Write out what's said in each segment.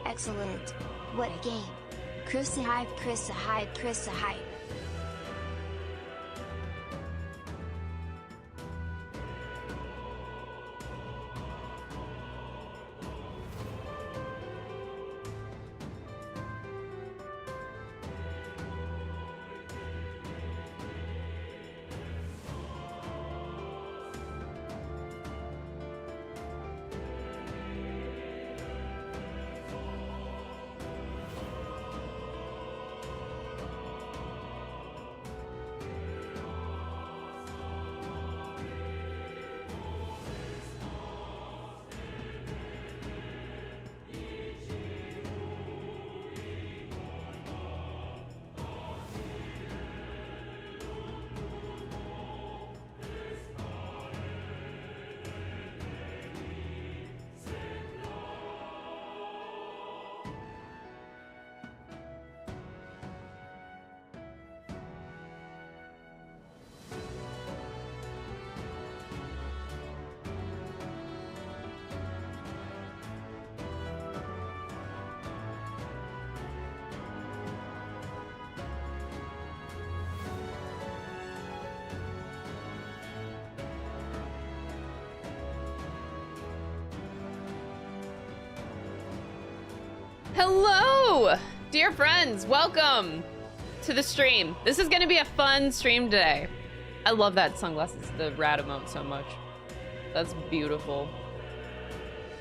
Excellent. What a game. Cruci hype, Cruci hype, Cruci hype. Hello, dear friends, welcome to the stream. This is gonna be a fun stream today. I love that sunglasses, the rat emote so much. That's beautiful.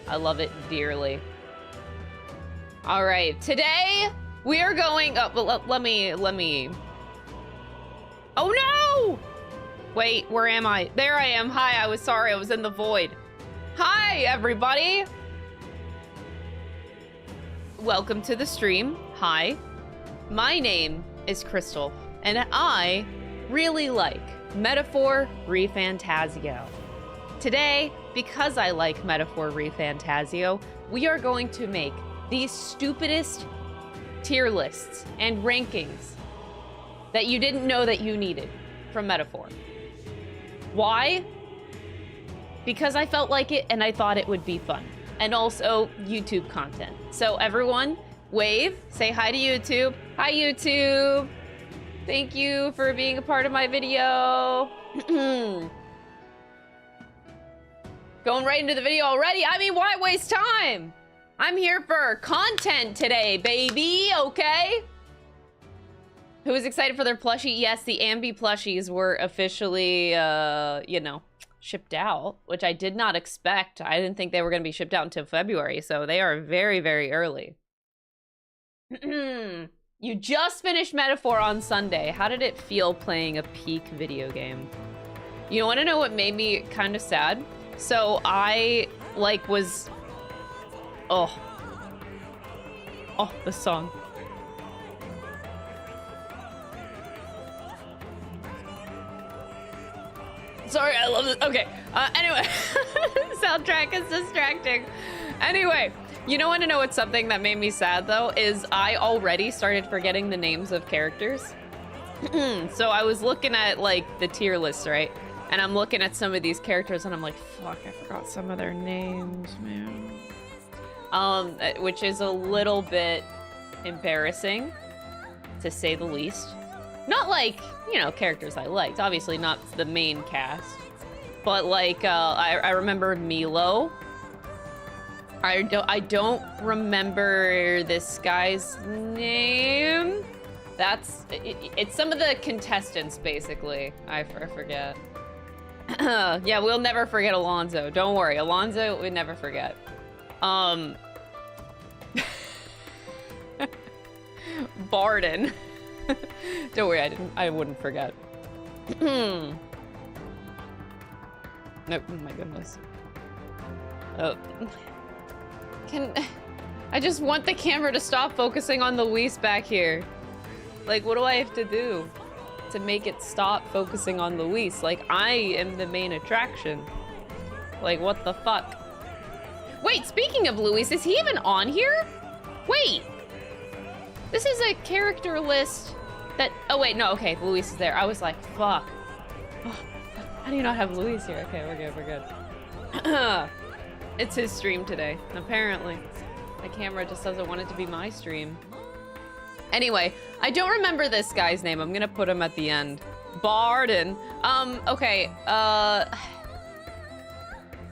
I love it dearly. All right, today we are going up, let me. Oh no! Wait, where am I? There I am. Hi, I was sorry, I was in the void. Hi, everybody. Welcome to the stream. Hi. My name is Crystal, and I really like Metaphor ReFantazio. Today, because I like Metaphor ReFantazio, we are going to make the stupidest tier lists and rankings that you didn't know that you needed from Metaphor. Why? Because I felt like it and I thought it would be fun. And also YouTube content. So everyone, wave, say hi to YouTube. Hi YouTube. Thank you for being a part of my video. Going right into the video already. I mean, why waste time? I'm here for content today, baby, okay? Who is excited for their plushie? Yes, the Ambi plushies were officially, you know, shipped out, which I did not expect. I didn't think they were going to be shipped out until February, so they are very, very early. You just finished Metaphor on Sunday. How did it feel playing a peak video game? You want to know what made me kind of sad? So I, like, was... Oh, the song. Sorry, I love it. Okay, anyway, soundtrack is distracting. Anyway, you want to know what's something that made me sad, though, is I already started forgetting the names of characters. So I was looking at, like, the tier list, right? And I'm looking at some of these characters, and I'm like, fuck, I forgot some of their names, man. Which is a little bit embarrassing, to say the least. Not like, you know, characters I liked. Obviously not the main cast. But like, I remember Milo. I don't remember this guy's name. It's some of the contestants, basically. I forget. Yeah, we'll never forget Alonzo. Don't worry, Alonzo, we never forget. Barden. Don't worry, I wouldn't forget. Nope, oh my goodness. Oh. I just want the camera to stop focusing on Luis back here. Like, what do I have to do to make it stop focusing on Luis? Like, I am the main attraction. Like, what the fuck? Wait, speaking of Luis, is he even on here? Wait! This is a character list that... Oh, wait, no, okay, Luis is there. I was like, fuck. Oh, how do you not have Luis here? Okay, we're good, we're good. It's his stream today, apparently. The camera just doesn't want it to be my stream. Anyway, I don't remember this guy's name. I'm gonna put him at the end. Barden. Okay,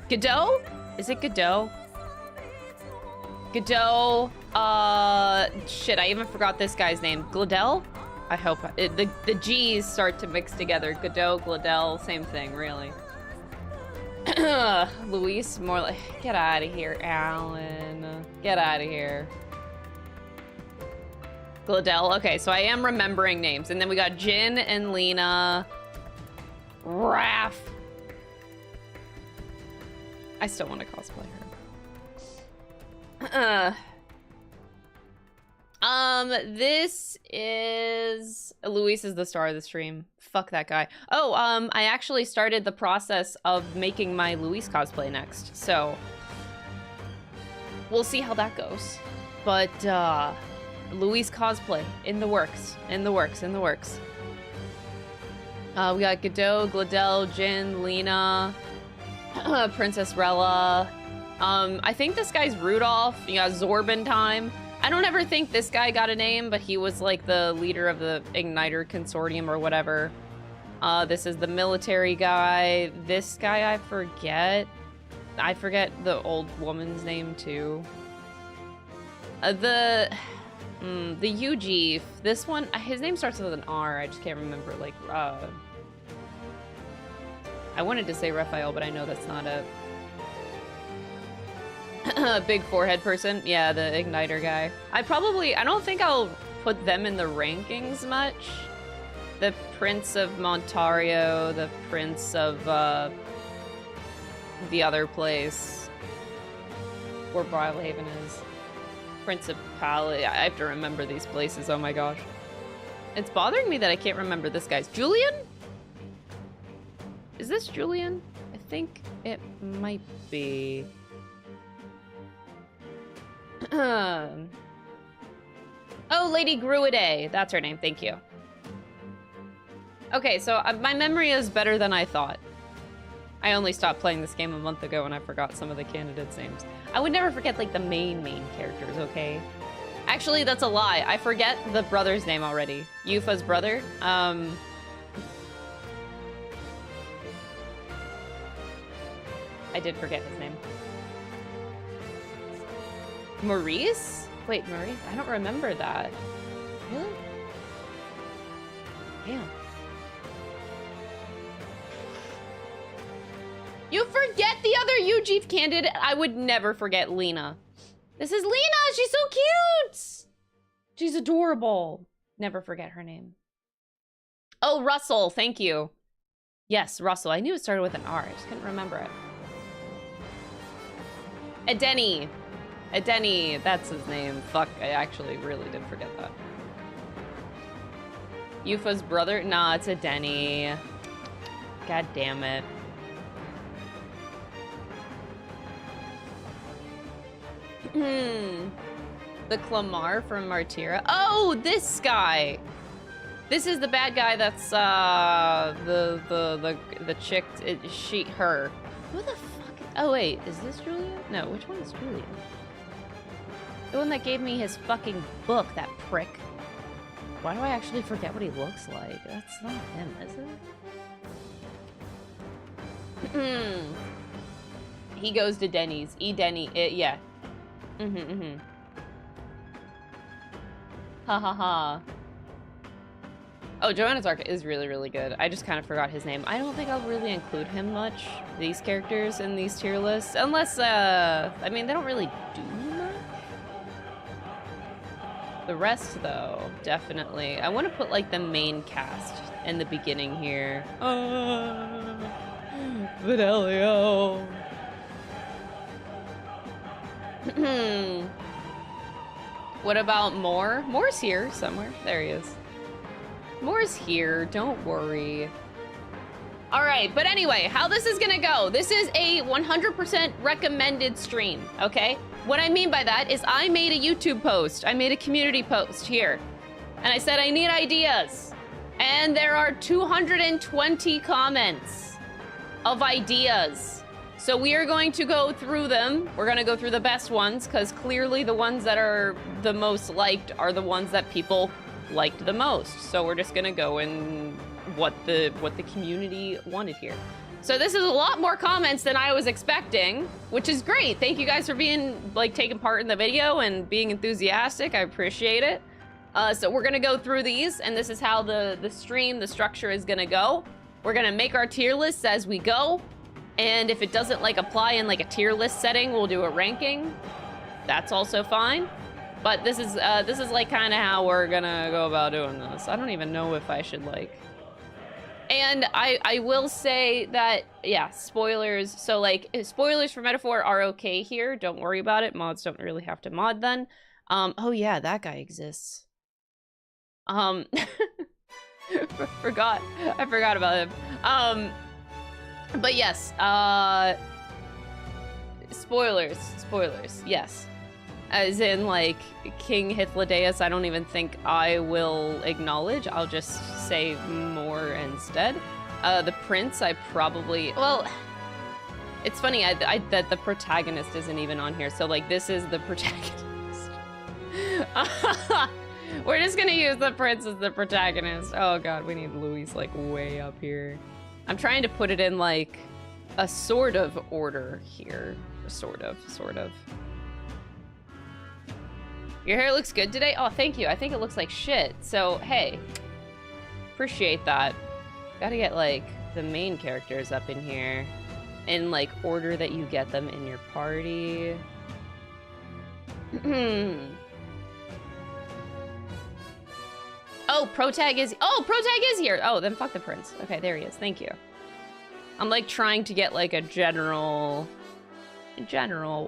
Godot? Is it Godot? Godot, shit, I even forgot this guy's name. Gladell? I hope, the G's start to mix together. Godot, Gladell, same thing, really. Luis, more like, get out of here, Alan. Get out of here. Gladell, okay, so I am remembering names. And then we got Jin and Lena. Raph. I still want to cosplay her. This is... Luis is the star of the stream. Fuck that guy. Oh, I actually started the process of making my Luis cosplay next, so... we'll see how that goes. But, Luis cosplay, in the works. In the works, in the works. We got Godot, Gladell, Jin, Lena, Princess Rella. I think this guy's Rudolph. You got Zorban time. I don't ever think this guy got a name, but he was like the leader of the Igniter Consortium or whatever. This is the military guy. This guy I forget. I forget the old woman's name too. The UG. This one, his name starts with an R. I just can't remember. Like, I wanted to say Raphael, but I know that's not a big forehead person. Yeah, the Igniter guy. I don't think I'll put them in the rankings much. The Prince of Montario, the Prince of, the other place where Brilhaven is. Principality. I have to remember these places, oh my gosh. It's bothering me that I can't remember this guy's. Julian? Is this Julian? I think it might be. Oh, Lady Gruiday. That's her name, thank you. Okay, so my memory is better than I thought. I only stopped playing this game a month ago and I forgot some of the candidates' names. I would never forget, like, the main characters, okay? Actually, that's a lie. I forget the brother's name already. Yufa's brother. I did forget his name. Maurice? Wait, Maurice? I don't remember that. Really? Damn. You forget the other UG candidate? I would never forget Lena. This is Lena! She's so cute! She's adorable. Never forget her name. Oh, Russell, thank you. Yes, Russell. I knew it started with an R. I just couldn't remember it. Edeni. Edeni, that's his name. Fuck, I actually really did forget that. Yufa's brother? Nah, it's Edeni. God damn it. The Clamar from Martyra. Oh, this guy. This is the bad guy. That's the chick. Her. Who the fuck? Oh wait, is this Julian? No, which one is Julian? The one that gave me his fucking book. That prick. Why do I actually forget what he looks like? That's not him, is it? He goes to Denny's. Denny. Yeah. Ha ha ha. Oh, Joanna's Arc is really, really good. I just kind of forgot his name. I don't think I'll really include him much, these characters in these tier lists. Unless, I mean, they don't really do much. The rest, though, definitely. I want to put, like, the main cast in the beginning here. Fidelio. What about Moore? Moore's here somewhere. There he is. Moore's here. Don't worry. All right, but anyway, how this is gonna go. This is a 100% recommended stream, okay? What I mean by that is I made a YouTube post. I made a community post here. And I said I need ideas. And there are 220 comments of ideas. So we are going to go through them. We're going to go through the best ones, because clearly the ones that are the most liked are the ones that people liked the most. So we're just going to go in what the community wanted here. So this is a lot more comments than I was expecting, which is great. Thank you guys for being, like, taking part in the video and being enthusiastic. I appreciate it. So we're gonna go through these, and this is how the stream, the structure is gonna go. We're gonna make our tier lists as we go, and if it doesn't, like, apply in, like, a tier list setting, we'll do a ranking. That's also fine. But this is like, kind of how we're gonna go about doing this. I don't even know if I should, like... And I will say that, yeah, spoilers. So, like, spoilers for Metaphor are okay here. Don't worry about it. Mods don't really have to mod then. Oh yeah, that guy exists. I forgot about him. But yes, spoilers, yes. As in, like, King Hythlodaeus, I don't even think I will acknowledge. I'll just say more instead. The prince, I probably... Well, it's funny that the protagonist isn't even on here. So, like, this is the protagonist. We're just gonna use the prince as the protagonist. Oh, God, we need Louis, like, way up here. I'm trying to put it in, like, a sort of order here. Sort of. Your hair looks good today? Oh, thank you. I think it looks like shit. So, hey. Appreciate that. Gotta get, like, the main characters up in here. In, like, order that you get them in your party. Oh, Protag is here! Oh, then fuck the prince. Okay, there he is. Thank you. I'm, like, trying to get, like, a general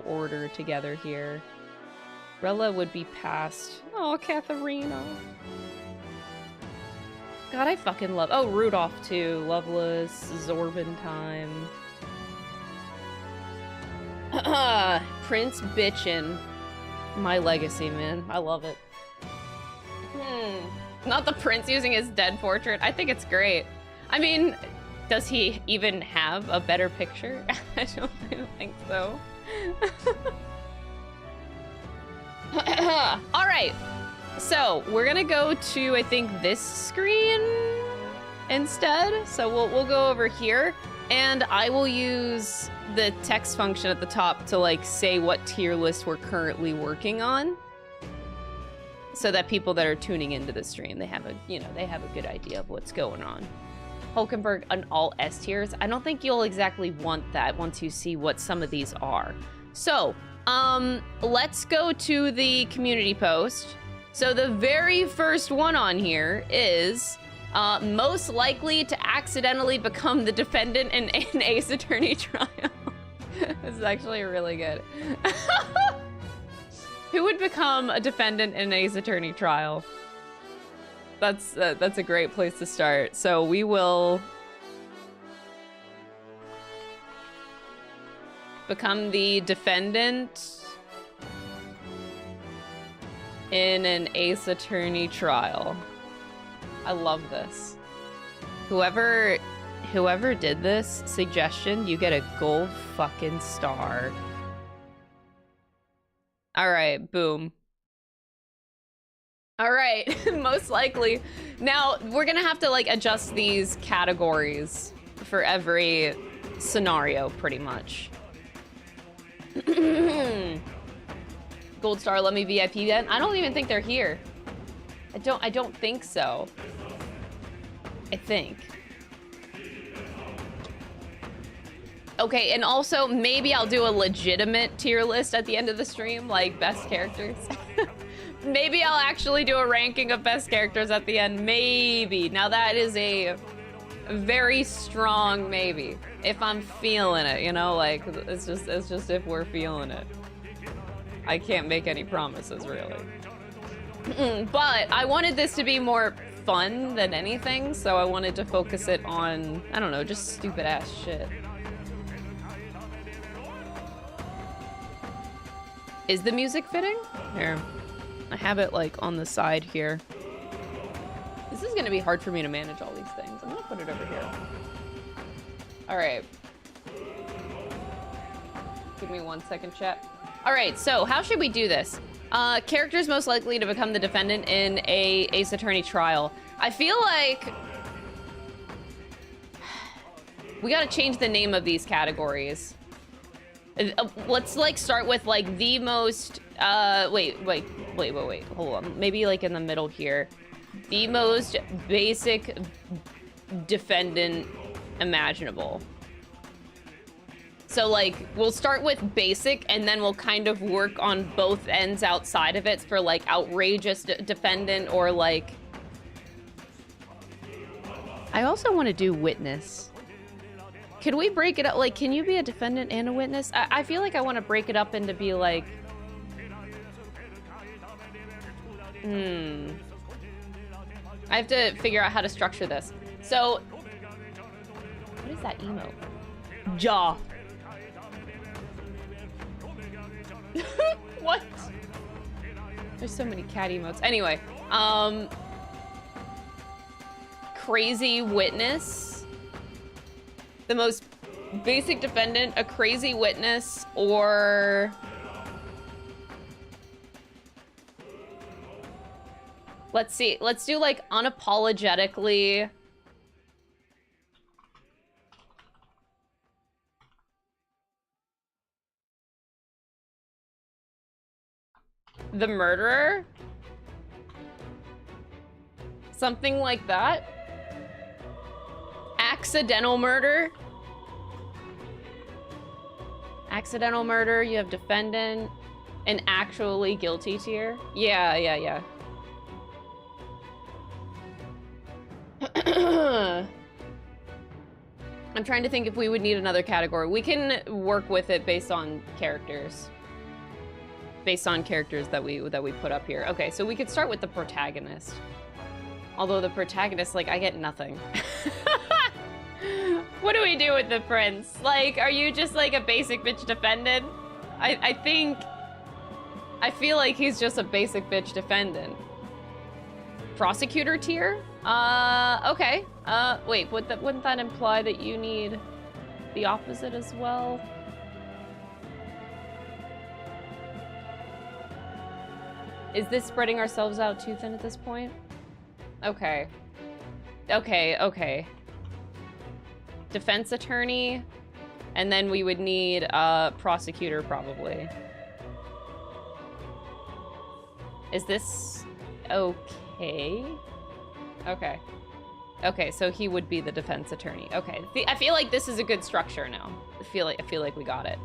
order together here. Rella would be past. Oh, Katharina. God, I fucking love... Oh, Rudolph, too. Loveless. Zorbin time. Prince bitchin'. My legacy, man. I love it. Not the prince using his dead portrait. I think it's great. I mean, does he even have a better picture? I don't think so. All right, so we're gonna go to, I think, this screen instead. So we'll go over here, and I will use the text function at the top to, like, say what tier list we're currently working on, so that people that are tuning into the stream, they have a good idea of what's going on. Hulkenberg on all S tiers. I don't think you'll exactly want that once you see what some of these are. So, let's go to the community post. So the very first one on here is most likely to accidentally become the defendant in an Ace Attorney trial. This is actually really good. Who would become a defendant in an Ace Attorney trial? That's a great place to start. So we will become the defendant in an Ace Attorney trial. I love this. Whoever did this suggestion, you get a gold fucking star. All right, boom. All right, most likely. Now, we're gonna have to, like, adjust these categories for every scenario, pretty much. Gold star, let me VIP then. I don't even think they're here. I don't think so. I think. Okay, and also maybe I'll do a legitimate tier list at the end of the stream, like best characters. Maybe I'll actually do a ranking of best characters at the end. Maybe. Now that is a very strong maybe. If I'm feeling it, you know, like it's just if we're feeling it. I can't make any promises really. But I wanted this to be more fun than anything, so I wanted to focus it on, I don't know, just stupid ass shit. Is the music fitting? Here. I have it, like, on the side here. This is gonna be hard for me to manage all these things. I'm gonna put it over here. All right. Give me 1 second, chat. All right, so how should we do this? Characters most likely to become the defendant in a Ace Attorney trial. I feel like we gotta change the name of these categories. Let's like start with like the most, wait, hold on. Maybe like in the middle here. The most basic defendant imaginable. So like, we'll start with basic and then we'll kind of work on both ends outside of it for like outrageous defendant or like... I also want to do witness. Can we break it up? Like, can you be a defendant and a witness? I feel like I want to break it up into be like... I have to figure out how to structure this. So... What is that emote? Jaw. What? There's so many cat emotes. Anyway, crazy witness. The most basic defendant, a crazy witness, or... Let's see. Let's do like unapologetically... the murderer? Something like that? Accidental murder? Accidental murder, you have defendant, an actually guilty tier. Yeah. I'm trying to think if we would need another category. We can work with it based on characters. Based on characters that we put up here. Okay, so we could start with the protagonist. Although the protagonist, like, I get nothing. What do we do with the prince? Like, are you just like a basic bitch defendant? I feel like he's just a basic bitch defendant. Prosecutor tier? Okay. Wait, wouldn't that imply that you need the opposite as well? Is this spreading ourselves out too thin at this point? Okay. Okay. Defense attorney, and then we would need a prosecutor probably. Is this okay? Okay, so he would be the defense attorney. Okay, I feel like this is a good structure now. I feel like we got it.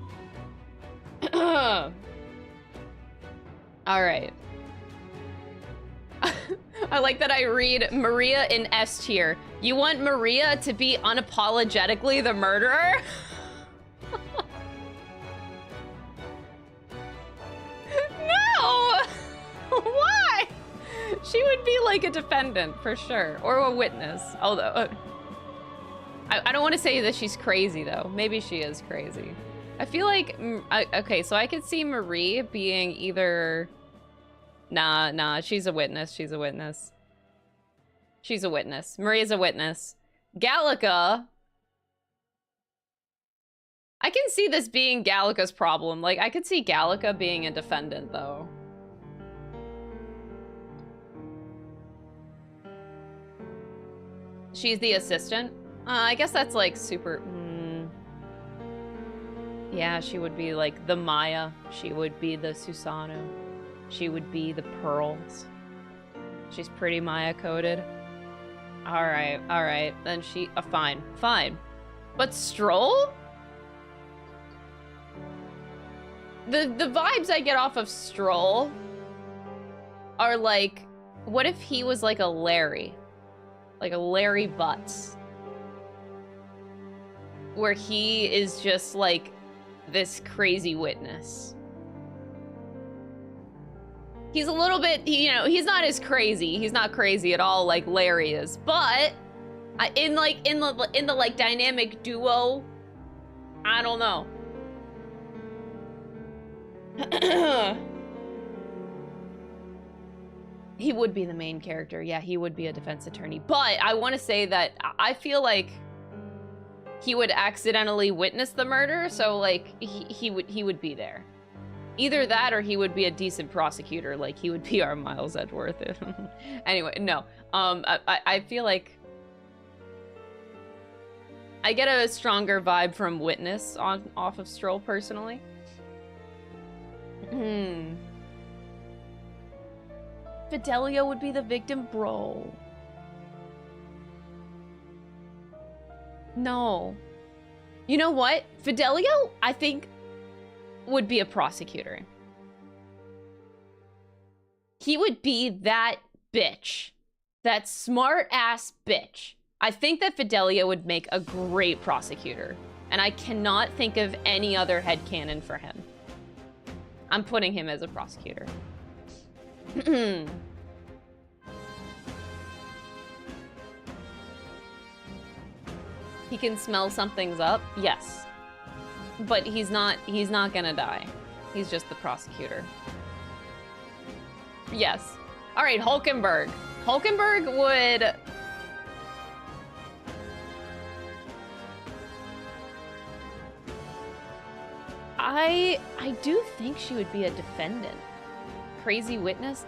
All right. I like that I read Maria in S tier. You want Maria to be unapologetically the murderer? No! Why? She would be like a defendant for sure, or a witness. Although, I don't want to say that she's crazy though. Maybe she is crazy. I feel like, okay, so I could see Marie being either... Nah, she's a witness. She's a witness. Maria's a witness. Gallica. I can see this being Gallica's problem. Like, I could see Gallica being a defendant, though. She's the assistant? I guess that's, like, super... Yeah, she would be, like, the Maya. She would be the Susano. She would be the Pearls. She's pretty Maya-coded. Alright. Then she... fine. But Stroll? The vibes I get off of Stroll are like... What if he was like a Larry? Like a Larry Butts. Where he is just like this crazy witness. He's a little bit, you know, he's not as crazy. He's not crazy at all like Larry is. But in the like dynamic duo, I don't know. He would be the main character. Yeah, he would be a defense attorney. But I want to say that I feel like he would accidentally witness the murder, so like he would be there. Either that or he would be a decent prosecutor, like he would be our Miles Edgeworth. Anyway, no. I feel like I get a stronger vibe from Witness off of Stroll personally. Fidelio would be the victim, bro. No. You know what? Fidelio, I think, would be a prosecutor. He would be that bitch. That smart-ass bitch. I think that Fidelio would make a great prosecutor. And I cannot think of any other headcanon for him. I'm putting him as a prosecutor. He can smell something's up, yes. But he's not gonna die. He's just the prosecutor. Yes. All right, Hulkenberg. Hulkenberg would... I do think she would be a defendant. Crazy witness?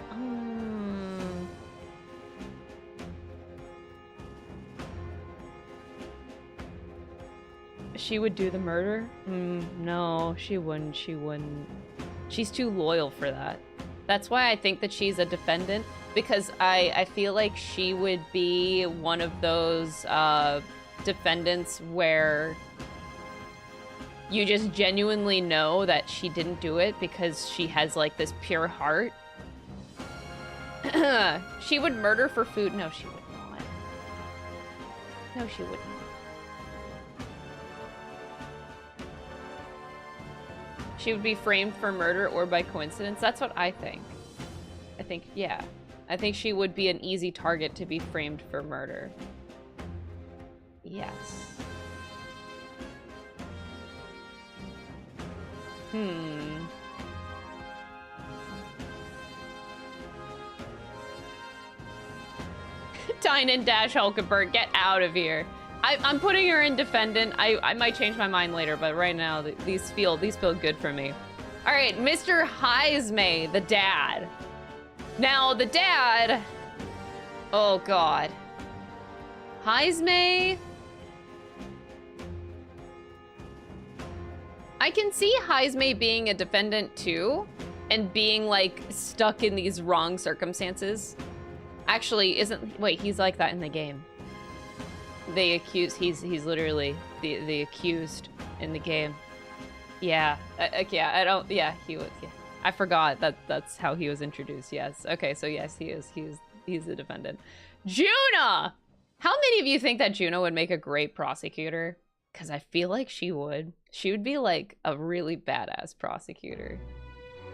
She would do the murder? No, she wouldn't. She wouldn't. She's too loyal for that. That's why I think that she's a defendant, because I feel like she would be one of those defendants where you just genuinely know that she didn't do it because she has like this pure heart. She would murder for food. No, she would not. No, she wouldn't. She would be framed for murder or by coincidence. That's what I think. I think, yeah. I think she would be an easy target to be framed for murder. Yes. Tynan Dash Hulkenberg, get out of here. I'm putting her in defendant. I might change my mind later, but right now these feel good for me. All right, Mr. Heismay, the dad. Now the dad. Oh God. Heismay. I can see Heismay being a defendant too, and being like stuck in these wrong circumstances. Actually, wait, he's like that in the game. They accuse, he's literally the accused in the game. Yeah, yeah, he was, yeah. I forgot that's how he was introduced, yes. Okay, so yes, he's the defendant. Juna! How many of you think that Juna would make a great prosecutor? Because I feel like she would. She would be like a really badass prosecutor.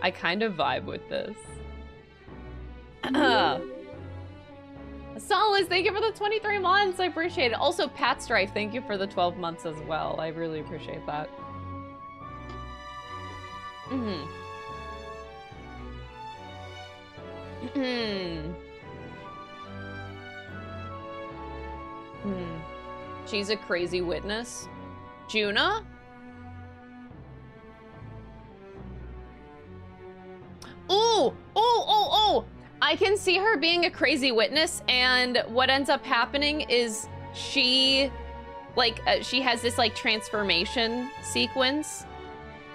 I kind of vibe with this. Solace, thank you for the 23 months. I appreciate it. Also, Pat Strife, thank you for the 12 months as well. I really appreciate that. She's a crazy witness. Juna? Ooh! Oh! I can see her being a crazy witness, and what ends up happening is she has this like transformation sequence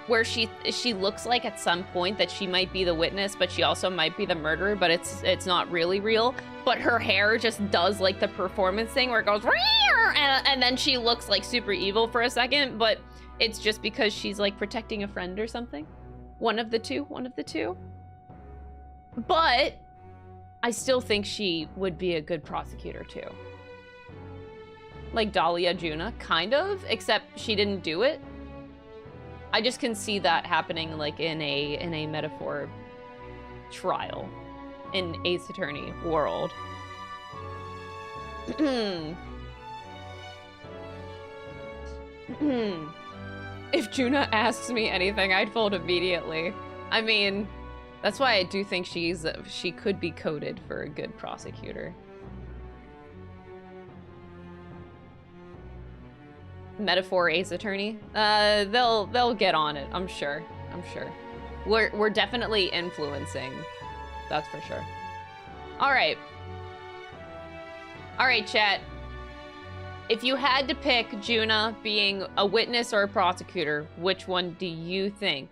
where she looks like at some point that she might be the witness, but she also might be the murderer, but it's not really real. But her hair just does like the performance thing where it goes and then she looks like super evil for a second, but it's just because she's like protecting a friend or something. One of the two. But I still think she would be a good prosecutor too. Like Dahlia Juna, kind of, except she didn't do it. I just can see that happening like in a metaphor trial in Ace Attorney world. If Juna asks me anything, I'd fold immediately. I mean, that's why I do think she could be coded for a good prosecutor. Metaphor Ace Attorney. They'll get on it. I'm sure. We're definitely influencing. That's for sure. All right, chat. If you had to pick Juna being a witness or a prosecutor, which one do you think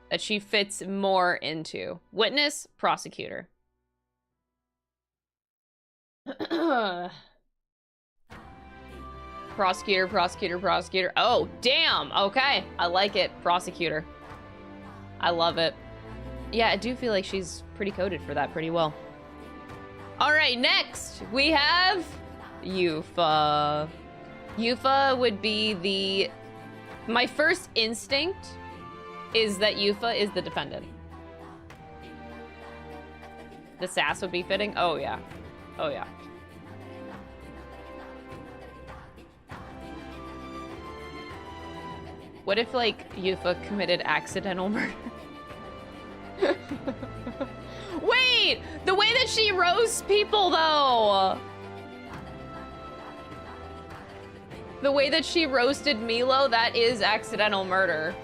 that she fits more into? Witness, prosecutor. Prosecutor. Oh, damn. Okay. I like it. Prosecutor. I love it. Yeah, I do feel like she's pretty coded for that pretty well. All right, next we have Yufa. Yufa would be my first instinct is that Yufa is the defendant. The sass would be fitting. Oh yeah. What if, like, Yufa committed accidental murder? Wait! The way that she roasts people, though! The way that she roasted Milo, that is accidental murder.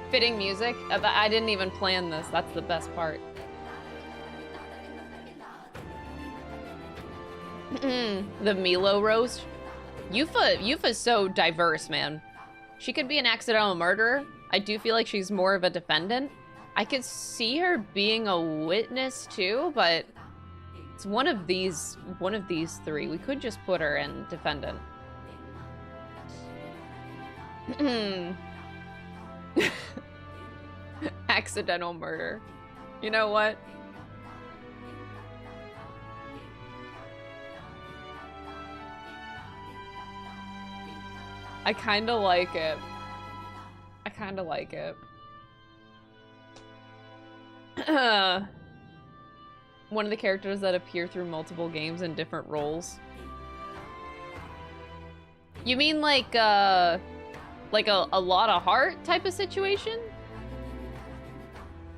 Fitting music? I didn't even plan this. That's the best part. The Milo roast? Yufa's so diverse, man. She could be an accidental murderer. I do feel like she's more of a defendant. I could see her being a witness too, but it's one of these three. We could just put her in defendant. Accidental murder. You know what? I kinda like it. One of the characters that appear through multiple games in different roles. You mean like a lot of heart type of situation?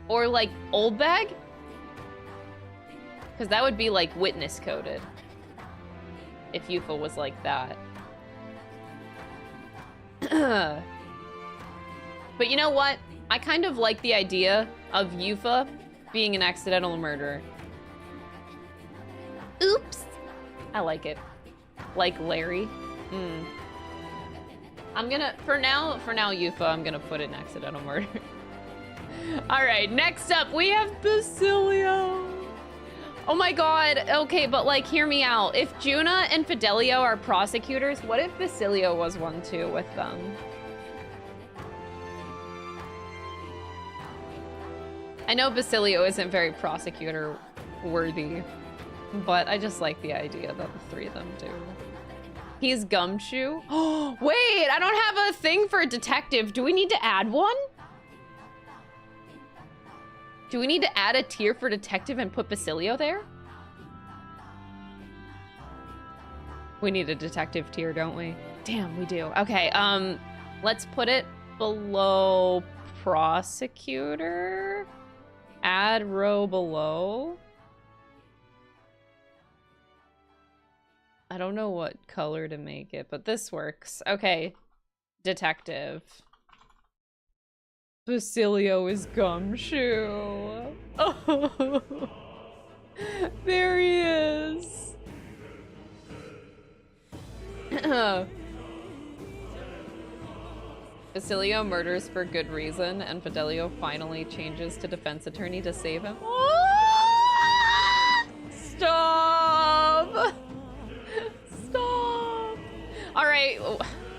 Or like old bag? Because that would be like witness coded. If Yufa was like that. But you know what? I kind of like the idea of Yufa being an accidental murderer. Oops. I like it. Like Larry. I'm gonna, for now, Yufa, I'm gonna put in accidental murder. All right, next up, we have Basilio. Oh my god, okay, but like, hear me out. If Juna and Fidelio are prosecutors, what if Basilio was one too with them? I know Basilio isn't very prosecutor worthy, but I just like the idea that the three of them do. He's Gumshoe. Oh, wait, I don't have a thing for a detective. Do we need to add one? Do we need to add a tier for detective and put Basilio there? We need a detective tier, don't we? Damn, we do. Okay, let's put it below prosecutor. Add row below. I don't know what color to make it, but this works. Okay, detective. Basilio is Gumshoe. Oh, there he is. Basilio murders for good reason, and Fidelio finally changes to defense attorney to save him. Stop! Stop! All right,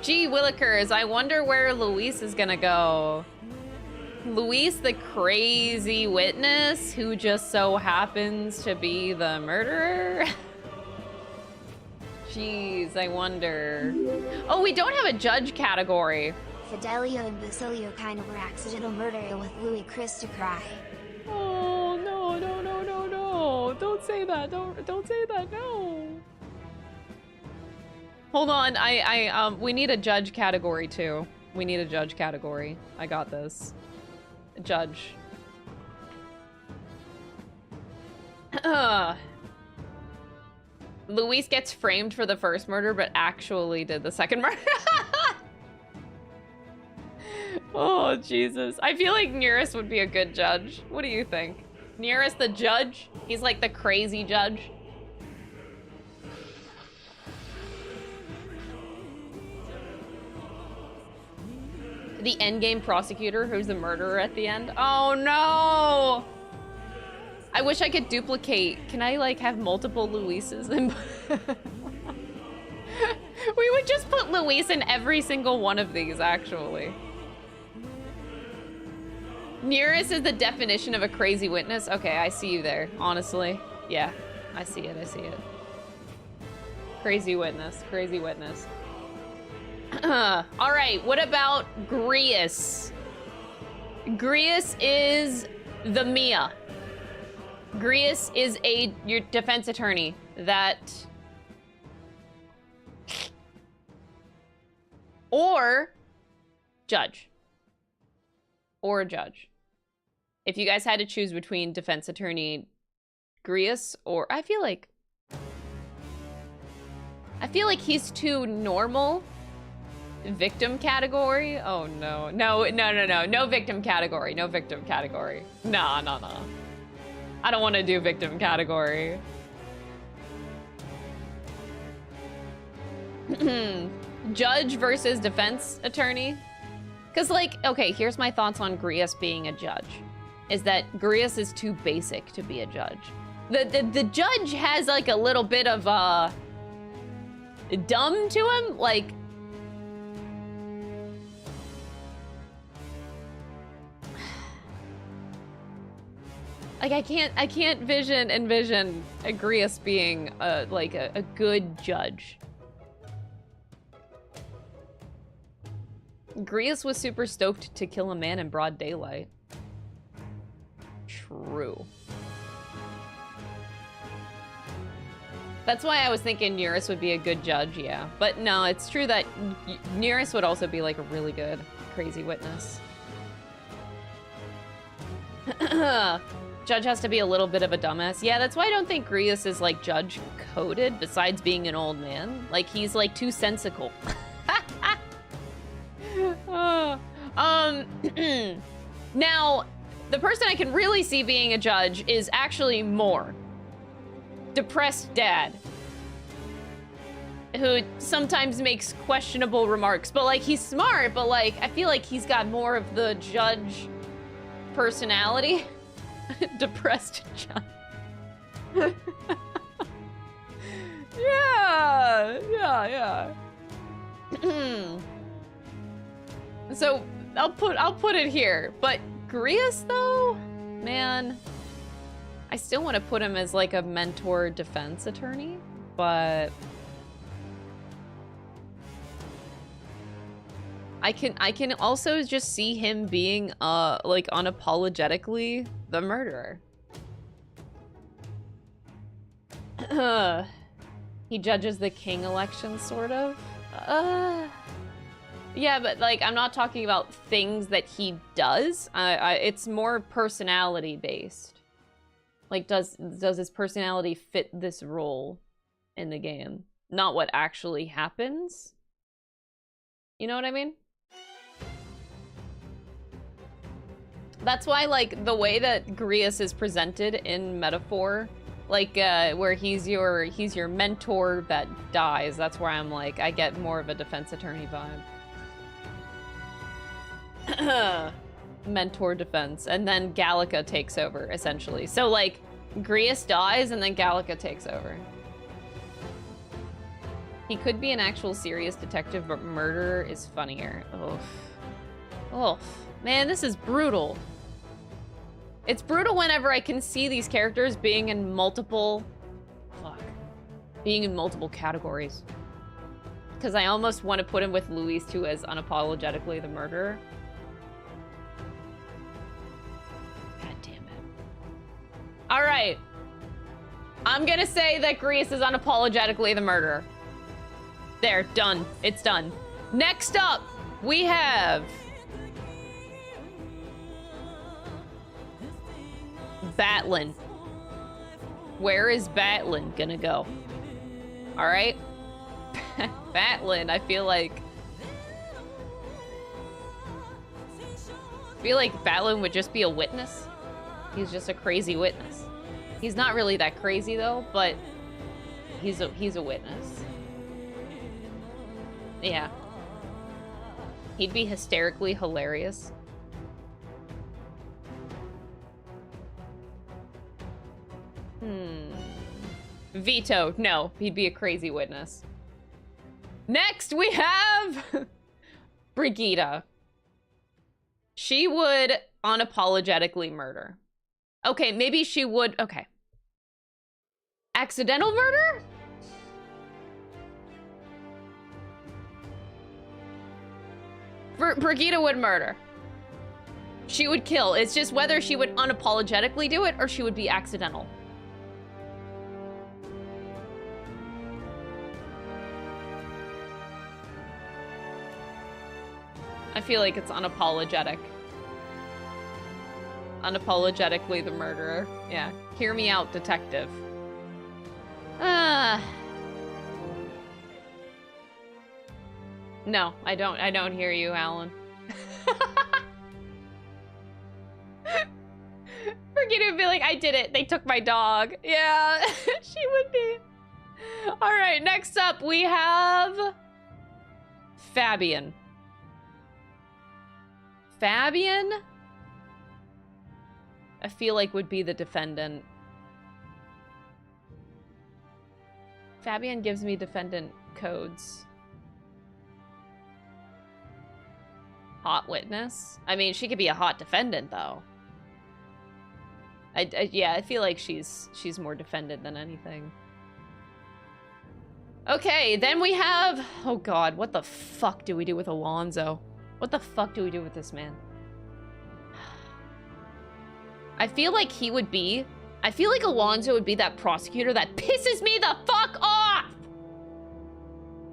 gee willikers, I wonder where Luis is gonna go. Luis, the crazy witness who just so happens to be the murderer? Jeez, I wonder. Oh, we don't have a judge category. Fidelio and Basilio kind of were accidental murder with Louis Chris to cry. Oh, no, no, no, no, no. Don't say that. Don't say that, no. Hold on, we need a judge category too. We need a judge category. I got this. Judge. Luis gets framed for the first murder, but actually did the second murder. Oh, Jesus. I feel like Nearest would be a good judge. What do you think? Nearest the judge? He's like the crazy judge. The endgame prosecutor who's the murderer at the end. Oh no! I wish I could duplicate. Can I like have multiple Luises? We would just put Luis in every single one of these, actually. Nearest is the definition of a crazy witness. Okay, I see you there, honestly. Yeah, I see it, I see it. Crazy witness, crazy witness. All right, what about Grius? Grius is the Mia. Grius is your defense attorney that... Or judge. Or a judge. If you guys had to choose between defense attorney Grius or... I feel like he's too normal. Victim category? Oh no. No victim category. No victim category. Nah. I don't want to do victim category. Judge versus defense attorney. Because, like, okay, here's my thoughts on Grius being a judge. Is that Grius is too basic to be a judge. The judge has, like, a little bit of, dumb to him. Like, I can't envision Grius being, like, a good judge. Grius was super stoked to kill a man in broad daylight. True. That's why I was thinking Nearest would be a good judge, yeah. But no, it's true that Nearest would also be like a really good crazy witness. Judge has to be a little bit of a dumbass. Yeah, that's why I don't think Grius is like judge coded, besides being an old man. Like, he's like too sensical. Now, the person I can really see being a judge is actually Moore. Depressed dad. Who sometimes makes questionable remarks, but like, he's smart, but like, I feel like he's got more of the judge personality. Depressed judge. Yeah. So I'll put it here, but Grius though, man, I still want to put him as like a mentor defense attorney, but I can also just see him being like unapologetically the murderer. He judges the king election, sort of. Yeah, but like, I'm not talking about things that he does. It's more personality based. Like, does his personality fit this role in the game? Not what actually happens. You know what I mean? That's why, like, the way that Grius is presented in Metaphor, like, where he's your mentor that dies, that's where I'm like, I get more of a defense attorney vibe. Mentor defense, and then Gallica takes over, essentially. So, like, Grius dies, and then Gallica takes over. He could be an actual serious detective, but murderer is funnier. Oof. Man, this is brutal. It's brutal whenever I can see these characters being in multiple... being in multiple categories. Because I almost want to put him with Luis, who is unapologetically the murderer. God damn it. Alright. I'm gonna say that Grius is unapologetically the murderer. There, done. It's done. Next up, we have... Batlin. Where is Batlin gonna go? Alright? Batlin, I feel like... I feel like Balin would just be a witness. He's just a crazy witness. He's not really that crazy though, but he's a witness. Yeah. He'd be hysterically hilarious. Veto. No, he'd be a crazy witness. Next, we have Brigida. She would unapologetically murder. Okay, maybe she would... Okay. Accidental murder? Brigida would murder. She would kill. It's just whether she would unapologetically do it or she would be accidental. I feel like it's unapologetic. Unapologetically the murderer. Yeah. Hear me out, detective. No, I don't hear you, Alan. Brigida would be like, I did it. They took my dog. Yeah, she would be. All right, next up we have Fabian. Fabian, I feel like would be the defendant. Fabian gives me defendant codes. Hot witness? I mean, she could be a hot defendant, though. Yeah, I feel like she's more defendant than anything. Okay, then we have... Oh, God, what the fuck do we do with Alonzo? What the fuck do we do with this man? I feel like he would be... I feel like Alonzo would be that prosecutor that pisses me the fuck off!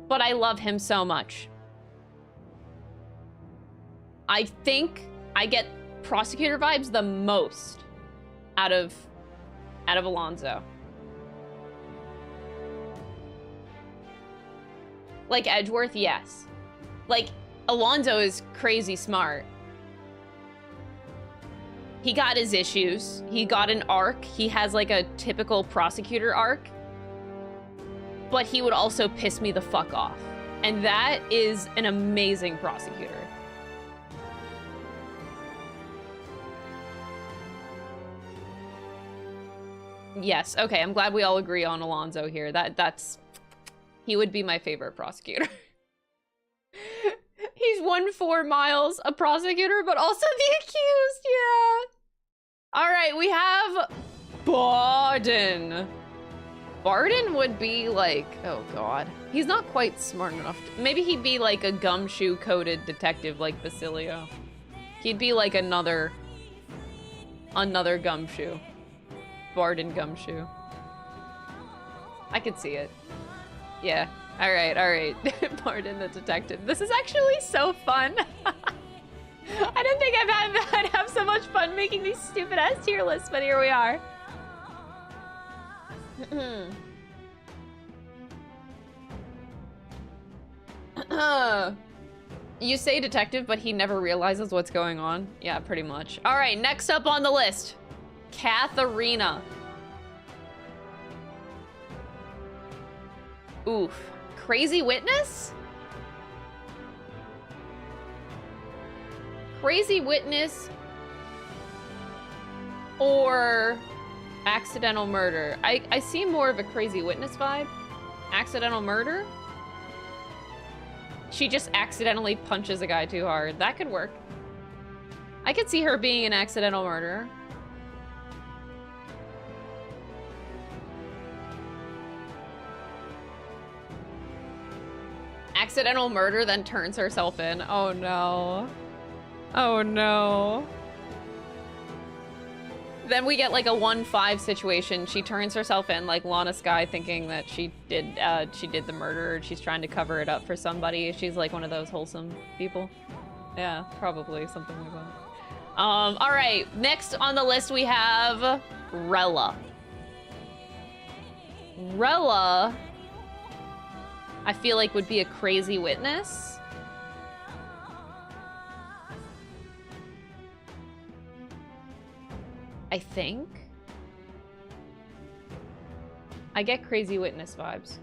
But I love him so much. I think I get prosecutor vibes the most out of Alonzo. Like Edgeworth, yes. Like, Alonzo is crazy smart. He got his issues. He got an arc. He has like a typical prosecutor arc. But he would also piss me the fuck off. And that is an amazing prosecutor. Yes, okay, I'm glad we all agree on Alonzo here. That's... He would be my favorite prosecutor. He's 1-4 miles a prosecutor, but also the accused, yeah. All right, we have Barden. Barden would be like, oh God. He's not quite smart enough. Maybe he'd be like a gumshoe-coated detective like Basilio. He'd be like another gumshoe. Barden gumshoe. I could see it. Yeah. All right. Barden the detective. This is actually so fun. I didn't think I'd have so much fun making these stupid ass tier lists, but here we are. You say detective, but he never realizes what's going on. Yeah, pretty much. All right, next up on the list, Katharina. Oof. Crazy witness? Crazy witness or accidental murder? I see more of a crazy witness vibe. Accidental murder? She just accidentally punches a guy too hard. That could work. I could see her being an accidental murderer. Accidental murder, then turns herself in. Oh no. Oh no. Then we get like a 1-5 situation. She turns herself in like Lana Skye, thinking that she did the murder. She's trying to cover it up for somebody. She's like one of those wholesome people. Yeah, probably something like that. All right, next on the list we have Rella. Rella, I feel like would be a crazy witness. I think. I get Crazy Witness vibes.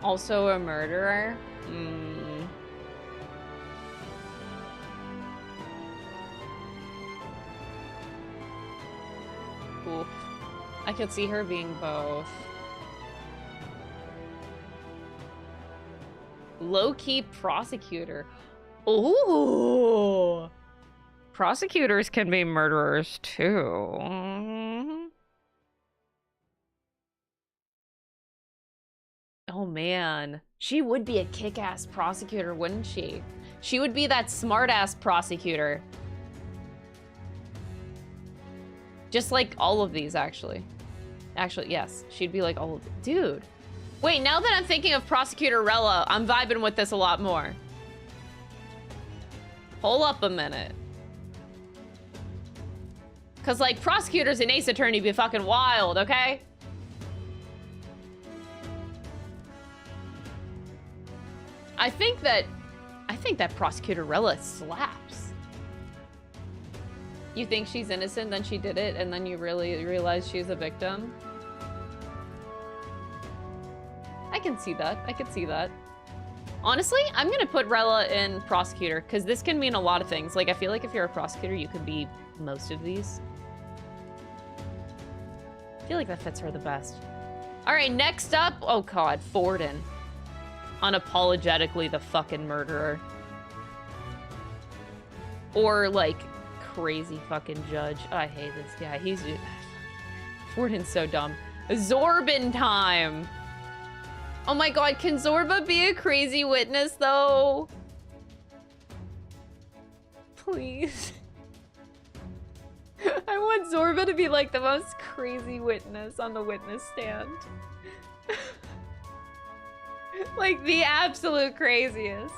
Also a murderer? Oof. I could see her being both. Low-key prosecutor. Ooh! Prosecutors can be murderers, too. Oh, man. She would be a kick-ass prosecutor, wouldn't she? She would be that smart-ass prosecutor. Just like all of these, actually. Actually, yes. She'd be like all of them. Dude. Wait, now that I'm thinking of Prosecutor Rella, I'm vibing with this a lot more. Hold up a minute. Because, like, prosecutors and Ace Attorney be fucking wild, okay? I think that Prosecutor Rella slaps. You think she's innocent, then she did it, and then you really realize she's a victim? I can see that. I can see that. Honestly, I'm gonna put Rella in prosecutor, because this can mean a lot of things. Like, I feel like if you're a prosecutor, you could be most of these. I feel like that fits her the best. All right, next up, oh god, Forden. Unapologetically the fucking murderer. Or, like, crazy fucking judge. Oh, I hate this guy. He's just... Forden's so dumb. Zorbin time! Oh my god, can Zorba be a crazy witness, though? Please. I want Zorba to be, like, the most crazy witness on the witness stand. Like, the absolute craziest.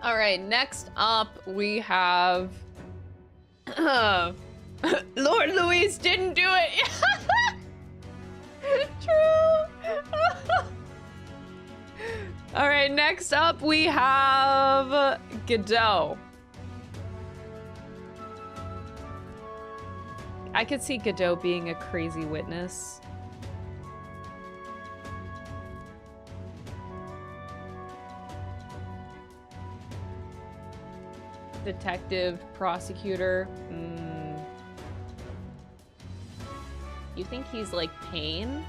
Alright, next up we have... Lord Louise didn't do it! True! Alright, next up we have... Godot. I could see Godot being a crazy witness. Detective, prosecutor. You think he's like Pain?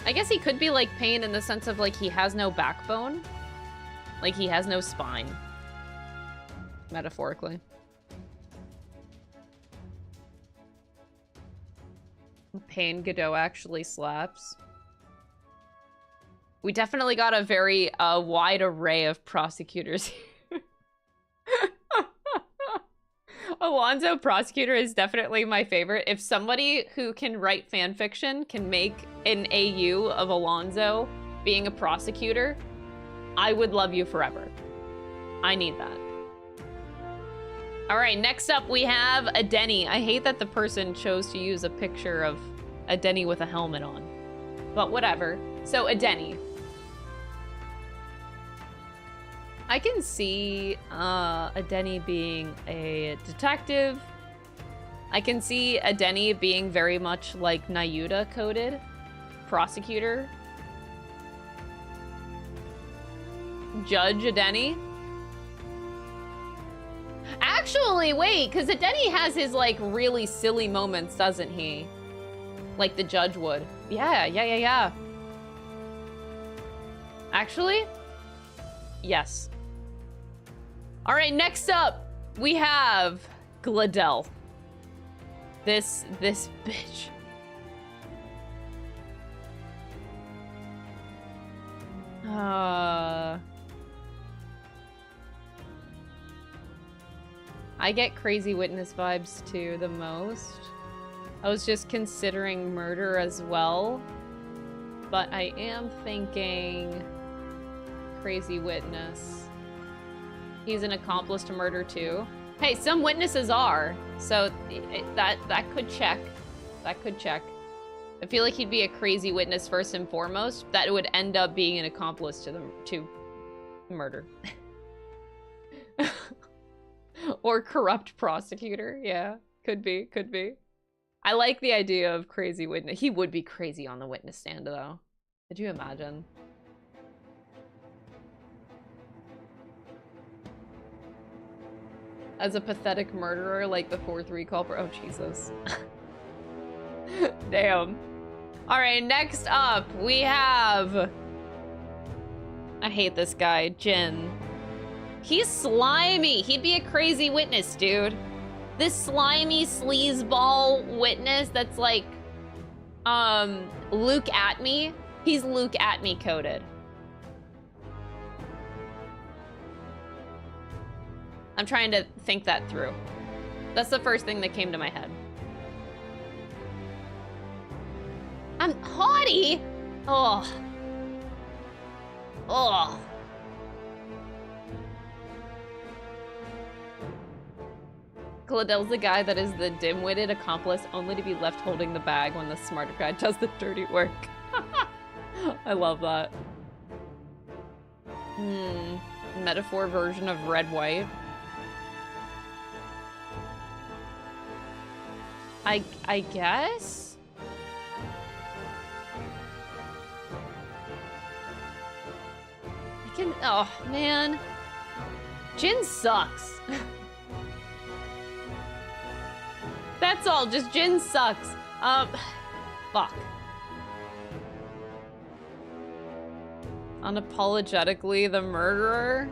I guess he could be like Pain in the sense of like he has no backbone. Like he has no spine. Metaphorically. Pain Godot actually slaps. We definitely got a very wide array of prosecutors here. Alonzo Prosecutor is definitely my favorite. If somebody who can write fan fiction can make an AU of Alonzo being a prosecutor, I would love you forever. I need that. All right, next up we have a Denny. I hate that the person chose to use a picture of a Denny with a helmet on, but whatever. So a Denny. I can see a Denny being a detective. I can see a Denny being very much like Nayuta coded prosecutor. Judge Adeni. Actually, wait, because Adeni has his, like, really silly moments, doesn't he? Like the judge would. Yeah. Actually, yes. All right, next up, we have Gladel. This bitch. I get Crazy Witness vibes too the most. I was just considering murder as well, but I am thinking crazy witness. He's an accomplice to murder too. Hey, some witnesses are, so that could check. That could check. I feel like he'd be a crazy witness first and foremost. That would end up being an accomplice to murder. Or corrupt prosecutor. Yeah, could be, could be. I like the idea of crazy witness. He would be crazy on the witness stand though. Could you imagine? As a pathetic murderer like the 4-3 culprit. Oh, Jesus. Damn. Alright, next up, we have... I hate this guy, Jin. He's slimy. He'd be a crazy witness, dude. This slimy sleazeball witness that's like, Luke at me. He's Luke at me coded. I'm trying to think that through. That's the first thing that came to my head. I'm haughty? Oh. Oh. Claudel's the guy that is the dim-witted accomplice only to be left holding the bag when the smarter guy does the dirty work. I love that. Metaphor version of red-white. I guess? I can, oh man. Jin sucks. That's all, just Jin sucks. Fuck. Unapologetically the murderer?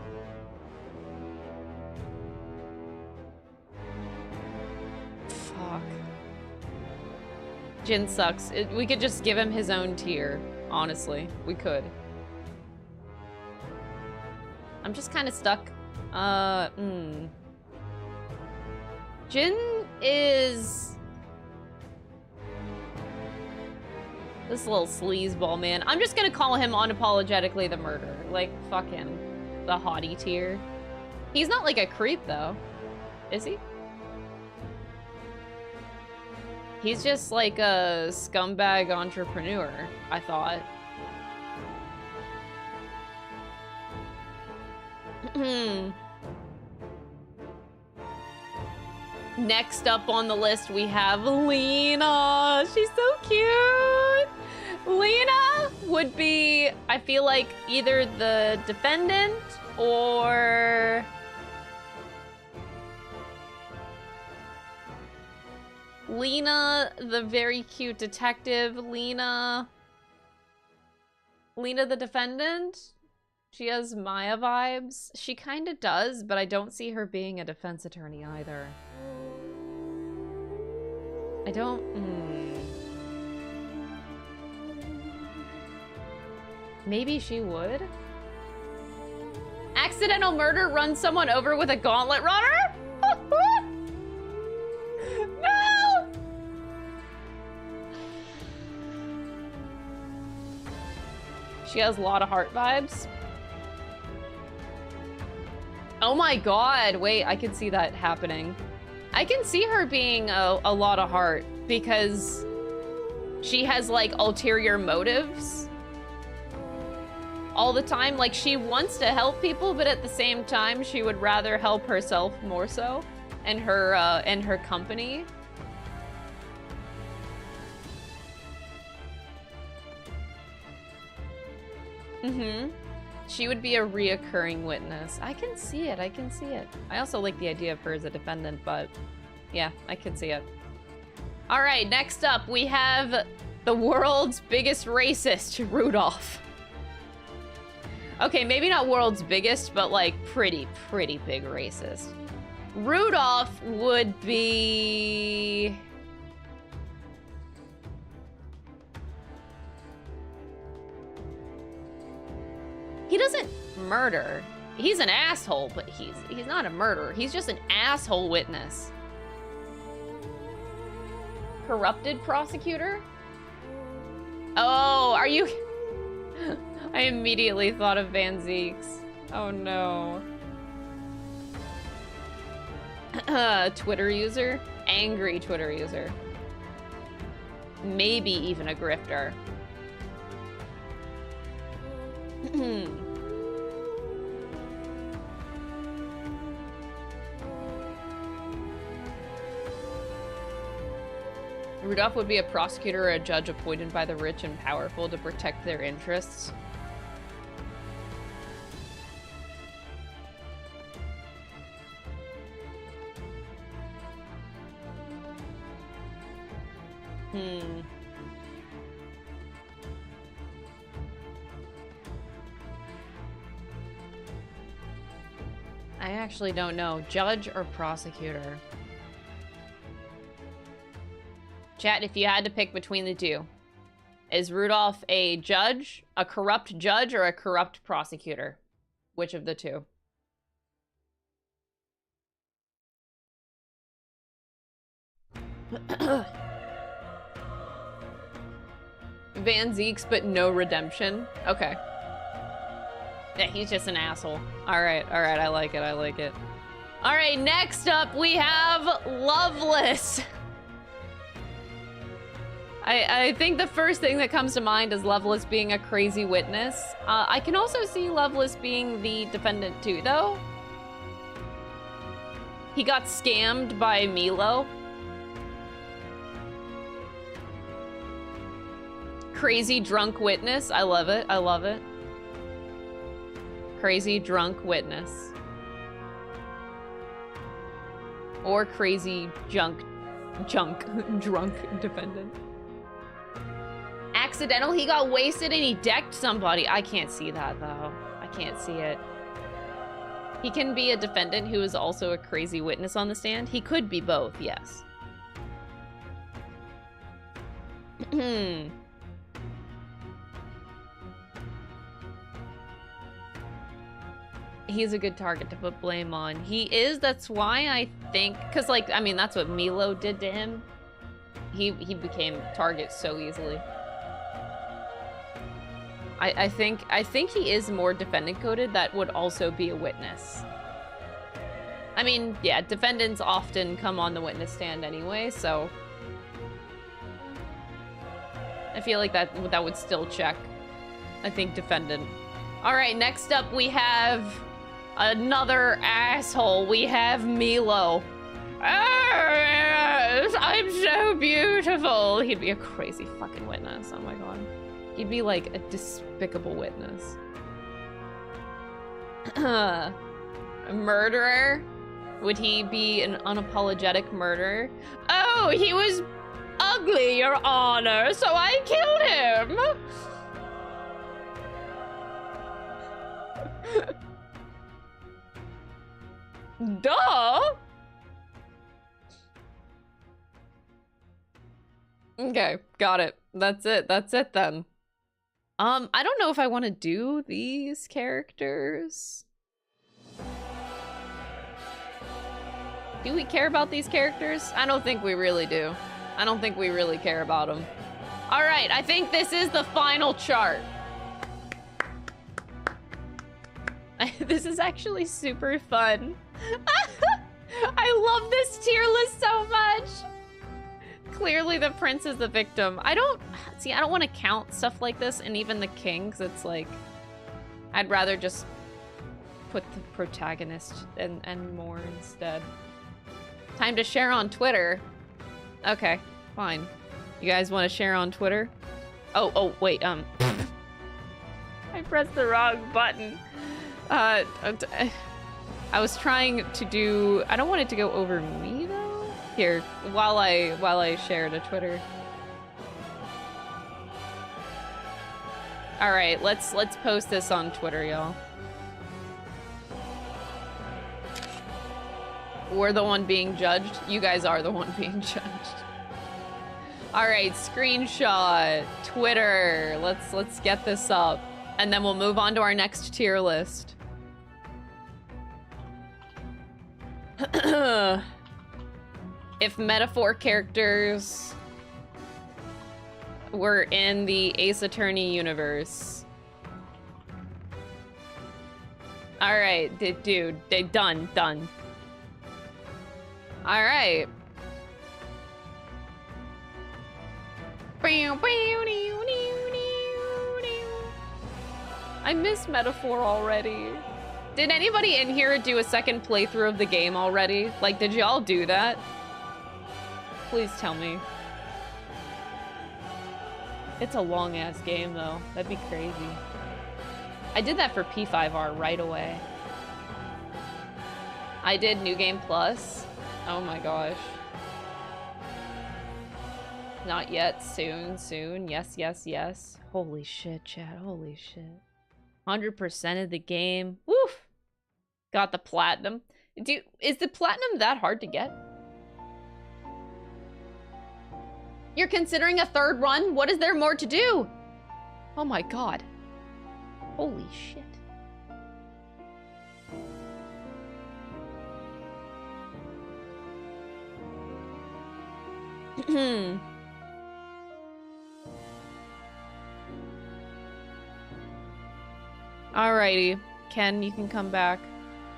Fuck. Jin sucks. We could just give him his own tier, honestly. We could. I'm just kind of stuck. Jin is... this little sleazeball man. I'm just gonna call him unapologetically the murderer. Like, fuck him. The haughty tier. He's not like a creep, though. Is he? He's just like a scumbag entrepreneur, I thought. Next up on the list, we have Lena. She's so cute. Lena would be, I feel like, either the defendant or... Lena, the very cute detective. Lena the defendant? She has Maya vibes. She kind of does, but I don't see her being a defense attorney either. I don't... Maybe she would? Accidental murder, run someone over with a gauntlet runner? No! She has a lot of heart vibes. Oh my god, wait, I can see that happening. I can see her being a lot of heart because she has like ulterior motives all the time. Like she wants to help people, but at the same time, she would rather help herself more so and her company. She would be a reoccurring witness. I can see it, I can see it. I also like the idea of her as a defendant, but yeah, I can see it. All right, next up, we have the world's biggest racist, Rudolph. Okay, maybe not world's biggest, but like pretty big racist. Rudolph would be... He doesn't murder. He's an asshole, but he's not a murderer. He's just an asshole witness. Corrupted prosecutor? Oh, are you... I immediately thought of Van Zeeks. Oh no. Twitter user? Angry Twitter user. Maybe even a grifter. Rudolph would be a prosecutor or a judge appointed by the rich and powerful to protect their interests. I actually don't know. Judge or prosecutor? Chat, if you had to pick between the two, is Rudolph a judge, a corrupt judge, or a corrupt prosecutor? Which of the two? Van Zeeks, but no redemption? Okay. Yeah, he's just an asshole. Alright, I like it, I like it. Alright, next up we have Loveless. I think the first thing that comes to mind is Loveless being a crazy witness. I can also see Loveless being the defendant too, though. He got scammed by Milo. Crazy drunk witness. I love it. I love it. Crazy drunk witness. Or crazy drunk defendant. Accidental, he got wasted and he decked somebody. I can't see that though. I can't see it. He can be a defendant who is also a crazy witness on the stand. He could be both, yes. He's a good target to put blame on. He is, that's why I think, because like, I mean, that's what Milo did to him. He became target so easily. I think he is more defendant coded. That would also be a witness. I mean, yeah, defendants often come on the witness stand anyway, so I feel like that would still check. I think defendant. All right, next up we have another asshole. We have Milo. I'm so beautiful. He'd be a crazy fucking witness. Oh my god. He'd be like a despicable witness. A murderer? Would he be an unapologetic murderer? Oh, he was ugly, Your Honor, so I killed him! Duh! Okay, got it. That's it. That's it then. I don't know if I want to do these characters. Do we care about these characters? I don't think we really do. I don't think we really care about them. All right, I think this is the final chart. This is actually super fun. I love this tier list so much. Clearly the prince is the victim. I don't want to count stuff like this, and even the king, because it's like, I'd rather just put the protagonist and more instead. Time to share on Twitter. Okay, fine. You guys want to share on Twitter? Oh, wait, I pressed the wrong button. I was trying to do, I don't want it to go over me though. Here, while I share to Twitter. All right, let's post this on Twitter, y'all. We're the one being judged. You guys are the one being judged. All right, screenshot, Twitter. Let's get this up, and then we'll move on to our next tier list. If metaphor characters were in the Ace Attorney universe, All right, dude, they done. All right. I miss Metaphor already. Did anybody in here do a second playthrough of the game already? Like, did y'all do that? Please tell me. It's a long-ass game, though. That'd be crazy. I did that for P5R right away. I did New Game Plus. Oh my gosh. Not yet. Soon. Yes. Holy shit, chat. Holy shit. 100% of the game. Woof! Got the platinum. Is the platinum that hard to get? You're considering a third run? What is there more to do? Oh my god. Holy shit. Alrighty. Ken, you can come back.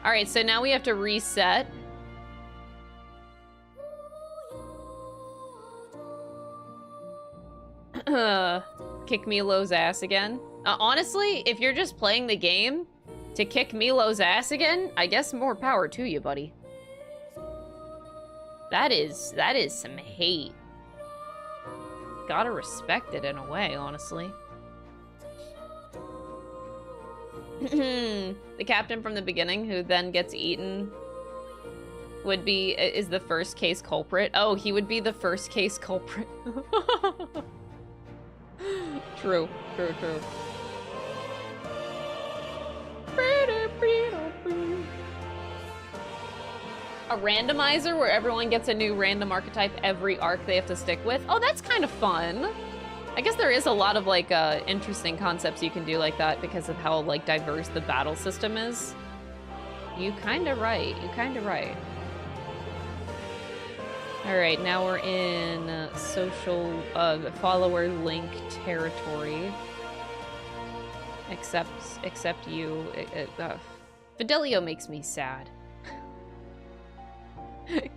Alright, so now we have to reset. Kick Milo's ass again. Honestly, if you're just playing the game to kick Milo's ass again, I guess more power to you, buddy. That is some hate. Gotta respect it in a way, honestly. The captain from the beginning who then gets eaten is the first case culprit. Oh, he would be the first case culprit. True. A randomizer where everyone gets a new random archetype every arc they have to stick with. Oh, that's kind of fun. I guess there is a lot of like interesting concepts you can do like that because of how like diverse the battle system is. You kind of right. All right, now we're in social follower link territory. Except you. Fidelio makes me sad.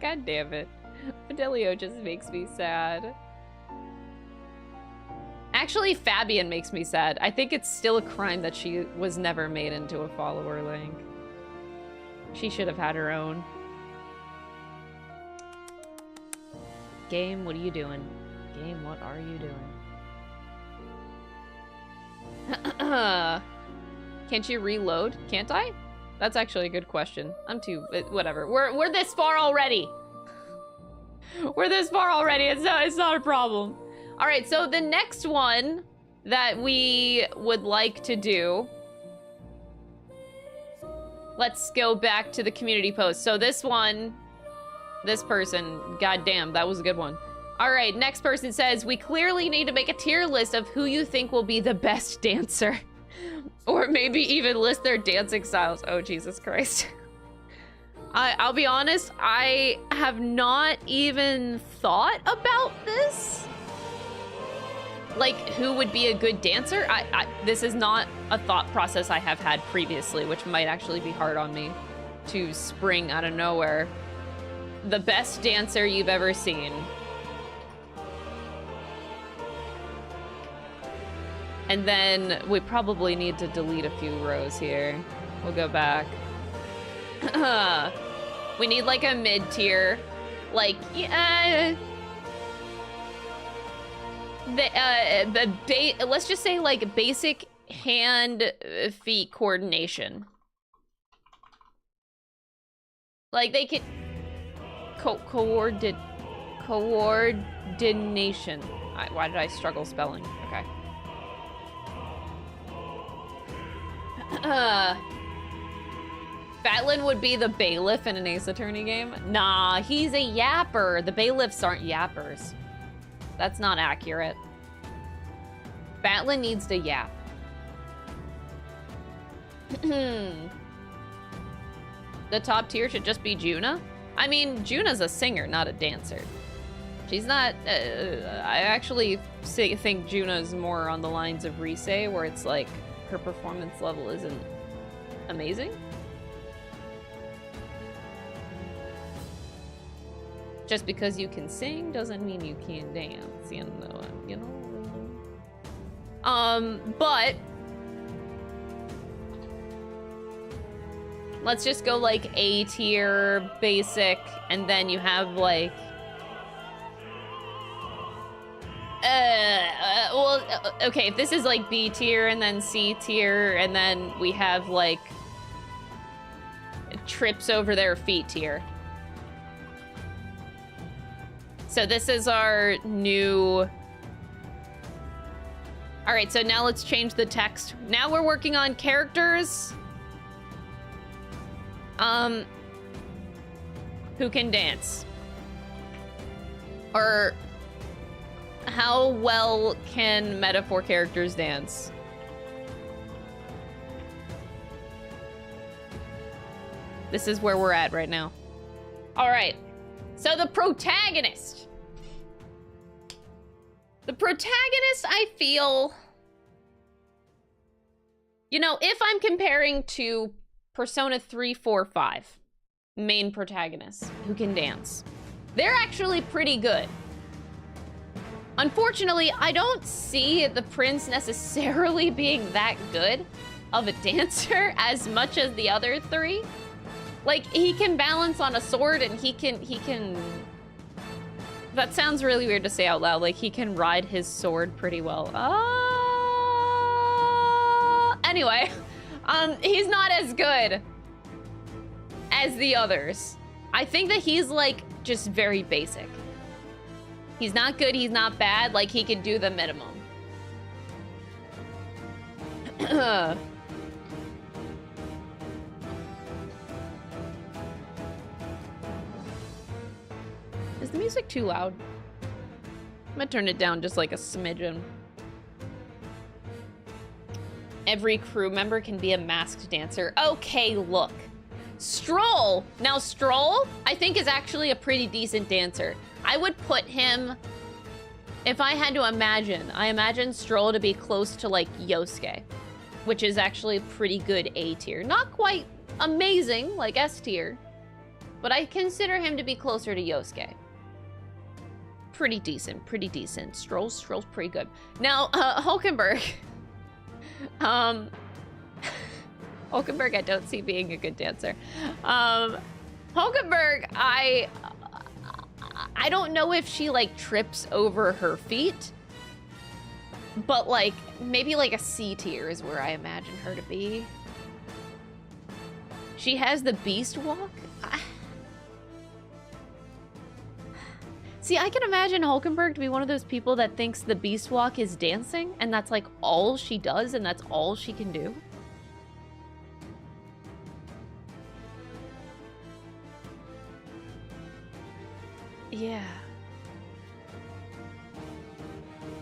God damn it. Fidelio just makes me sad. Actually, Fabian makes me sad. I think it's still a crime that she was never made into a follower link. She should have had her own. Game, what are you doing? Game, what are you doing? Can't you reload? Can't I? That's actually a good question. I'm too... whatever. We're this far already. We're this far already. It's not a problem. All right, so the next one that we would like to do... Let's go back to the community post. So this one... This person, goddamn, that was a good one. All right, next person says, we clearly need to make a tier list of who you think will be the best dancer. Or maybe even list their dancing styles. Oh, Jesus Christ. I'll be honest, I have not even thought about this. Like, who would be a good dancer? This is not a thought process I have had previously, which might actually be hard on me to spring out of nowhere. The best dancer you've ever seen. And then we probably need to delete a few rows here. We'll go back. We need like a mid-tier. Like, let's just say like basic hand-feet coordination. Like they can... Coordination. Why did I struggle spelling? Okay. Batlin would be the bailiff in an Ace Attorney game. Nah, he's a yapper. The bailiffs aren't yappers. That's not accurate. Batlin needs to yap. The top tier should just be Juna. I mean, Juna's a singer, not a dancer. She's not... I actually think Juna's more on the lines of Rise, where it's like her performance level isn't amazing. Just because you can sing doesn't mean you can dance, you know. But let's just go like A tier, basic, and then you have like well, okay, if this is like B tier and then C tier, and then we have like trips over their feet tier. So this is our new... All right, so now let's change the text. Now we're working on characters who can dance. Or how well can metaphor characters dance? This is where we're at right now. All right, so the protagonist. The protagonist, I feel, you know, if I'm comparing to Persona 3, 4, 5, main protagonists who can dance, they're actually pretty good. Unfortunately, I don't see the prince necessarily being that good of a dancer as much as the other three. Like, he can balance on a sword and he can... That sounds really weird to say out loud. Like, he can ride his sword pretty well. Anyway, he's not as good as the others. I think that he's, like, just very basic. He's not good, he's not bad. Like, he could do the minimum. Is the music too loud? I'm gonna turn it down just like a smidgen. Every crew member can be a masked dancer. Okay, look. Stroll. Now, Stroll, I think, is actually a pretty decent dancer. I would put him, if I had to imagine, I imagine Stroll to be close to, like, Yosuke, which is actually pretty good A tier. Not quite amazing, like S tier, but I consider him to be closer to Yosuke. Pretty decent, pretty decent. Stroll's pretty good. Now, Hulkenberg. Hulkenberg, I don't see being a good dancer. Hulkenberg, I don't know if she, like, trips over her feet, but, like, maybe, like, a C tier is where I imagine her to be. She has the beast walk? See, I can imagine Hulkenberg to be one of those people that thinks the beast walk is dancing, and that's, like, all she does, and that's all she can do. Yeah.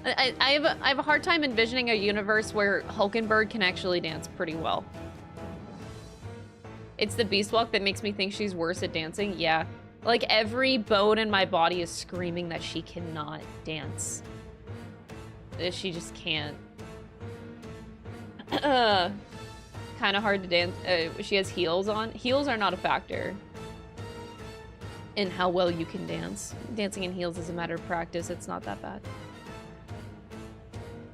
I have a hard time envisioning a universe where Hulkenberg can actually dance pretty well. It's the beast walk that makes me think she's worse at dancing. Yeah. Like, every bone in my body is screaming that she cannot dance. She just can't. Kind of hard to dance. She has heels on. Heels are not a factor in how well you can dance. Dancing in heels is a matter of practice. It's not that bad.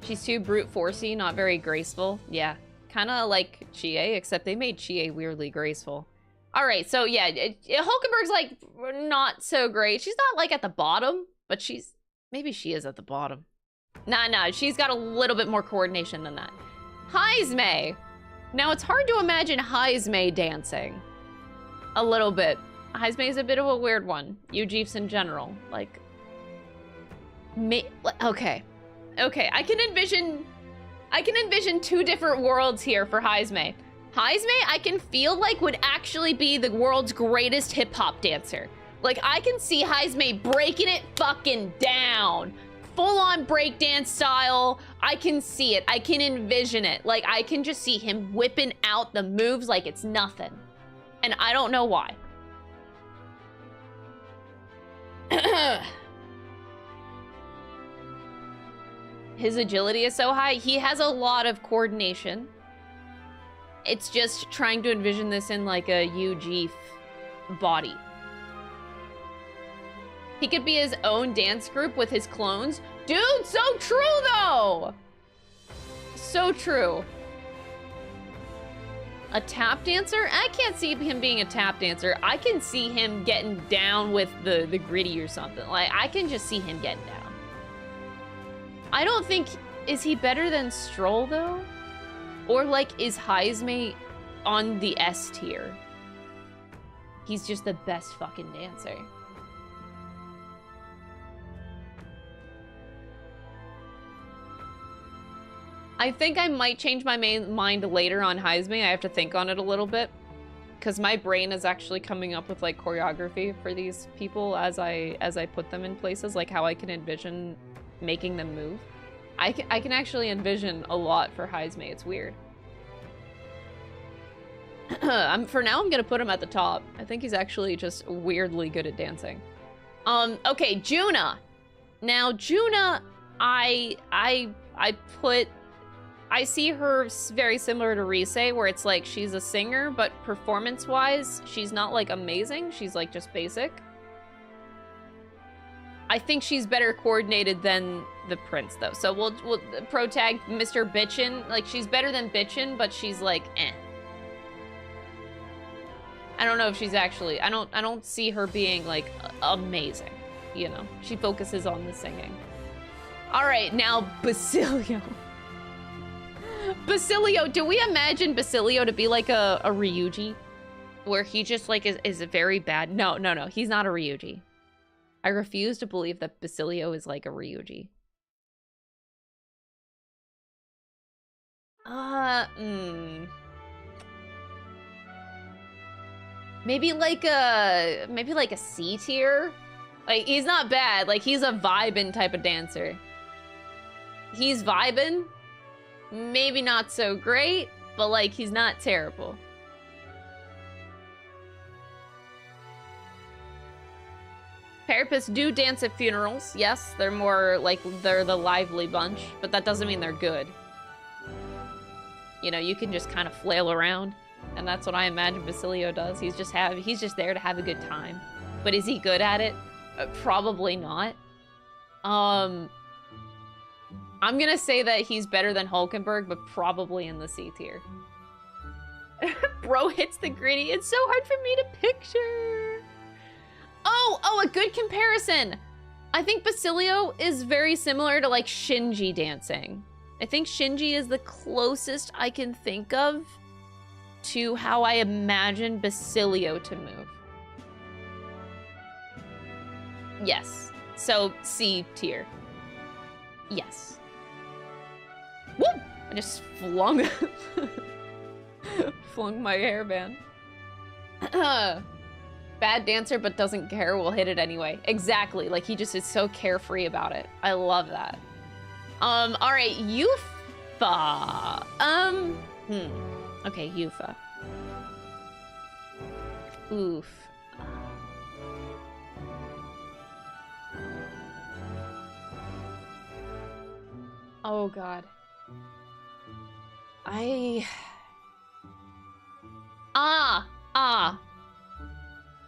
She's too brute forcey, not very graceful. Yeah, kind of like Chie, except they made Chie weirdly graceful. All right, so yeah, Hulkenberg's, like, not so great. She's not, like, at the bottom, but maybe she is at the bottom. Nah, she's got a little bit more coordination than that. Heismei. Now, it's hard to imagine Heismei dancing. A little bit. Heismei is a bit of a weird one. Yu-Jeeps in general. Like, okay. Okay, I can envision two different worlds here for Heismei. Heismei, I can feel like would actually be the world's greatest hip-hop dancer. Like, I can see Heismei breaking it fucking down. Full-on breakdance style. I can see it. I can envision it. Like, I can just see him whipping out the moves like it's nothing. And I don't know why. His agility is so high. He has a lot of coordination. It's just trying to envision this in like a UG body. He could be his own dance group with his clones. Dude, so true though! So true. A tap dancer? I can't see him being a tap dancer. I can see him getting down with the gritty or something. Like, I can just see him getting down. I don't think... Is he better than Stroll, though? Or, like, is Heisme on the S tier? He's just the best fucking dancer. I think I might change my mind later on Heisme. I have to think on it a little bit. Because my brain is actually coming up with, like, choreography for these people as I put them in places. Like, how I can envision making them move. I can actually envision a lot for Heisme. It's weird. For now, I'm gonna put him at the top. I think he's actually just weirdly good at dancing. Okay, Juna. Now, Juna, I see her very similar to Rise, where it's like she's a singer, but performance-wise, she's not like amazing. She's like just basic. I think she's better coordinated than the prince, though. So we'll pro tag Mr. Bitchin. Like, she's better than Bitchin, but she's like, eh. I don't know if she's actually... I don't see her being, like, amazing. You know? She focuses on the singing. Alright, now Basilio. Basilio, do we imagine Basilio to be like a Ryuji? Where he just, like, is very bad? No, he's not a Ryuji. I refuse to believe that Basilio is like a Ryuji. Maybe like a C tier? Like, he's not bad. Like, he's a vibin' type of dancer. He's vibin'. Maybe not so great, but, like, he's not terrible. Therapists do dance at funerals. Yes, they're more like they're the lively bunch, but that doesn't mean they're good. You know, you can just kind of flail around, and that's what I imagine Basilio does. He's just there to have a good time. But is he good at it? Probably not. I'm gonna say that he's better than Hulkenberg, but probably in the C tier. Bro hits the gritty. It's so hard for me to picture. Oh, a good comparison. I think Basilio is very similar to, like, Shinji dancing. I think Shinji is the closest I can think of to how I imagine Basilio to move. Yes. So, C tier. Yes. Woo! I just flung... flung my hairband. Bad dancer, but doesn't care, will hit it anyway. Exactly. Like, he just is so carefree about it. I love that. Alright, Yufa. Okay, Yufa. Oof. Oh, God.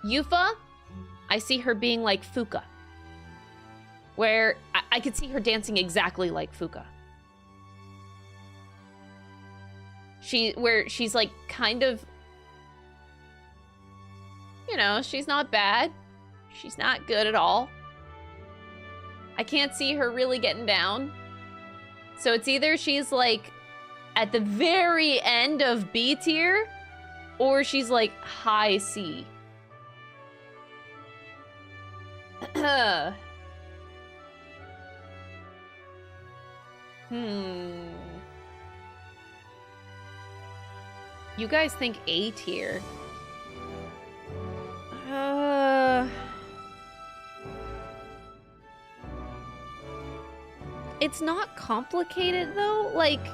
Yufa, I see her being like Fuka. Where I could see her dancing exactly like Fuka. Where she's like kind of, you know, she's not bad. She's not good at all. I can't see her really getting down. So it's either she's like at the very end of B tier, or she's like high C. You guys think A tier? It's not complicated though, like...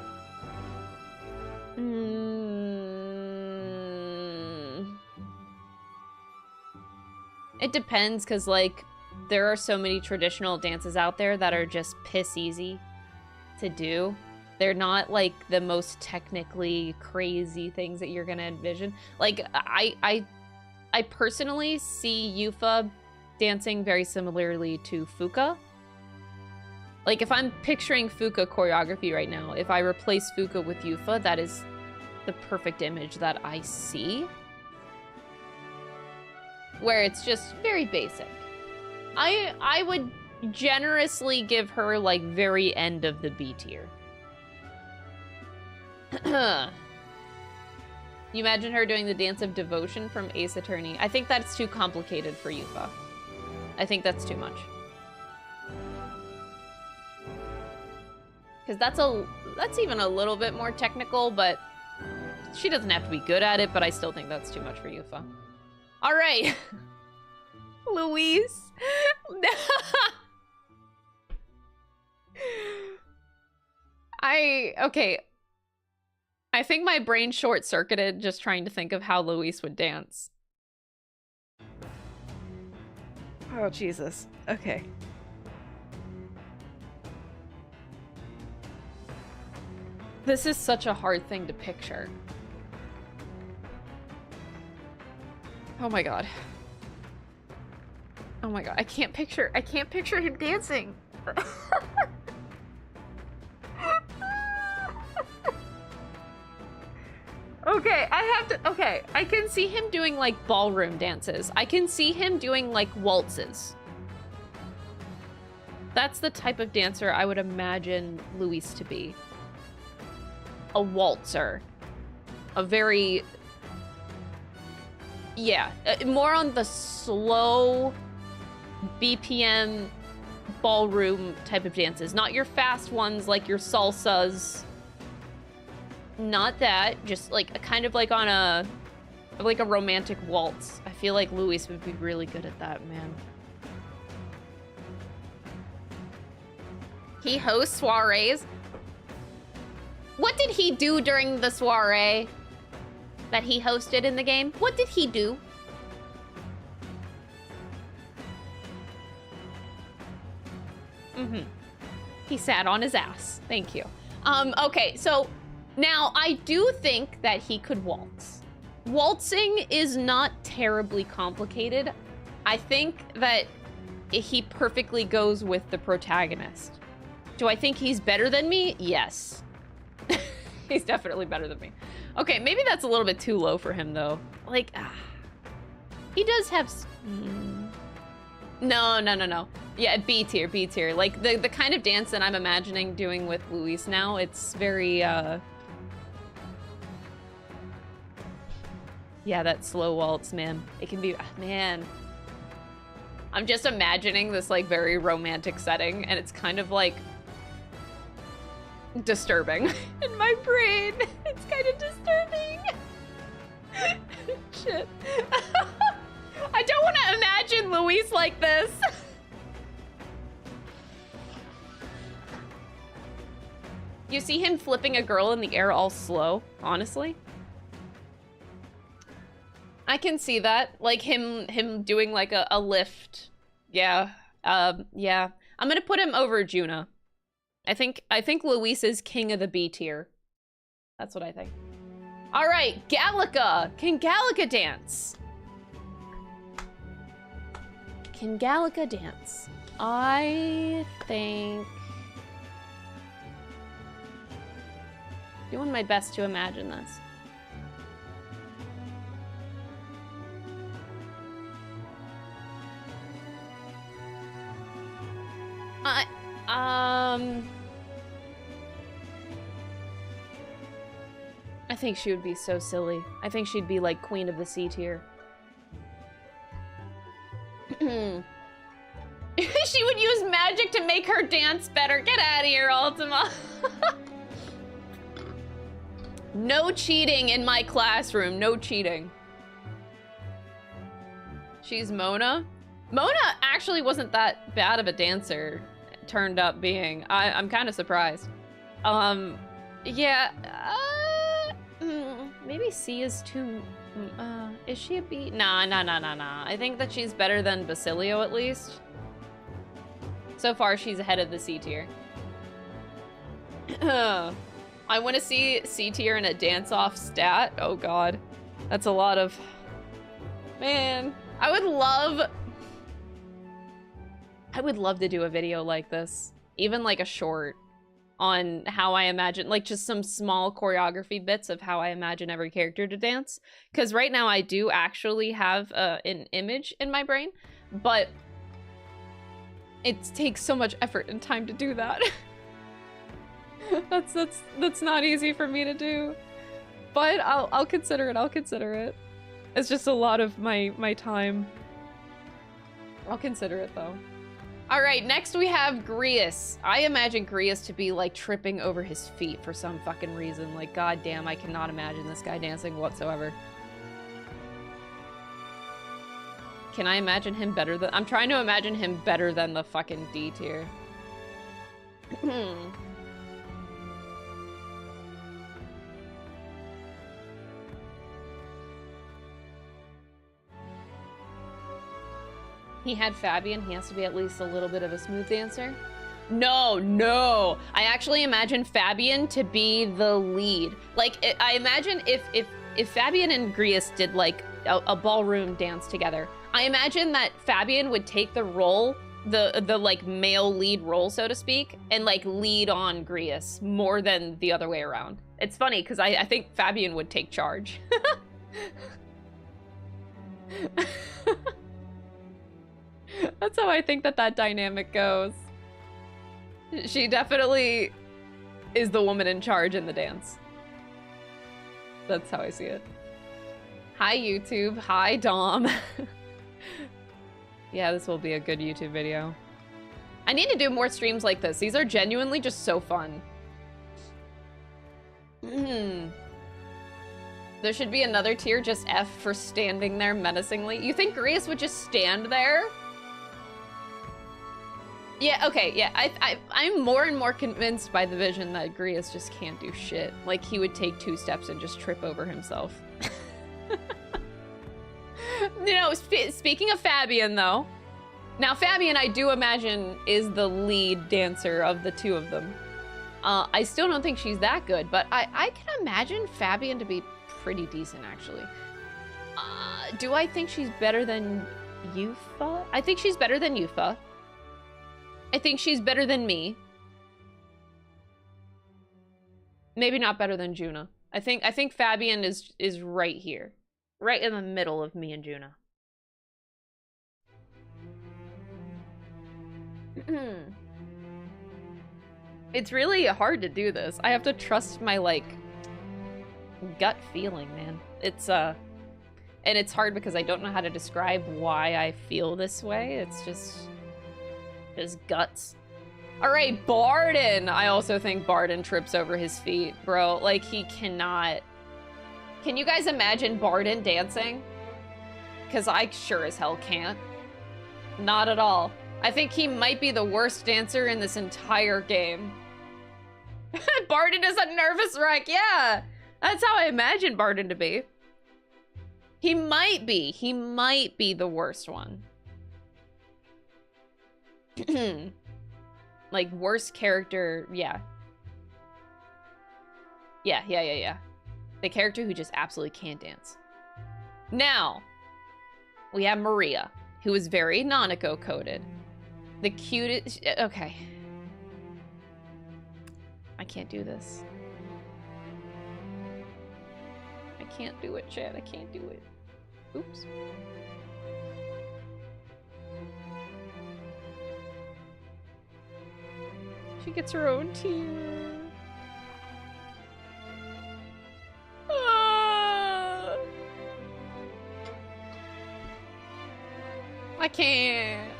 It depends, because, like, there are so many traditional dances out there that are just piss easy to do. They're not like the most technically crazy things that you're gonna envision. Like I personally see Yufa dancing very similarly to Fuka. Like if I'm picturing Fuka choreography right now, if I replace Fuka with Yufa, that is the perfect image that I see. Where it's just very basic. I would generously give her like very end of the B tier. You imagine her doing the Dance of Devotion from Ace Attorney. I think that's too complicated for Yufa. I think that's too much. Because that's even a little bit more technical, but she doesn't have to be good at it, but I still think that's too much for Yufa. All right. Luis. Okay. I think my brain short-circuited just trying to think of how Luis would dance. Oh, Jesus. Okay. This is such a hard thing to picture. Oh my god. Oh my god, I can't picture him dancing. Okay, I can see him doing like ballroom dances. I can see him doing like waltzes. That's the type of dancer I would imagine Luis to be. A waltzer. A very... Yeah, more on the slow BPM ballroom type of dances. Not your fast ones like your salsas. Not that, just like a kind of like on a romantic waltz. I feel like Luis would be really good at that, man. He hosts soirees. What did he do during the soiree that he hosted in the game? What did he do? He sat on his ass. Thank you. Okay, so now I do think that he could waltz. Waltzing is not terribly complicated. I think that he perfectly goes with the protagonist. Do I think he's better than me? Yes. He's definitely better than me. Okay, maybe that's a little bit too low for him, though. Like, he does have... No. Yeah, B tier, B tier. Like, the kind of dance that I'm imagining doing with Luis now, it's very, Yeah, that slow waltz, man. It can be... Man. I'm just imagining this, like, very romantic setting, and it's kind of, like... disturbing in my brain. It's kind of disturbing. Shit. I don't want to imagine Luis like this. You see him flipping a girl in the air all slow, honestly. I can see that. Like him doing like a lift. Yeah. Yeah. I'm gonna put him over Juna. I think Luis is king of the B tier. That's what I think. All right, Gallica. Can Gallica dance? Can Gallica dance? I think... Doing my best to imagine this. I think she would be so silly. I think she'd be like queen of the C tier. She would use magic to make her dance better. Get out of here, Ultima. No cheating in my classroom. No cheating. She's Mona. Mona actually wasn't that bad of a dancer, turned up being. I'm kind of surprised. Yeah. Maybe C is too... is she a B? Nah. I think that she's better than Basilio, at least. So far, she's ahead of the C tier. I want to see C tier in a dance-off stat. Oh god. That's a lot of... Man. I would love to do a video like this. Even like a short on how I imagine, like just some small choreography bits of how I imagine every character to dance. Because right now I do actually have an image in my brain, but it takes so much effort and time to do that. That's not easy for me to do. But I'll consider it. I'll consider it. It's just a lot of my time. I'll consider it though. All right, next we have Grius. I imagine Grius to be like tripping over his feet for some fucking reason. Like, goddamn, I cannot imagine this guy dancing whatsoever. Can I imagine him better than... I'm trying to imagine him better than the fucking D tier. He had Fabian, he has to be at least a little bit of a smooth dancer. No, no. I actually imagine Fabian to be the lead. Like, I imagine if Fabian and Grius did like a ballroom dance together, I imagine that Fabian would take the role, the like male lead role, so to speak, and like lead on Grius more than the other way around. It's funny because I think Fabian would take charge. That's how I think that dynamic goes. She definitely is the woman in charge in the dance. That's how I see it. Hi, YouTube. Hi, Dom. Yeah, this will be a good YouTube video. I need to do more streams like this. These are genuinely just so fun. There should be another tier, just F for standing there menacingly. You think Grius would just stand there? Yeah, okay, yeah, I'm more and more convinced by the vision that Grius just can't do shit. Like, he would take 2 steps and just trip over himself. You know, speaking of Fabian, though. Now, Fabian, I do imagine, is the lead dancer of the 2 of them. I still don't think she's that good, but I can imagine Fabian to be pretty decent, actually. Do I think she's better than Yufa? I think she's better than Yufa. I think she's better than me. Maybe not better than Juna. I think Fabian is right here. Right in the middle of me and Juna. It's really hard to do this. I have to trust my, like, gut feeling, man. It's, and it's hard because I don't know how to describe why I feel this way. It's just guts. All right, Barden. I also think Barden trips over his feet, bro. Like, he cannot. Can you guys imagine Barden dancing? Because I sure as hell can't. Not at all. I think he might be the worst dancer in this entire game. Barden is a nervous wreck. Yeah, that's how I imagine Barden to be. He might be the worst one. Like, worst character, yeah. Yeah. The character who just absolutely can't dance. Now, we have Maria, who is very Nanako coded. The cutest, okay. I can't do this. I can't do it, Chad, I can't do it. Oops. She gets her own tier. I can't.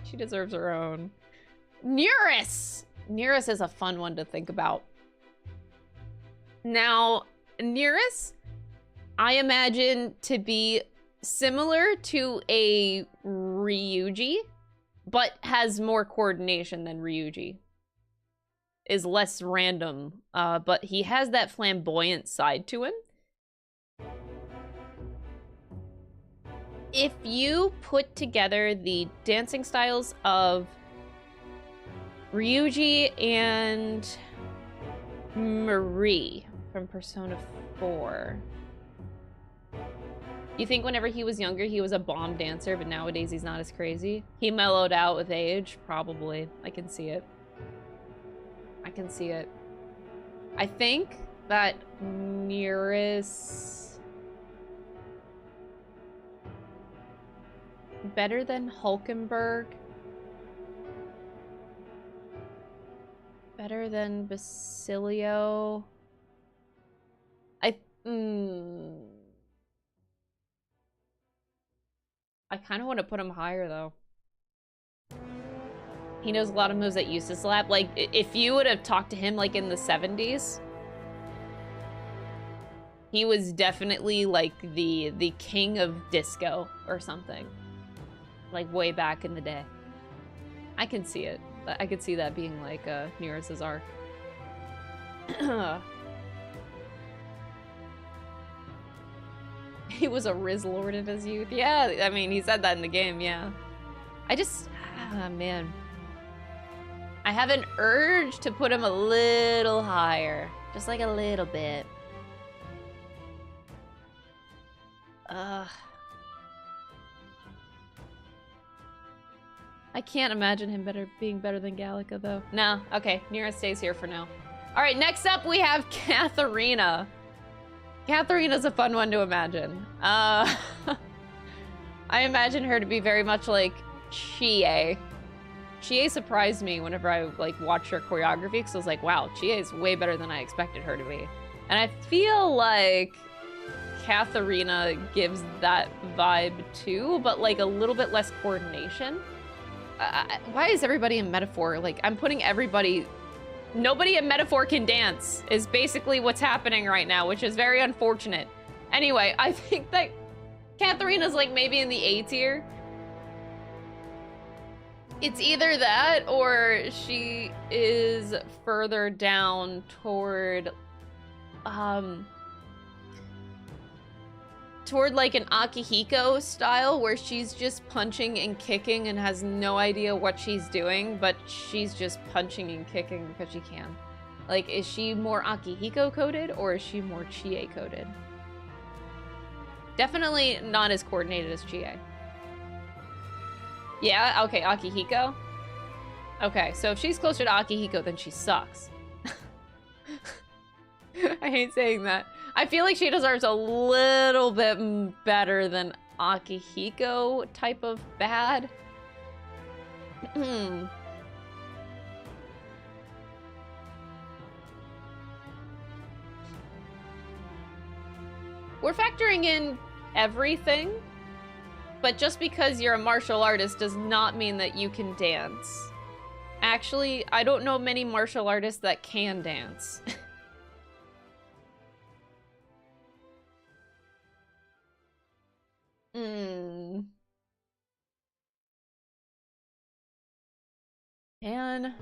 She deserves her own. Neurus! Neurus is a fun one to think about. Now, Neurus, I imagine to be similar to a Ryuji, but has more coordination than Ryuji. Is less random, but he has that flamboyant side to him. If you put together the dancing styles of Ryuji and Marie from Persona 4. You think whenever he was younger, he was a bomb dancer, but nowadays he's not as crazy? He mellowed out with age? Probably. I can see it. I can see it. I think that Nearest... better than Hulkenberg? Better than Basilio? I kind of want to put him higher, though. He knows a lot of moves that used to slap. Like, if you would have talked to him, like, in the 70s, he was definitely, like, the king of disco or something. Like, way back in the day. I can see it. I could see that being, like, Nearest's arc. He was a Riz Lord in his youth. Yeah, I mean, he said that in the game, yeah. I just... ah, man. I have an urge to put him a little higher. Just like a little bit. I can't imagine him being better than Gallica, though. No, okay, Nearest stays here for now. All right, next up we have Katharina. Katharina's a fun one to imagine. I imagine her to be very much like Chie. Chie surprised me whenever I like watched her choreography, because I was like, wow, Chie is way better than I expected her to be. And I feel like Katharina gives that vibe too, but like a little bit less coordination. Why is everybody in Metaphor? Like, I'm putting everybody... Nobody in Metaphor can dance is basically what's happening right now, which is very unfortunate. Anyway, I think that Katharina's like maybe in the A tier. It's either that or she is further down toward like an Akihiko style where she's just punching and kicking and has no idea what she's doing, but she's just punching and kicking because she can. Like, is she more Akihiko coded or is she more Chie coded? Definitely not as coordinated as Chie. Yeah, okay, Akihiko. Okay, so if she's closer to Akihiko, then she sucks. I hate saying that. I feel like she deserves a little bit better than Akihiko type of bad. We're factoring in everything, but just because you're a martial artist does not mean that you can dance. Actually, I don't know many martial artists that can dance. Man.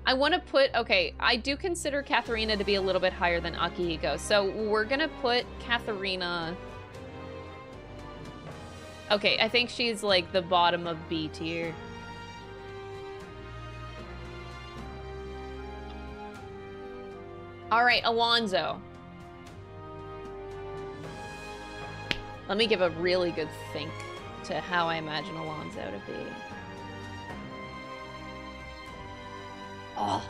I want to put... Okay, I do consider Katharina to be a little bit higher than Akihiko, so we're gonna put Katharina... Okay, I think she's like the bottom of B tier. Alright, Alonso. Let me give a really good think to how I imagine Alonso to be. Oh.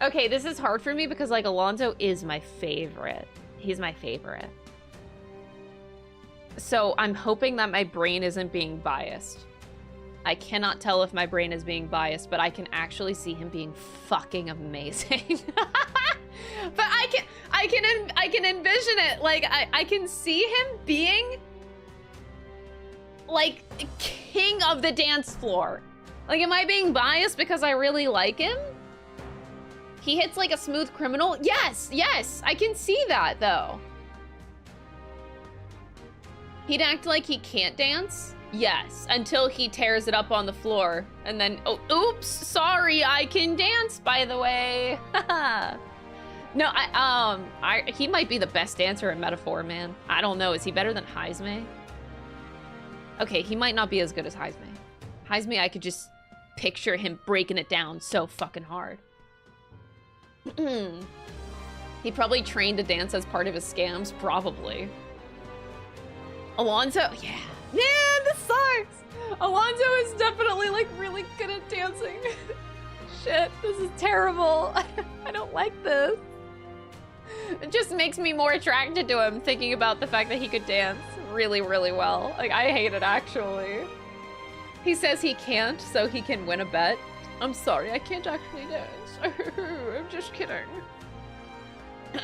Okay, this is hard for me because, like, Alonso is my favorite. He's my favorite. So I'm hoping that my brain isn't being biased. I cannot tell if my brain is being biased, but I can actually see him being fucking amazing. But I can envision it. Like, I can see him being like king of the dance floor. Like, am I being biased because I really like him? He hits like a smooth criminal. Yes, yes, I can see that though. He'd act like he can't dance. Yes, until he tears it up on the floor. And then, oh, oops, sorry, I can dance, by the way. No, he might be the best dancer in Metaphor, man. I don't know. Is he better than Heisme? Okay, he might not be as good as Heisme. Heisme, I could just picture him breaking it down so fucking hard. He probably trained to dance as part of his scams, probably. Alonso, yeah. Man, this sucks. Alonso is definitely like really good at dancing. Shit, this is terrible. I don't like this. It just makes me more attracted to him thinking about the fact that he could dance really, really well. Like, I hate it, actually. He says he can't, so he can win a bet. I'm sorry, I can't actually dance. I'm just kidding.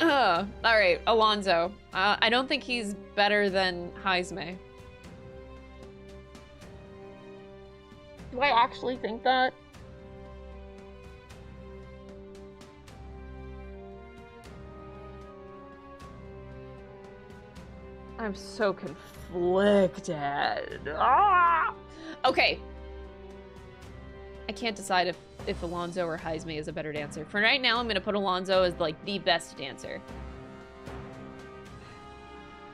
All right, Alonso. I don't think he's better than Heisme. Do I actually think that? I'm so conflicted. Ah! Okay. I can't decide if Alonso or Heisme is a better dancer. For right now, I'm gonna put Alonso as like the best dancer.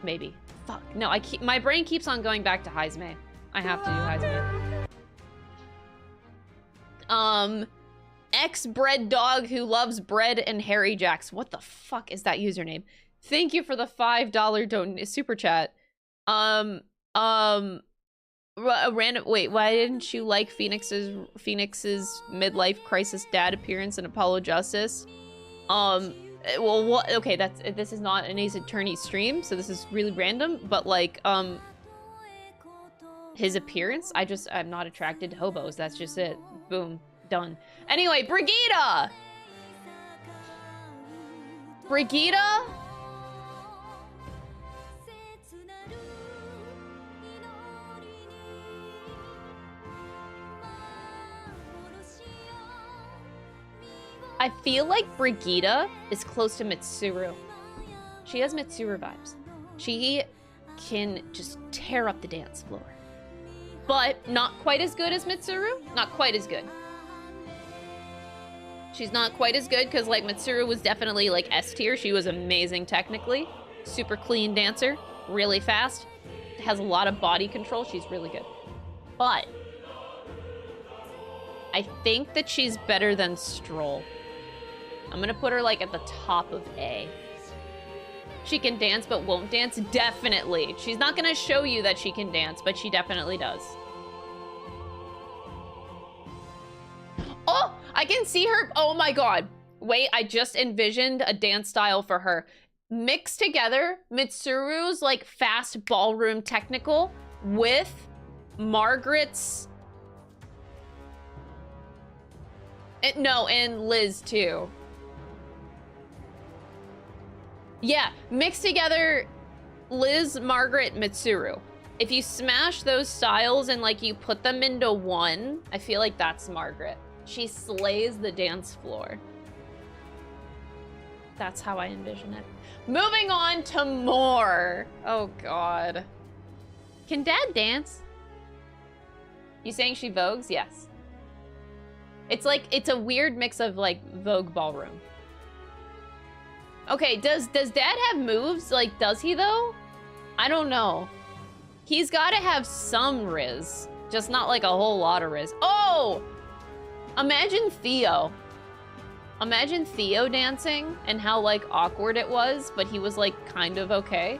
Maybe. Fuck. No, my brain keeps on going back to Heisme. I have to do Heisme. Ex-bred dog who loves bread and Harry Jacks. What the fuck is that username? Thank you for the $5 super chat. Random. Wait, why didn't you like Phoenix's midlife crisis dad appearance in Apollo Justice? Well, what? Okay, this is not an Ace Attorney stream, so this is really random. But like, his appearance, I'm not attracted to hobos. That's just it. Boom, done. Anyway, Brigida. I feel like Brigida is close to Mitsuru. She has Mitsuru vibes. She can just tear up the dance floor. But not quite as good as Mitsuru. Not quite as good. She's not quite as good because like Mitsuru was definitely like S tier. She was amazing technically. Super clean dancer. Really fast. Has a lot of body control. She's really good. But I think that she's better than Stroll. I'm gonna put her like at the top of A. She can dance but won't dance? Definitely. She's not gonna show you that she can dance, but she definitely does. Oh, I can see her. Oh my god. Wait, I just envisioned a dance style for her. Mix together Mitsuru's like fast ballroom technical with Margaret's... and Liz too. Yeah, mix together Liz, Margaret, Mitsuru. If you smash those styles and like you put them into one, I feel like that's Margaret. She slays the dance floor. That's how I envision it. Moving on to more. Oh god. Can Dad dance? You saying she vogues? Yes. It's like, it's a weird mix of like Vogue ballroom. Okay, does Dad have moves? Like, does he though? I don't know. He's gotta have some Riz. Just not like a whole lot of Riz. Oh! Imagine Theo. Imagine Theo dancing and how like awkward it was, but he was like kind of okay.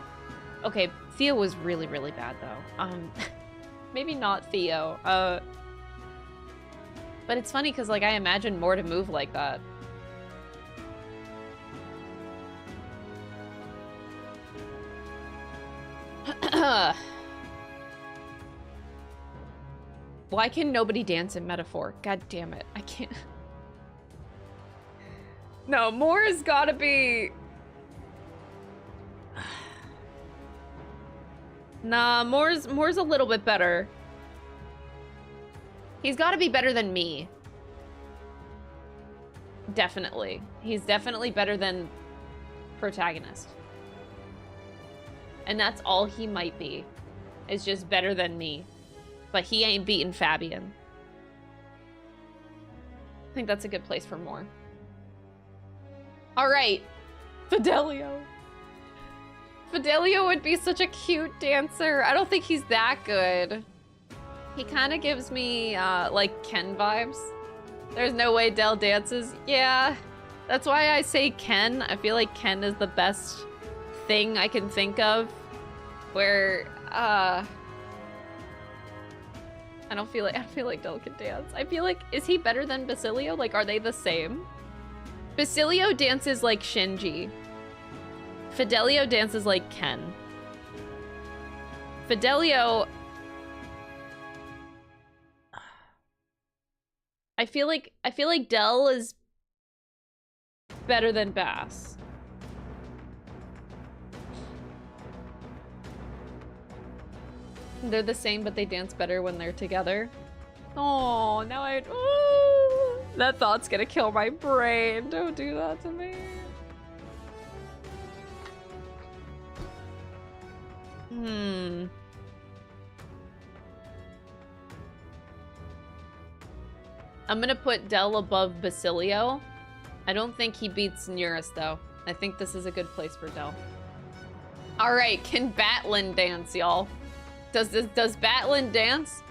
Okay, Theo was really, really bad though. Maybe not Theo. But it's funny because like I imagine more to move like that. Why can nobody dance in Metaphor? God damn it. I can't. No, more has gotta be... Nah, Moore's a little bit better. He's gotta be better than me. Definitely. He's definitely better than protagonist. And that's all he might be. Is just better than me. But he ain't beating Fabian. I think that's a good place for more. Alright. Fidelio. Fidelio would be such a cute dancer. I don't think he's that good. He kind of gives me, like, Ken vibes. There's no way Del dances. Yeah, that's why I say Ken. I feel like Ken is the best thing I can think of. Where, I don't feel like Del can dance. I feel like, is he better than Basilio? Like, are they the same? Basilio dances like Shinji. Fidelio dances like Ken. Fidelio... I feel like Del is better than Bass. They're the same, but they dance better when they're together. Oh, now ooh, that thought's gonna kill my brain. Don't do that to me. I'm gonna put Del above Basilio. I don't think he beats Nearest though. I think this is a good place for Del. All right, can Batlin dance, y'all? Does Batlin dance?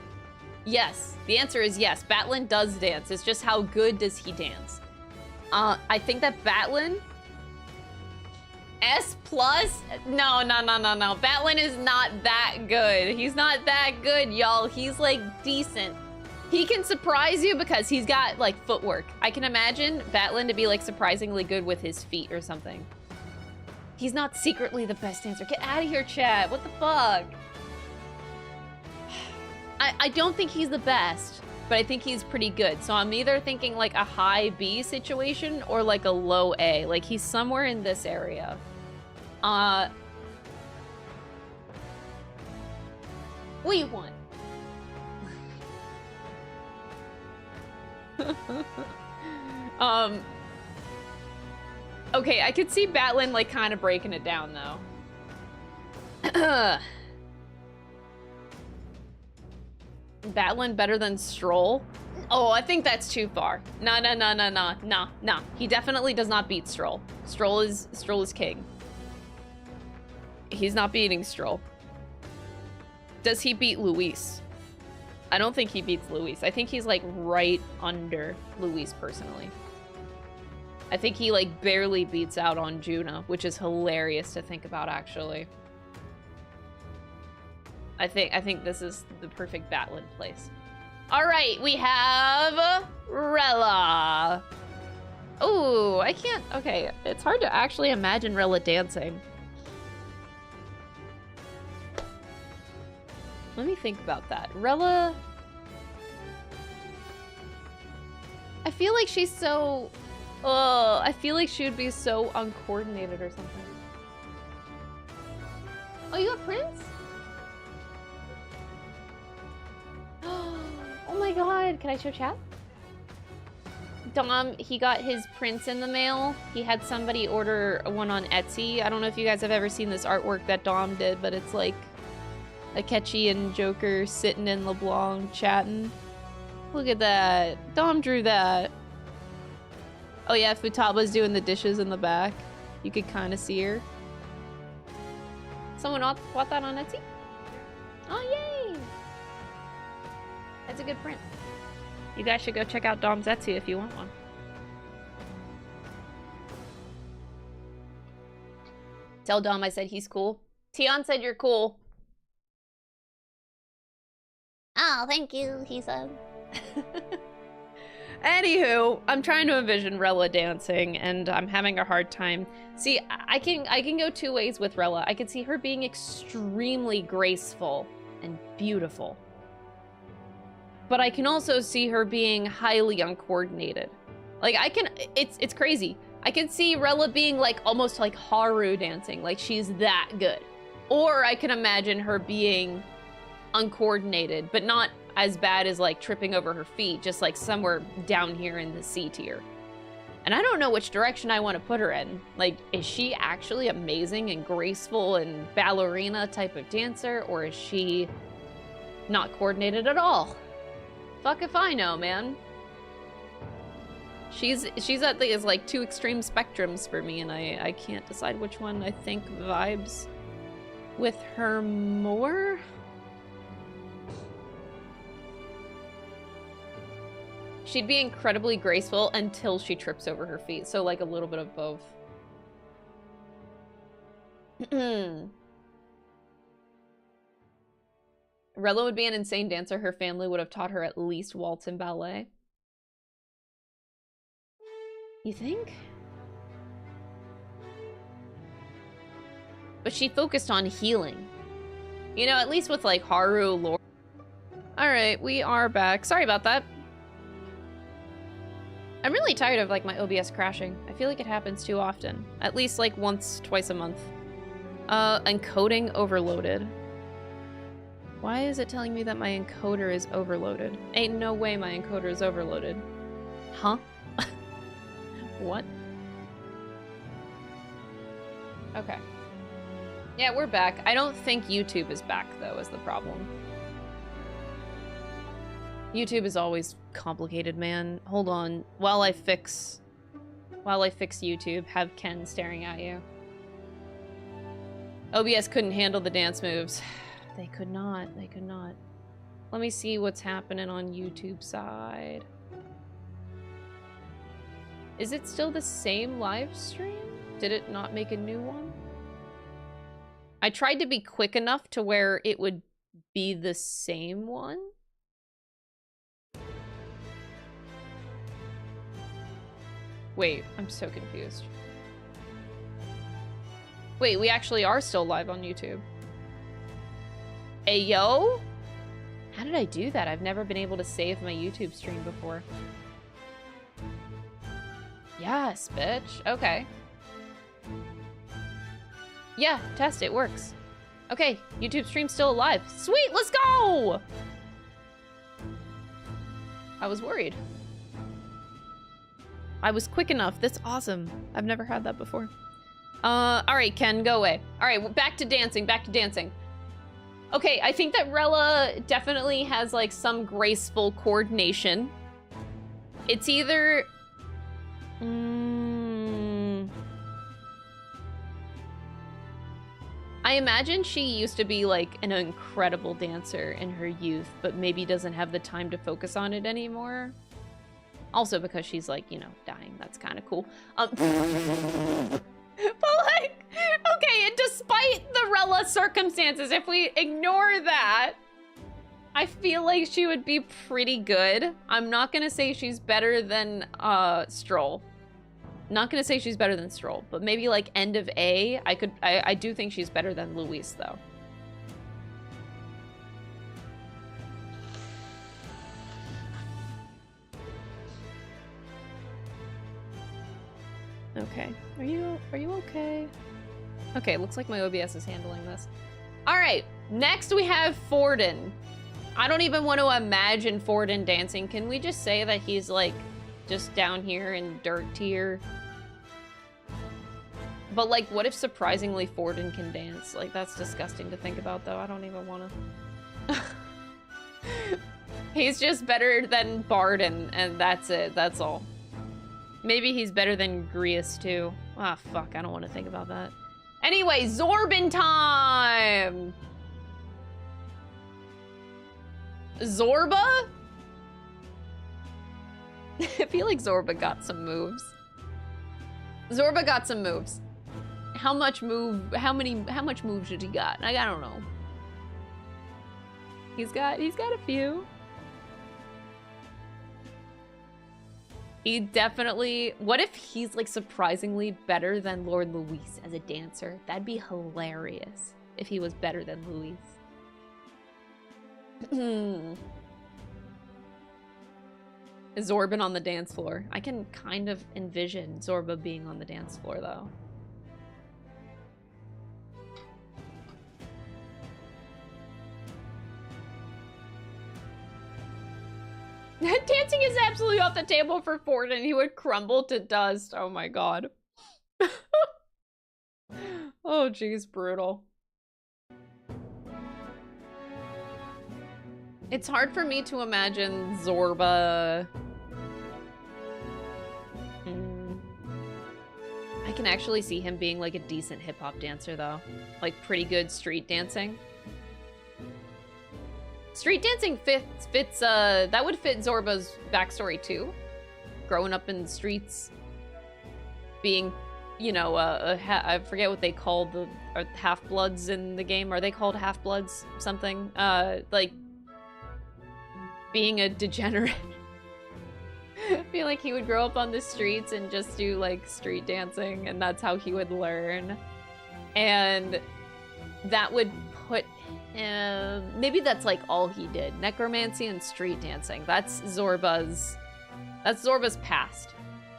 Yes, the answer is yes. Batlin does dance. It's just how good does he dance? I think that Batlin S+? No. Batlin is not that good. He's not that good, y'all. He's like decent. He can surprise you because he's got like footwork. I can imagine Batlin to be like surprisingly good with his feet or something. He's not secretly the best dancer. Get out of here, chat. What the fuck? I don't think he's the best, but I think he's pretty good. So I'm either thinking like a high B situation or like a low A. Like he's somewhere in this area. What do you want? Okay, I could see Batlin like kind of breaking it down though. Batlin better than Stroll? Oh, I think that's too far. Nah. He definitely does not beat Stroll. Stroll is king. He's not beating Stroll. Does he beat Luis? I don't think he beats Luis. I think he's like right under Luis personally. I think he like barely beats out on Juna, which is hilarious to think about actually. I think this is the perfect Batlin place. All right, we have Rella. Oh, I can't. Okay, it's hard to actually imagine Rella dancing. Let me think about that. Rella. I feel like she's so. Oh, I feel like she would be so uncoordinated or something. Oh, you got Prince? Oh my god, can I show chat? Dom, he got his Prince in the mail. He had somebody order one on Etsy. I don't know if you guys have ever seen this artwork that Dom did, but it's like Akechi and Joker sitting in LeBlanc chatting. Look at that. Dom drew that. Oh yeah, Futaba's doing the dishes in the back. You could kind of see her. Someone bought that on Etsy? Oh, yay! That's a good print. You guys should go check out Dom's Etsy if you want one. Tell Dom I said he's cool. Tion said you're cool. Oh, thank you, he said. Anywho, I'm trying to envision Rella dancing, and I'm having a hard time. See, I can go two ways with Rella. I could see her being extremely graceful and beautiful. But I can also see her being highly uncoordinated. Like, it's crazy. I can see Rella being like, almost like Haru dancing, like she's that good. Or I can imagine her being uncoordinated, but not as bad as like tripping over her feet, just like somewhere down here in the C tier. And I don't know which direction I want to put her in. Like, is she actually amazing and graceful and ballerina type of dancer, or is she not coordinated at all? Fuck if I know, man. She's at the is like two extreme spectrums for me, and I can't decide which one I think vibes with her more. She'd be incredibly graceful until she trips over her feet, so like a little bit of both. Rella would be an insane dancer. Her family would have taught her at least waltz and ballet. You think? But she focused on healing. You know, at least with like Haru, Lore. Alright, we are back. Sorry about that. I'm really tired of like my OBS crashing. I feel like it happens too often. At least like once, twice a month. Encoding overloaded. Why is it telling me that my encoder is overloaded? Ain't no way my encoder is overloaded. Huh? What? Okay. Yeah, we're back. I don't think YouTube is back, though, is the problem. YouTube is always complicated, man. Hold on. While I fix YouTube, have Ken staring at you. OBS couldn't handle the dance moves. They could not. They could not. Let me see what's happening on YouTube side. Is it still the same live stream? Did it not make a new one? I tried to be quick enough to where it would be the same one. Wait, I'm so confused. Wait, we actually are still live on YouTube. Ayo? How did I do that? I've never been able to save my YouTube stream before. Yes, bitch. Okay. Yeah, test, it works. Okay, YouTube stream's still alive. Sweet, let's go! I was worried. I was quick enough. That's awesome. I've never had that before. Alright, Ken, go away. Alright, back to dancing, back to dancing. Okay, I think that Rella definitely has, like, some graceful coordination. It's either... I imagine she used to be, like, an incredible dancer in her youth, but maybe doesn't have the time to focus on it anymore. Also because she's, like, you know, dying. That's kind of cool. But, like, okay, and despite the Rella circumstances, if we ignore that, I feel like she would be pretty good. I'm not gonna say she's better than, Stroll. Not gonna say she's better than Stroll, but maybe, like, end of A, I do think she's better than Luis, though. Okay. Are you okay? Okay, looks like my OBS is handling this. Alright, next we have Forden. I don't even want to imagine Forden dancing. Can we just say that he's, like, just down here in dirt tier? But, like, what if surprisingly Forden can dance? Like, that's disgusting to think about, though. I don't even want to... He's just better than Barden, and that's it. That's all. Maybe he's better than Grius, too. Ah, fuck. I don't want to think about that. Anyway, Zorbin time! Zorba? I feel like Zorba got some moves. Zorba got some moves. How much moves did he got? Like, I don't know. He's got a few. He definitely... What if he's, like, surprisingly better than Lord Luis as a dancer? That'd be hilarious if he was better than Luis. Zorbin on the dance floor. I can kind of envision Zorba being on the dance floor, though. Dancing is absolutely off the table for Ford, and he would crumble to dust. Oh my god. Oh geez, brutal. It's hard for me to imagine Zorba can actually see him being like a decent hip-hop dancer though. Like pretty good street dancing. Street dancing fits that would fit Zorba's backstory too. Growing up in the streets, being, you know, I forget what they called the half-bloods in the game. Are they called half-bloods? Something? Like, being a degenerate. I feel like he would grow up on the streets and just do, like, street dancing, and that's how he would learn. And that would put him... Maybe that's, like, all he did. Necromancy and street dancing. That's Zorba's past.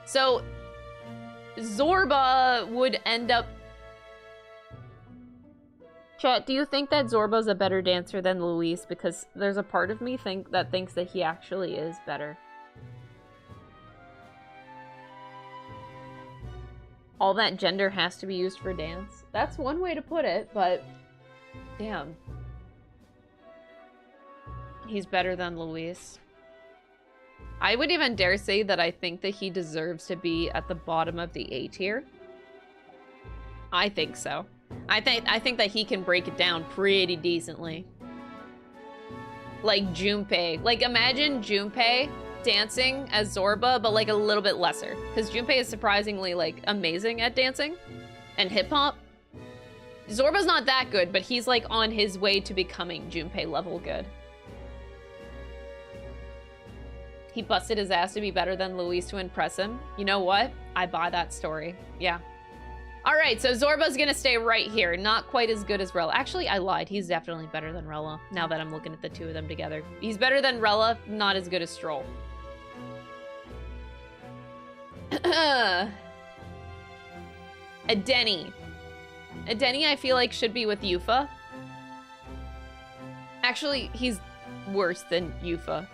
So, Zorba would end up... Chat, do you think that Zorba's a better dancer than Luis? Because there's a part of me that thinks that he actually is better. All that gender has to be used for dance. That's one way to put it, but... Damn. He's better than Luis. I would even dare say that I think that he deserves to be at the bottom of the A tier. I think so. I think that he can break it down pretty decently. Like Junpei. Like, imagine Junpei dancing as Zorba, but like a little bit lesser. Because Junpei is surprisingly like amazing at dancing and hip-hop. Zorba's not that good, but he's like on his way to becoming Junpei level good. He busted his ass to be better than Luis to impress him. You know what? I buy that story. Yeah. All right, so Zorba's gonna stay right here. Not quite as good as Rella. Actually, I lied. He's definitely better than Rella, now that I'm looking at the two of them together. He's better than Rella, not as good as Stroll. Adeni. Adeni, I feel like, should be with Yufa. Actually, he's worse than Yufa.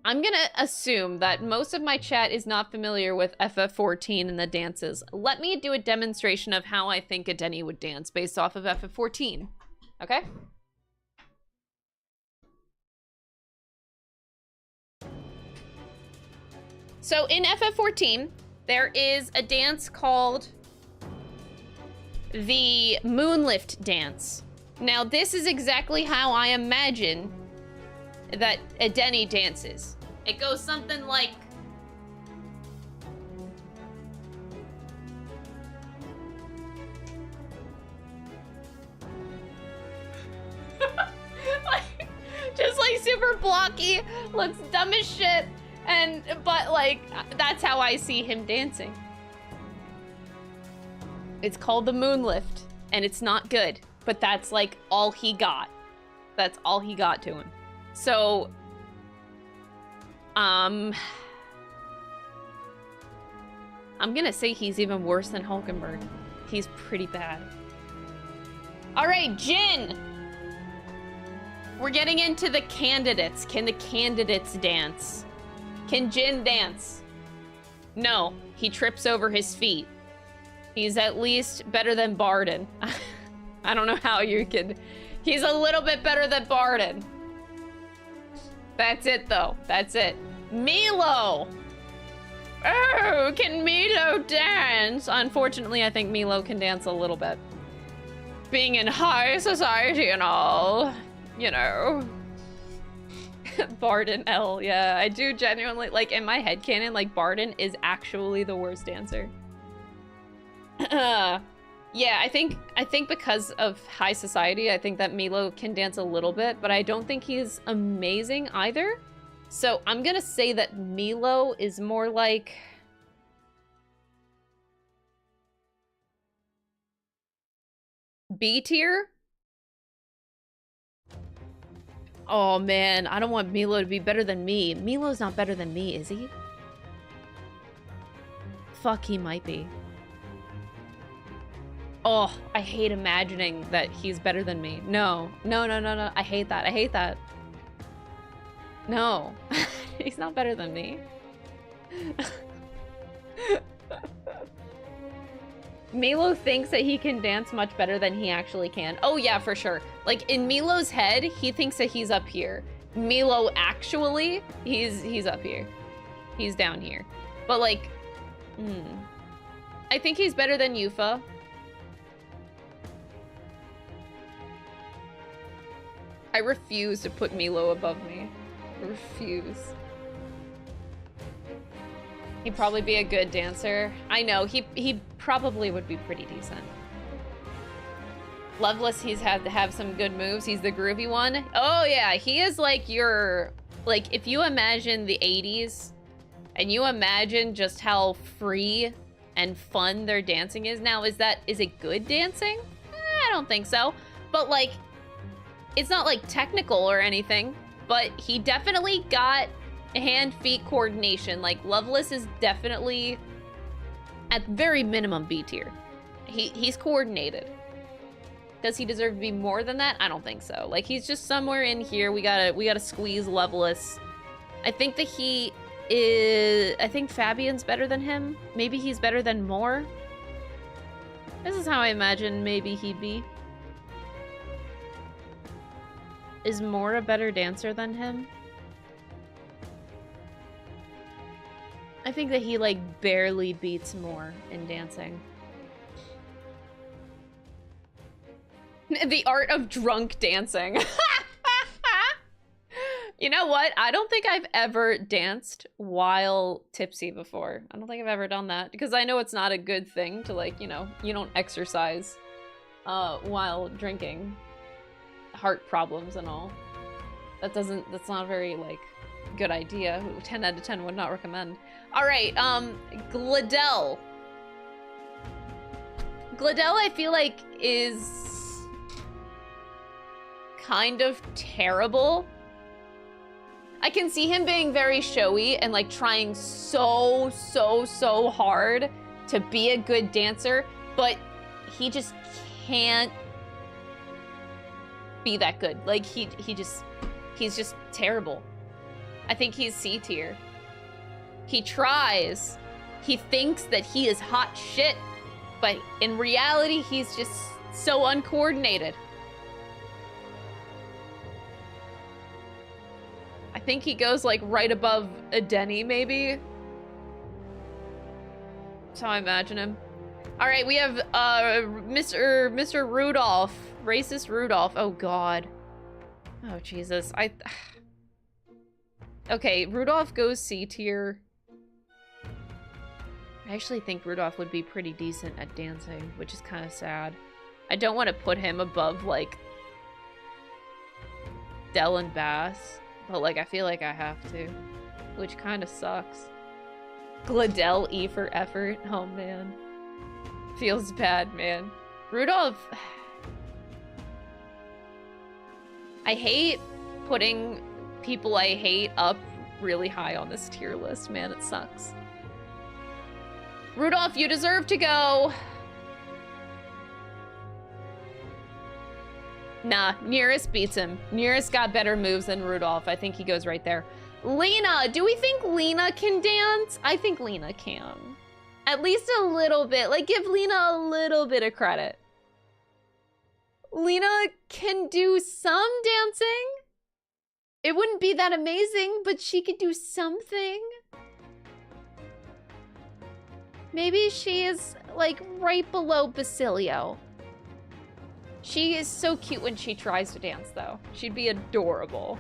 I'm gonna assume that most of my chat is not familiar with FF14 and the dances. Let me do a demonstration of how I think Adeni would dance based off of FF14. Okay? So in FF14, there is a dance called the Moonlift Dance. Now, this is exactly how I imagine that Adeni dances. It goes something like... just like super blocky, looks dumb as shit, but like, that's how I see him dancing. It's called the Moonlift, and it's not good, but that's like all he got. That's all he got to him. So, I'm gonna say he's even worse than Hulkenberg. He's pretty bad. All right, Jin! We're getting into the candidates. Can the candidates dance? Can Jin dance? No, he trips over his feet. He's at least better than Barden. I don't know how you could... He's a little bit better than Barden. That's it, though. That's it. Milo! Oh, can Milo dance? Unfortunately, I think Milo can dance a little bit. Being in high society and all, you know. Barden L, yeah. I do genuinely, like, in my headcanon, like, Barden is actually the worst dancer. Yeah, I think because of high society, I think that Milo can dance a little bit, but I don't think he's amazing either. So I'm gonna say that Milo is more like... B tier? Oh man, I don't want Milo to be better than me. Milo's not better than me, is he? Fuck, he might be. Oh, I hate imagining that he's better than me. No. No, no, no, no. I hate that. I hate that. No. He's not better than me. Milo thinks that he can dance much better than he actually can. Oh yeah, for sure. Like, in Milo's head, he thinks that he's up here. Milo actually, he's up here. He's down here. But like, I think he's better than Yufa. I refuse to put Milo above me. I refuse. He'd probably be a good dancer. I know, he probably would be pretty decent. Loveless, he's had to have some good moves. He's the groovy one. Oh yeah, he is like your, like if you imagine the 80s and you imagine just how free and fun their dancing is now, is it good dancing? I don't think so. But like, it's not like technical or anything, but he definitely got hand-feet coordination. Like Loveless is definitely at very minimum B tier. He's coordinated. Does he deserve to be more than that? I don't think so. Like he's just somewhere in here. We gotta squeeze Loveless. I think that he is, I think Fabian's better than him. Maybe he's better than Moore. This is how I imagine maybe he'd be. Is Moore a better dancer than him? I think that he like barely beats Moore in dancing. The art of drunk dancing. You know what? I don't think I've ever danced while tipsy before. I don't think I've ever done that because I know it's not a good thing to like, you know, you don't exercise while drinking. Heart problems and all. That's not a very like good idea. 10 out of 10 would not recommend. All right, Gladell. Gladell I feel like is kind of terrible. I can see him being very showy and like trying so hard to be a good dancer, but he just can't be that good. Like he's just terrible. I think he's C tier. He tries. He thinks that he is hot shit, but in reality, he's just so uncoordinated. I think he goes like right above a Denny, maybe. That's how I imagine him. All right, we have Mr. Rudolph, racist Rudolph. Oh God. Oh Jesus. Okay, Rudolph goes C tier. I actually think Rudolph would be pretty decent at dancing, which is kind of sad. I don't want to put him above like Dell and Bass, but like I feel like I have to, which kind of sucks. Gladell E for effort. Oh man. Feels bad, man. Rudolph. I hate putting people I hate up really high on this tier list, man. It sucks. Rudolph, you deserve to go. Nah, Nearest beats him. Nearest got better moves than Rudolph. I think he goes right there. Lena, do we think Lena can dance? I think Lena can. At least a little bit. Like, give Lena a little bit of credit. Lena can do some dancing. It wouldn't be that amazing, but she could do something. Maybe she is, like, right below Basilio. She is so cute when she tries to dance, though. She'd be adorable.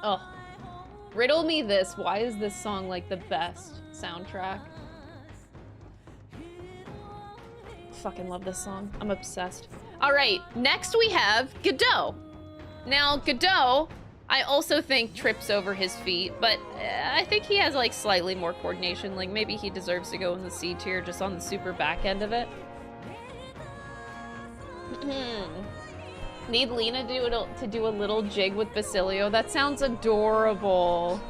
Oh. Riddle me this. Why is this song, like, the best soundtrack? Fucking love this song. I'm obsessed. All right, next we have Godot. Now, Godot, I also think trips over his feet, but I think he has, like, slightly more coordination. Like, maybe he deserves to go in the C tier just on the super back end of it. Need Lena to do a little jig with Basilio. That sounds adorable.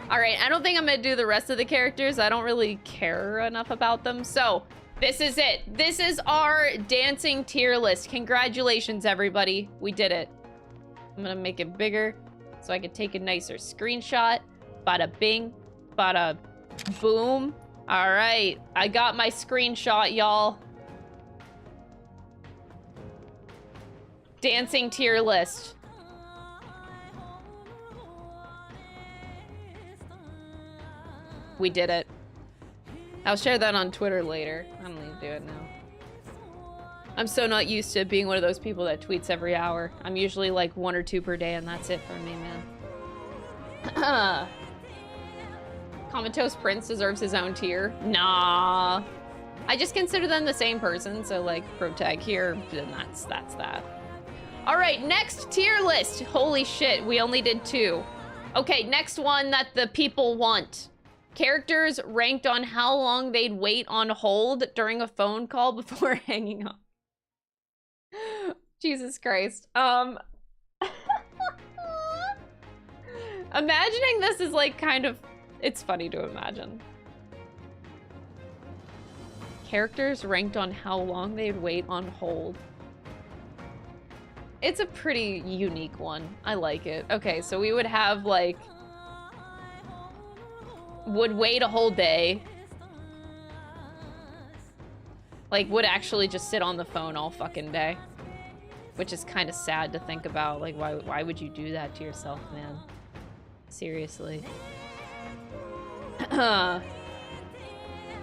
All right, I don't think I'm gonna do the rest of the characters. I don't really care enough about them. So this is it. This is our dancing tier list. Congratulations, everybody. We did it. I'm gonna make it bigger so I can take a nicer screenshot. Bada bing, bada boom. All right, I got my screenshot, y'all. Dancing tier list. We did it. I'll share that on Twitter later. I don't need to do it now. I'm so not used to being one of those people that tweets every hour. I'm usually like 1 or 2 per day, and that's it for me, man. Comatose Prince deserves his own tier. Nah. I just consider them the same person, so like protag here, and that's that. All right, next tier list. Holy shit, we only did 2. Okay, next one that the people want. Characters ranked on how long they'd wait on hold during a phone call before hanging up. Jesus Christ. Imagining this is like kind of, it's funny to imagine. Characters ranked on how long they'd wait on hold. It's a pretty unique one. I like it. Okay, so we would have like, would wait a whole day. Like, would actually just sit on the phone all fucking day. Which is kind of sad to think about. Like, why would you do that to yourself, man? Seriously.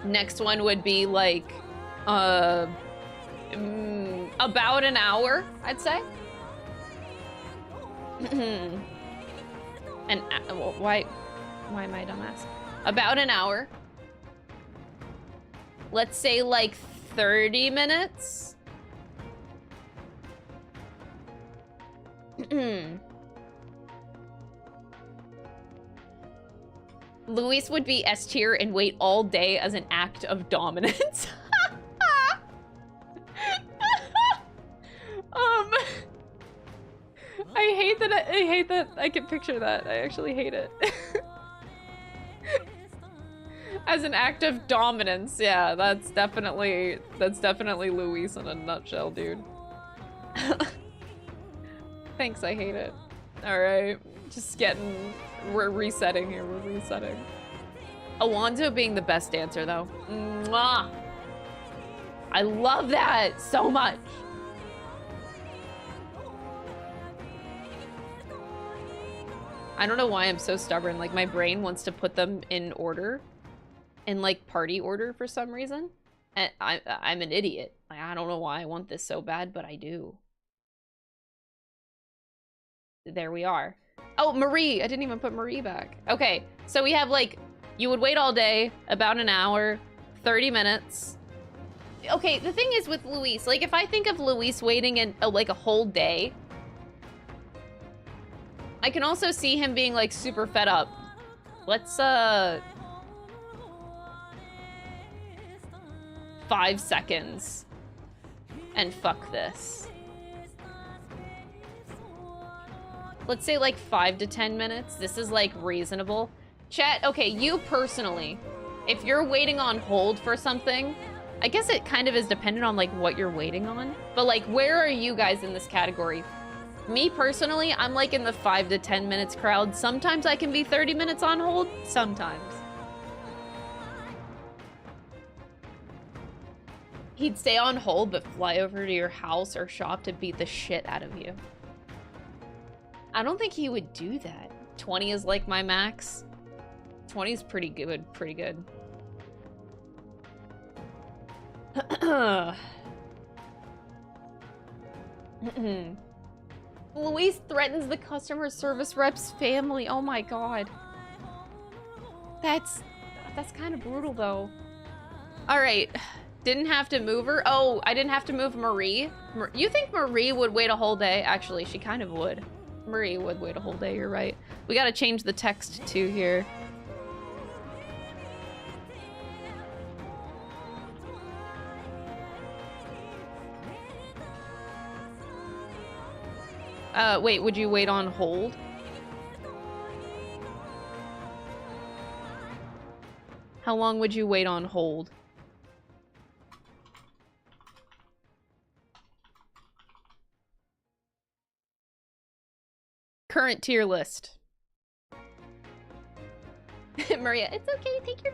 Next one would be like, about an hour, I'd say. And why am I dumbass? About an hour. Let's say like 30 minutes. Luis would be S tier and wait all day as an act of dominance. I hate that I can picture that. I actually hate it. As an act of dominance, yeah, that's definitely Luis in a nutshell, dude. Thanks, I hate it. Alright, we're resetting here, we're resetting. Alonzo being the best dancer, though. Mwah! I love that so much. I don't know why I'm so stubborn. Like, my brain wants to put them in order. In, like, party order for some reason. And I'm an idiot. Like, I don't know why I want this so bad, but I do. There we are. Oh, Marie! I didn't even put Marie back. Okay, so we have, like, you would wait all day, about an hour, 30 minutes. Okay, the thing is with Luis, like, if I think of Luis waiting in, like, a whole day, I can also see him being, like, super fed up. Let's, 5 seconds. And fuck this. Let's say, like, 5 to 10 minutes. This is, like, reasonable. Chat, okay, you personally, if you're waiting on hold for something, I guess it kind of is dependent on, like, what you're waiting on. But, like, where are you guys in this category? Me personally, I'm like in the 5 to 10 minutes crowd. Sometimes I can be 30 minutes on hold. Sometimes. He'd stay on hold but fly over to your house or shop to beat the shit out of you. I don't think he would do that. 20 is like my max. 20 is pretty good, pretty good. Luis threatens the customer service rep's family. Oh my god. That's kind of brutal though. All right. Didn't have to move her. Oh, I didn't have to move Marie. You think Marie would wait a whole day? Actually, she kind of would. Marie would wait a whole day, you're right. We gotta change the text too here. Wait, would you wait on hold? How long would you wait on hold? Current tier list. Maria, it's okay, take your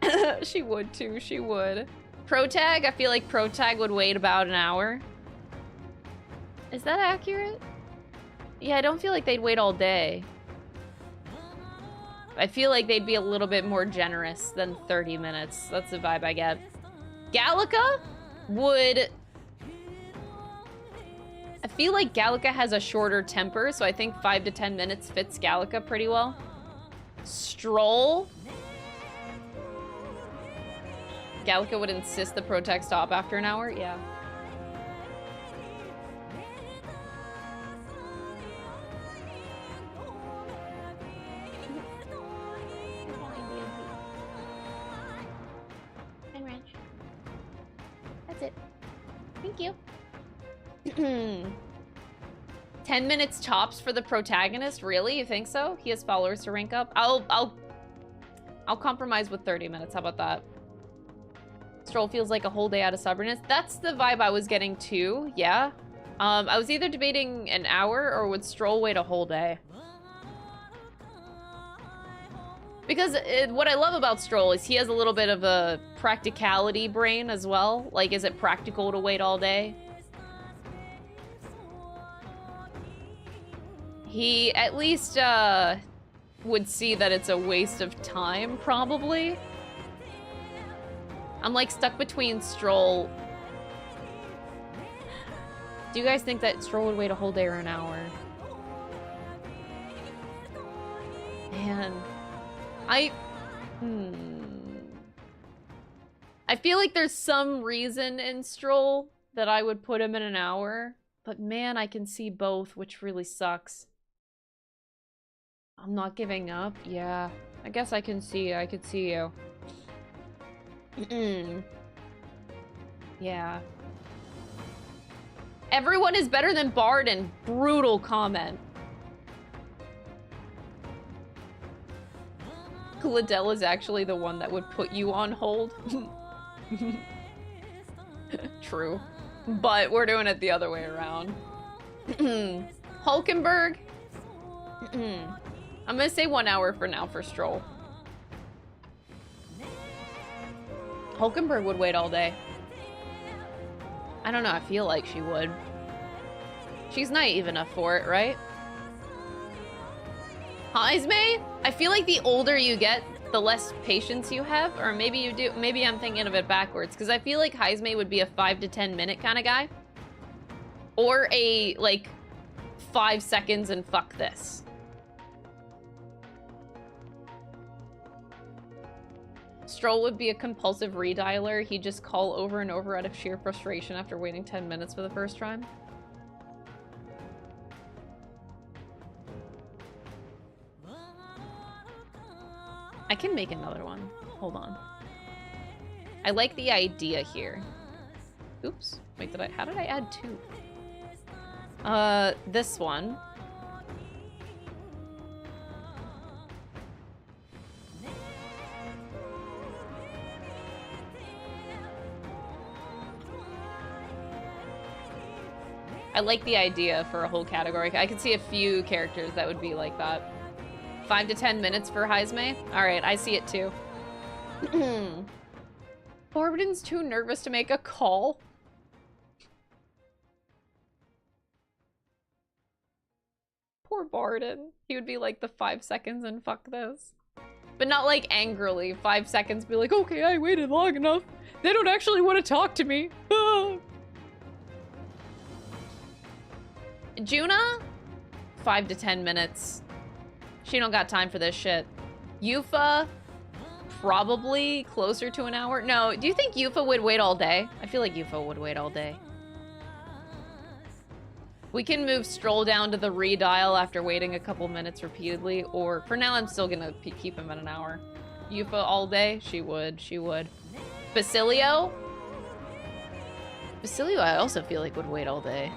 time. She would too, she would. Protag, I feel like Protag would wait about an hour. Is that accurate? Yeah, I don't feel like they'd wait all day. I feel like they'd be a little bit more generous than 30 minutes. That's the vibe I get. Gallica would... I feel like Gallica has a shorter temper, so I think 5 to 10 minutes fits Gallica pretty well. Stroll. Gallica would insist the Protect stop after an hour, yeah. That's it. Thank you. 10 minutes tops for the protagonist? Really? You think so? He has followers to rank up? I'll compromise with 30 minutes. How about that? Stroll feels like a whole day out of stubbornness. That's the vibe I was getting too, yeah. I was either debating an hour or would Stroll wait a whole day. Because what I love about Stroll is he has a little bit of a practicality brain as well. Like, is it practical to wait all day? He at least would see that it's a waste of time, probably. I'm like stuck between Stroll. Do you guys think that Stroll would wait a whole day or an hour? Man. I feel like there's some reason in Stroll that I would put him in an hour. But man, I can see both, which really sucks. I'm not giving up. Yeah. I guess I can see you. Yeah. Everyone is better than Barden. Brutal comment. Gladell is actually the one that would put you on hold. True. But we're doing it the other way around. Hulkenberg. I'm gonna say 1 hour for now for Stroll. Hulkenberg would wait all day. I don't know, I feel like she would. She's naive enough for it, right? Haizme? I feel like the older you get, the less patience you have. Or maybe you do. Maybe I'm thinking of it backwards. Because I feel like Haizme would be a 5 to 10 minute kind of guy. Or a, like, 5 seconds and fuck this. Stroll would be a compulsive redialer. He'd just call over and over out of sheer frustration after waiting 10 minutes for the first time. I can make another one. Hold on. I like the idea here. Oops. Wait, how did I add 2? This one. I like the idea for a whole category. I could see a few characters that would be like that. 5 to 10 minutes for Haizme? Alright, I see it too. Barden's too nervous to make a call. Poor Barden. He would be like the 5 seconds and fuck this. But not like angrily. 5 seconds be like, okay, I waited long enough. They don't actually want to talk to me. Juna? 5 to 10 minutes. She don't got time for this shit. Yufa? Probably closer to an hour. No, do you think Yufa would wait all day? I feel like Yufa would wait all day. We can move Stroll down to the redial after waiting a couple minutes repeatedly, or for now I'm still gonna keep him at an hour. Yufa all day? She would. Basilio? Basilio I also feel like would wait all day.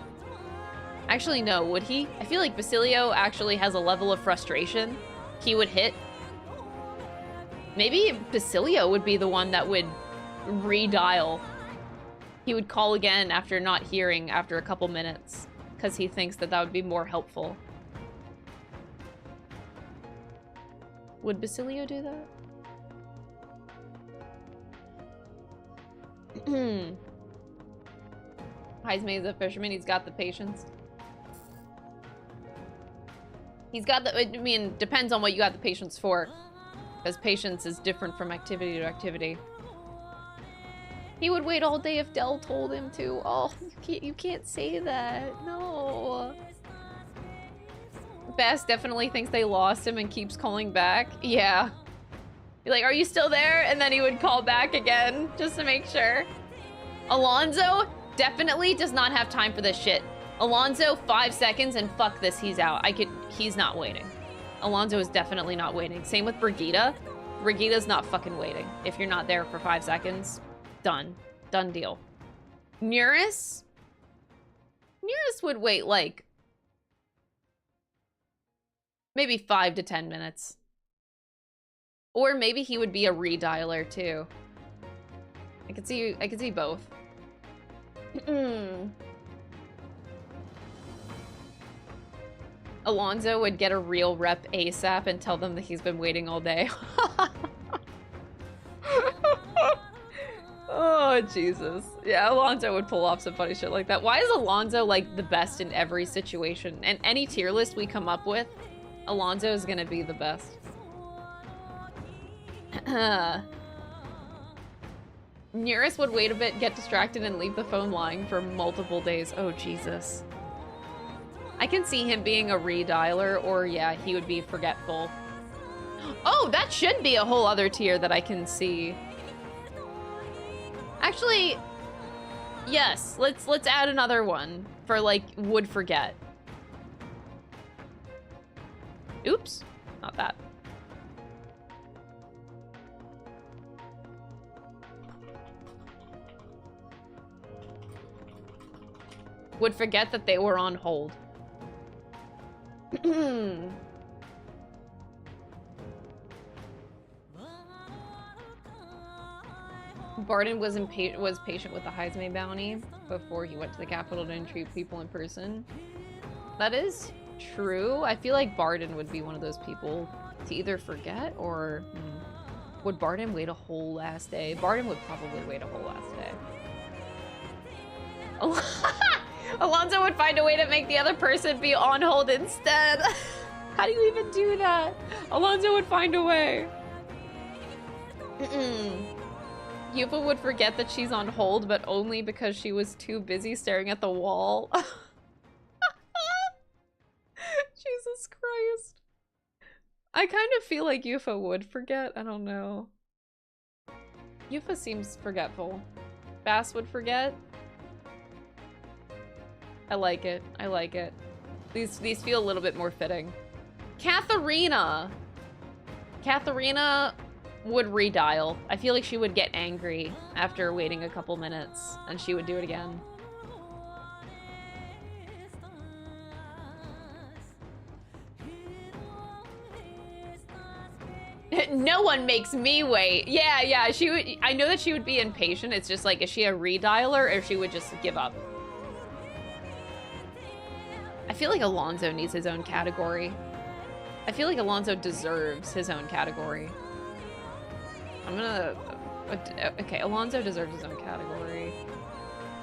Actually, no, would he? I feel like Basilio actually has a level of frustration he would hit. Maybe Basilio would be the one that would redial. He would call again after not hearing after a couple minutes, because he thinks that that would be more helpful. Would Basilio do that? Haizme is a fisherman, he's got the patience. He's got the, I mean, depends on what you got the patience for. Because patience is different from activity to activity. He would wait all day if Dell told him to. Oh, you can't say that. No. Bass definitely thinks they lost him and keeps calling back. Yeah. Be like, are you still there? And then he would call back again just to make sure. Alonzo definitely does not have time for this shit. Alonzo, 5 seconds and fuck this, he's out. He's not waiting. Alonzo is definitely not waiting. Same with Brigitte. Brigitte's not fucking waiting. If you're not there for 5 seconds, done. Done deal. Nearest? Nearest would wait like maybe 5 to 10 minutes. Or maybe he would be a redialer too. I could see both. Alonzo would get a real rep ASAP and tell them that he's been waiting all day. Oh, Jesus. Yeah, Alonzo would pull off some funny shit like that. Why is Alonzo, like, the best in every situation? And any tier list we come up with, Alonzo is gonna be the best. Nearest would wait a bit, get distracted, and leave the phone lying for multiple days. Oh, Jesus. I can see him being a redialer, or yeah, he would be forgetful. Oh, that should be a whole other tier that I can see. Actually, yes, let's add another one for like would forget. Oops, not that. Would forget that they were on hold. Barden was patient with the Heisman bounty before he went to the Capitol to entreat people in person. That is true. I feel like Barden would be one of those people to either forget or... Would Barden wait a whole last day? Barden would probably wait a whole last day. Alonzo would find a way to make the other person be on hold instead. How do you even do that? Alonzo would find a way. Yufa would forget that she's on hold, but only because she was too busy staring at the wall. Jesus Christ. I kind of feel like Yufa would forget. I don't know. Yufa seems forgetful. Bass would forget. I like it. I like it. These feel a little bit more fitting. Katharina! Katharina would redial. I feel like she would get angry after waiting a couple minutes, and she would do it again. No one makes me wait. Yeah, she would. I know that she would be impatient. It's just like, is she a redialer or she would just give up? I feel like Alonzo needs his own category. I feel like Alonzo deserves his own category. I'm gonna... Okay, Alonzo deserves his own category.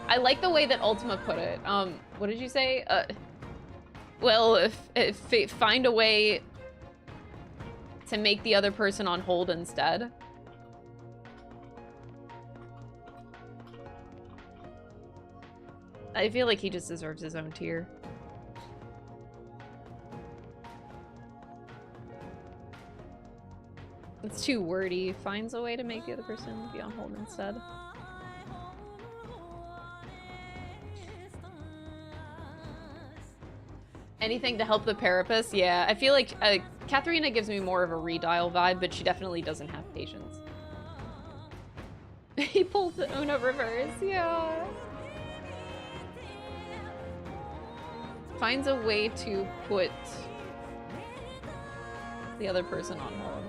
I like the way that Ultima put it. What did you say? Well, if find a way to make the other person on hold instead. I feel like he just deserves his own tier. It's too wordy. Finds a way to make the other person be on hold instead. Anything to help the Parapus? Yeah, I feel like Katharina gives me more of a redial vibe, but she definitely doesn't have patience. He pulls the Una reverse, yeah. Finds a way to put the other person on hold.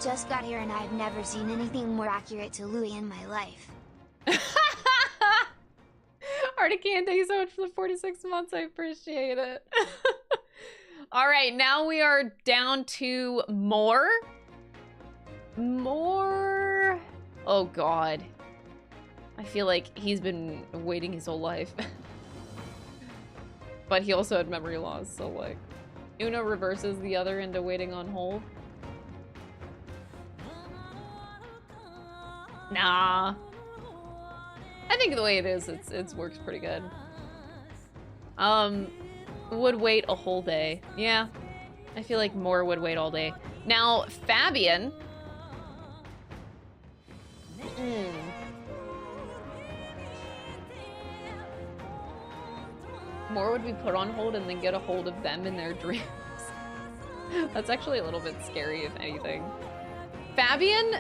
Just got here and I've never seen anything more accurate to Louis in my life. Artican, thank you so much for the 46 months. I appreciate it. All right, now we are down to more. More. Oh, God. I feel like he's been waiting his whole life. But he also had memory loss, so like... Una reverses the other into waiting on hold. Nah. I think the way it is, it works pretty good. Would wait a whole day. Yeah. I feel like more would wait all day. Now, Fabian... More would be put on hold and then get a hold of them in their dreams. That's actually a little bit scary, if anything. Fabian,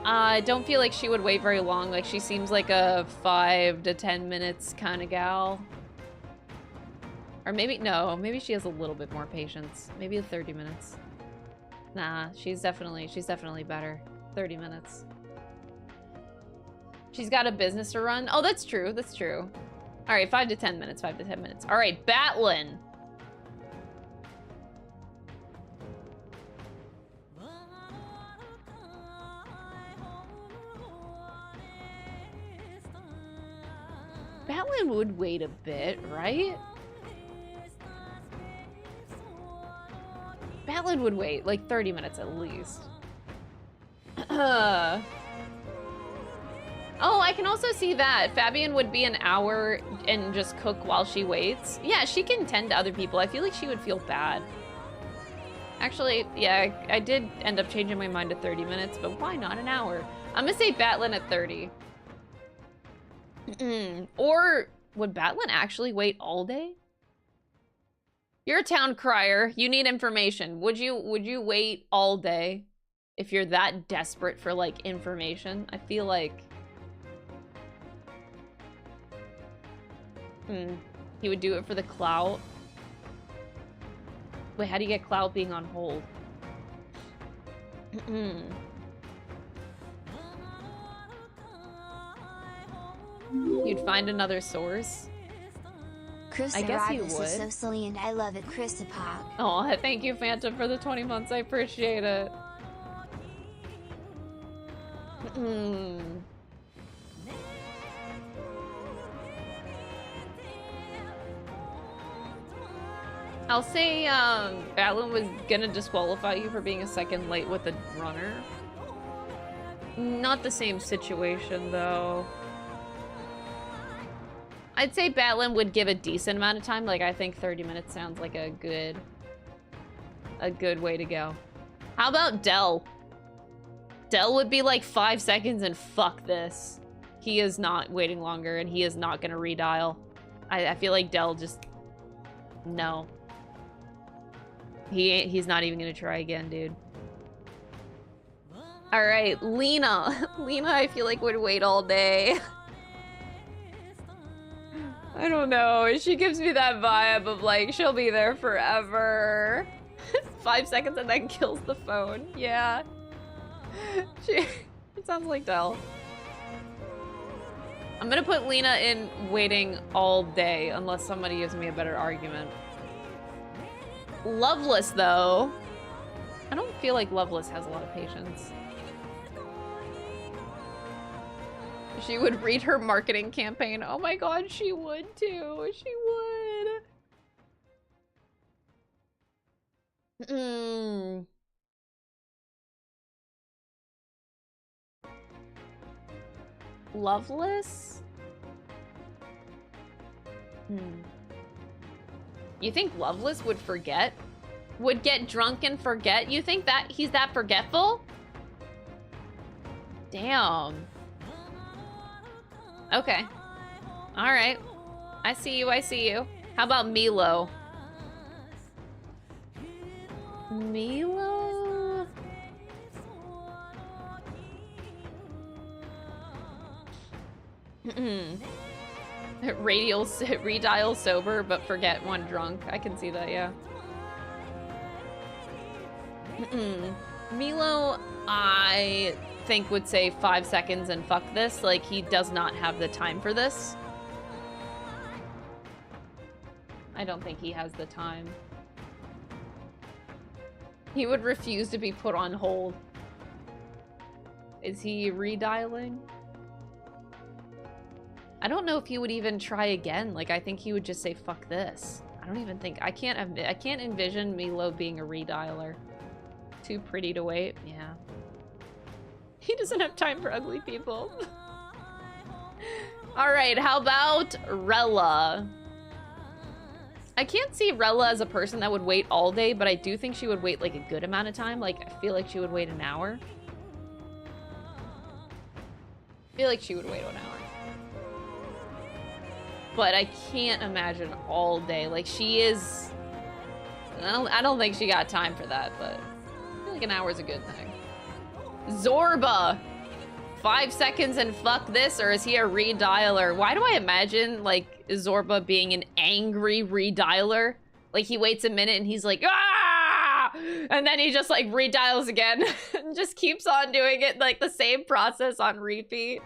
I don't feel like she would wait very long. Like, she seems like a 5 to 10 minutes kind of gal. Or maybe, no, maybe she has a little bit more patience. Maybe 30 minutes. Nah, she's definitely better. 30 minutes. She's got a business to run. Oh, that's true, that's true. All right, 5 to 10 minutes, 5 to 10 minutes. All right, Batlin. Batlin would wait a bit, right? Batlin would wait like 30 minutes at least. Oh, I can also see that. Fabian would be an hour and just cook while she waits. Yeah, she can tend to other people. I feel like she would feel bad. Actually, yeah, I did end up changing my mind to 30 minutes, but why not an hour? I'm gonna say Batlin at 30. Or would Batlin actually wait all day? You're a town crier. You need information. Would you wait all day if you're that desperate for like information? I feel like he would do it for the clout. Wait, how do you get clout being on hold? You'd find another source. Chris, I guess you is would. so silly and I love it, Chris Epoch. Oh, thank you, Phantom, for the 20 months. I appreciate it. I'll say Batlin was gonna disqualify you for being a second late with the runner. Not the same situation, though. I'd say Batlin would give a decent amount of time. Like, I think 30 minutes sounds like a good way to go. How about Dell? Dell would be like 5 seconds and fuck this. He is not waiting longer and he is not gonna redial. I feel like Dell just... No. He's not even gonna try again, dude. Alright, Lena. Lena, I feel like would wait all day. I don't know. She gives me that vibe of like, she'll be there forever. 5 seconds and then kills the phone. Yeah. It sounds like Dell. I'm gonna put Lena in waiting all day unless somebody gives me a better argument. Loveless, though. I don't feel like Loveless has a lot of patience. She would read her marketing campaign. Oh my god, she would too. She would. Loveless? You think Loveless would forget? Would get drunk and forget? You think that he's that forgetful? Damn. Okay. Alright. I see you, I see you. How about Milo? Milo? Redial sober, but forget one drunk. I can see that, yeah. Milo, I think would say 5 seconds and fuck this. Like, he does not have the time for this. I don't think he has the time. He would refuse to be put on hold. Is he redialing? I don't know if he would even try again. Like, I think he would just say, fuck this. I don't even think I can't envision Milo being a redialer. Too pretty to wait. Yeah. He doesn't have time for ugly people. All right, how about Rella? I can't see Rella as a person that would wait all day, but I do think she would wait like a good amount of time. Like, I feel like she would wait an hour. I feel like she would wait an hour. But I can't imagine all day. Like, she is... I don't think she got time for that, but I feel like an hour is a good thing. Zorba! 5 seconds and fuck this, or is he a redialer? Why do I imagine, like, Zorba being an angry redialer? Like, he waits a minute and he's like, ah! And then he just, like, redials again. And just keeps on doing it, like, the same process on repeat.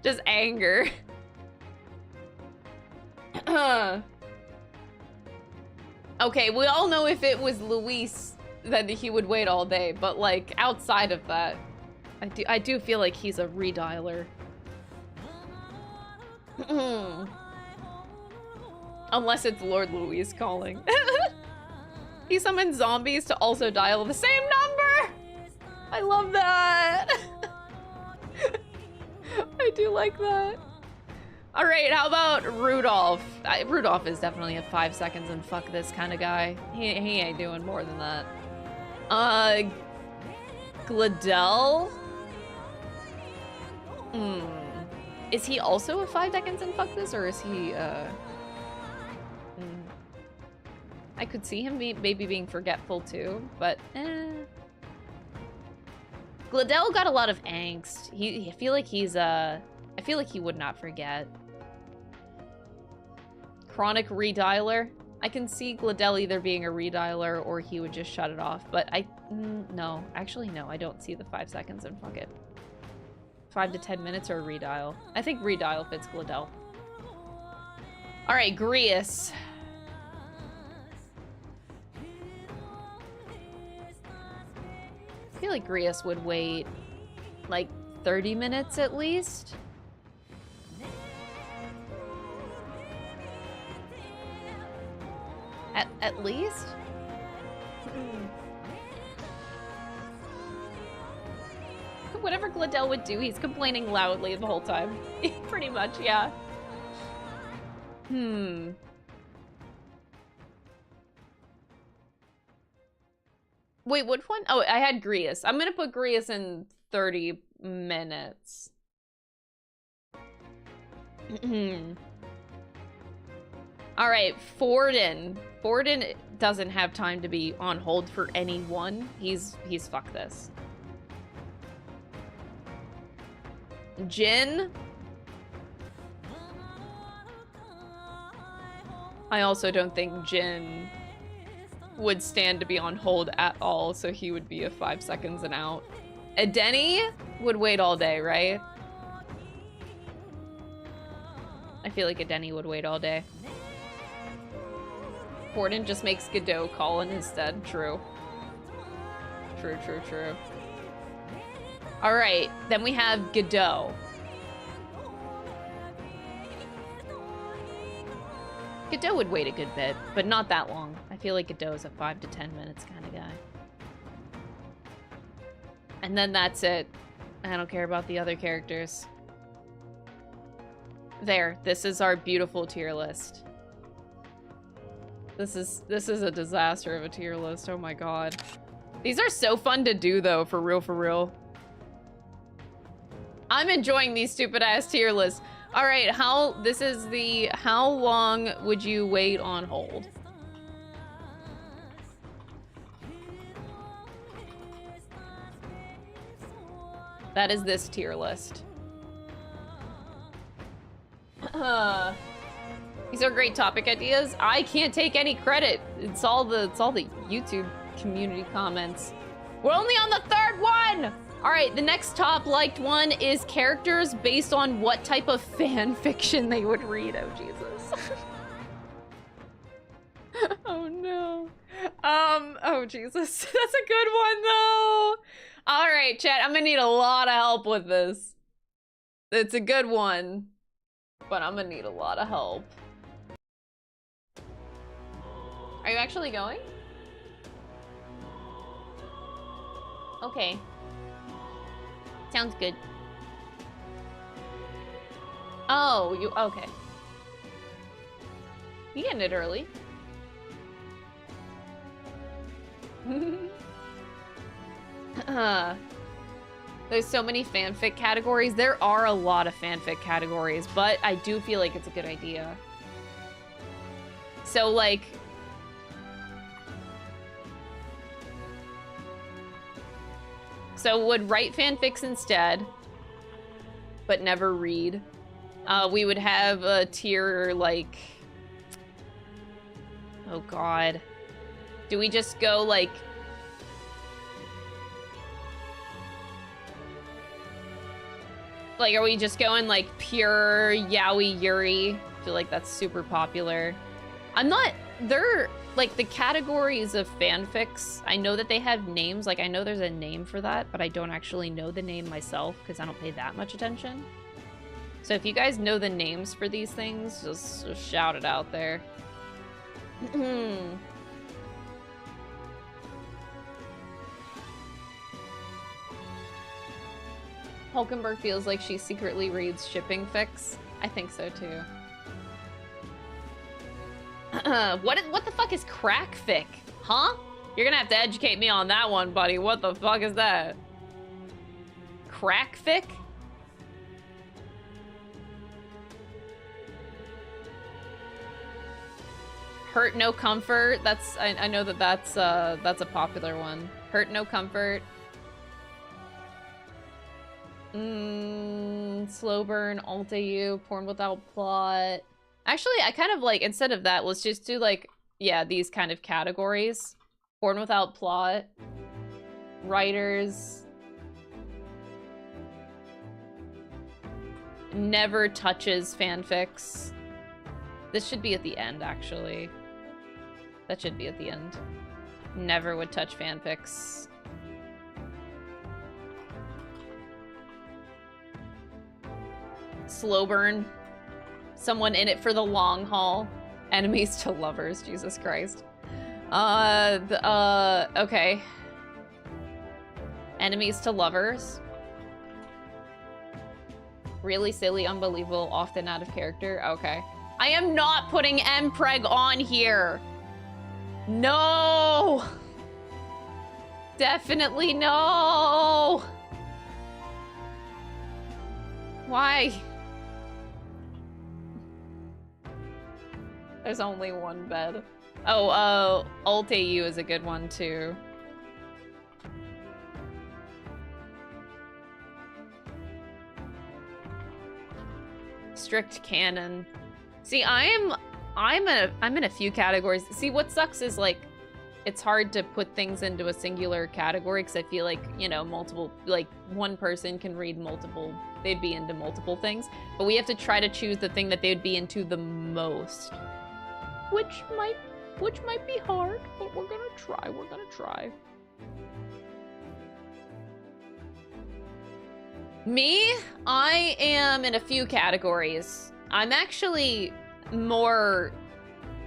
Just anger. Okay, we all know if it was Luis, then he would wait all day. But, like, outside of that, I do feel like he's a redialer. Unless it's Lord Louise calling. He summons zombies to also dial the same number! I love that! I do like that. Alright, how about Rudolph? Rudolph is definitely a 5 seconds and fuck this kind of guy. He ain't doing more than that. Gladell? Is he also a 5 seconds and fuck this, or is he, I could see him maybe being forgetful too, but Gladell got a lot of angst. I feel like he's, I feel like he would not forget. Chronic redialer. I can see Gladell either being a redialer or he would just shut it off, but no. Actually, no, I don't see the 5 seconds and fuck it. 5 to 10 minutes or a redial. I think redial fits Gladell. All right, Grius. I feel like Grius would wait like 30 minutes at least. At least? Whatever Gladell would do, he's complaining loudly the whole time. Pretty much, yeah. Wait, which one? Oh, I had Grius. I'm gonna put Grius in 30 minutes. All right, Forden. Forden doesn't have time to be on hold for anyone. He's fuck this. Jin. I also don't think Jin would stand to be on hold at all, so he would be a 5 seconds and out. Edeni would wait all day, right? I feel like Edeni would wait all day. Forden just makes Godot call in his stead. True. True, true, true. All right, then we have Godot. Godot would wait a good bit, but not that long. I feel like Godot's a 5 to 10 minutes kind of guy. And then that's it. I don't care about the other characters. There, this is our beautiful tier list. This is a disaster of a tier list, oh my god. These are so fun to do though, for real, for real. I'm enjoying these stupid ass tier lists. All right, how long would you wait on hold? That is this tier list. These are great topic ideas. I can't take any credit. It's all the YouTube community comments. We're only on the 3rd one! All right, the next top liked one is characters based on what type of fan fiction they would read. Oh, Jesus. Oh, no. Oh, Jesus. That's a good one, though. All right, chat, I'm gonna need a lot of help with this. It's a good one, but I'm gonna need a lot of help. actually going? Okay. Sounds good. Oh, you okay. You getting it early. There's so many fanfic categories. There are a lot of fanfic categories, but I do feel like it's a good idea. So, like... So, would write fanfics instead, but never read. We would have a tier, like... Oh, God. Do we just go, like... Like, are we just going, like, pure yaoi yuri? I feel like that's super popular. I'm not... They're, like, the categories of fanfics, I know that they have names. Like, I know there's a name for that, but I don't actually know the name myself because I don't pay that much attention. So if you guys know the names for these things, just shout it out there. Hulkenberg feels like she secretly reads shipping fics. I think so too. What the fuck is crack fic? Huh? You're gonna have to educate me on that one, buddy. What the fuck is that? Crack fic? Hurt No Comfort. That's I know that that's a popular one. Hurt No Comfort. Slow burn, alt AU, porn without plot. Actually, I kind of like, instead of that, let's just do like, yeah, these kind of categories. Porn without plot. Writers. Never touches fanfics. This should be at the end, actually. That should be at the end. Never would touch fanfics. Slow burn. Someone in it for the long haul. Enemies to lovers, Jesus Christ. Okay. Enemies to lovers. Really silly, unbelievable, often out of character. Okay. I am not putting mpreg on here. No. Definitely no. Why? There's only one bed. Oh, alt AU is a good one too. Strict canon. See, I'm in a few categories. See, what sucks is like it's hard to put things into a singular category because I feel like, you know, multiple, like one person can read multiple, they'd be into multiple things, but we have to try to choose the thing that they'd be into the most. Which might be hard, but we're gonna try. Me? I am in a few categories. I'm actually more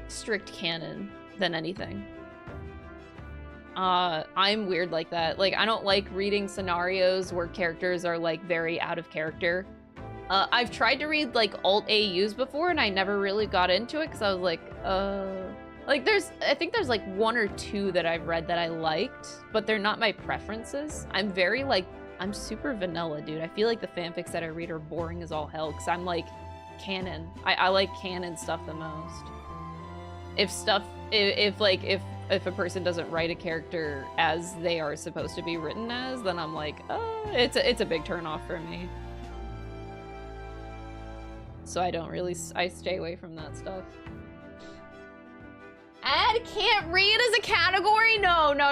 strict canon than anything. I'm weird like that. Like, I don't like reading scenarios where characters are, like, very out of character. I've tried to read, like, alt AUs before, and I never really got into it, because I was like, Like, I think there's, like, one or two that I've read that I liked, but they're not my preferences. I'm very, like, I'm super vanilla, dude. I feel like the fanfics that I read are boring as all hell, because I'm, like, canon. I like canon stuff the most. If a person doesn't write a character as they are supposed to be written as, then I'm like, it's a big turnoff for me. So I stay away from that stuff. Ad can't read as a category? No. No.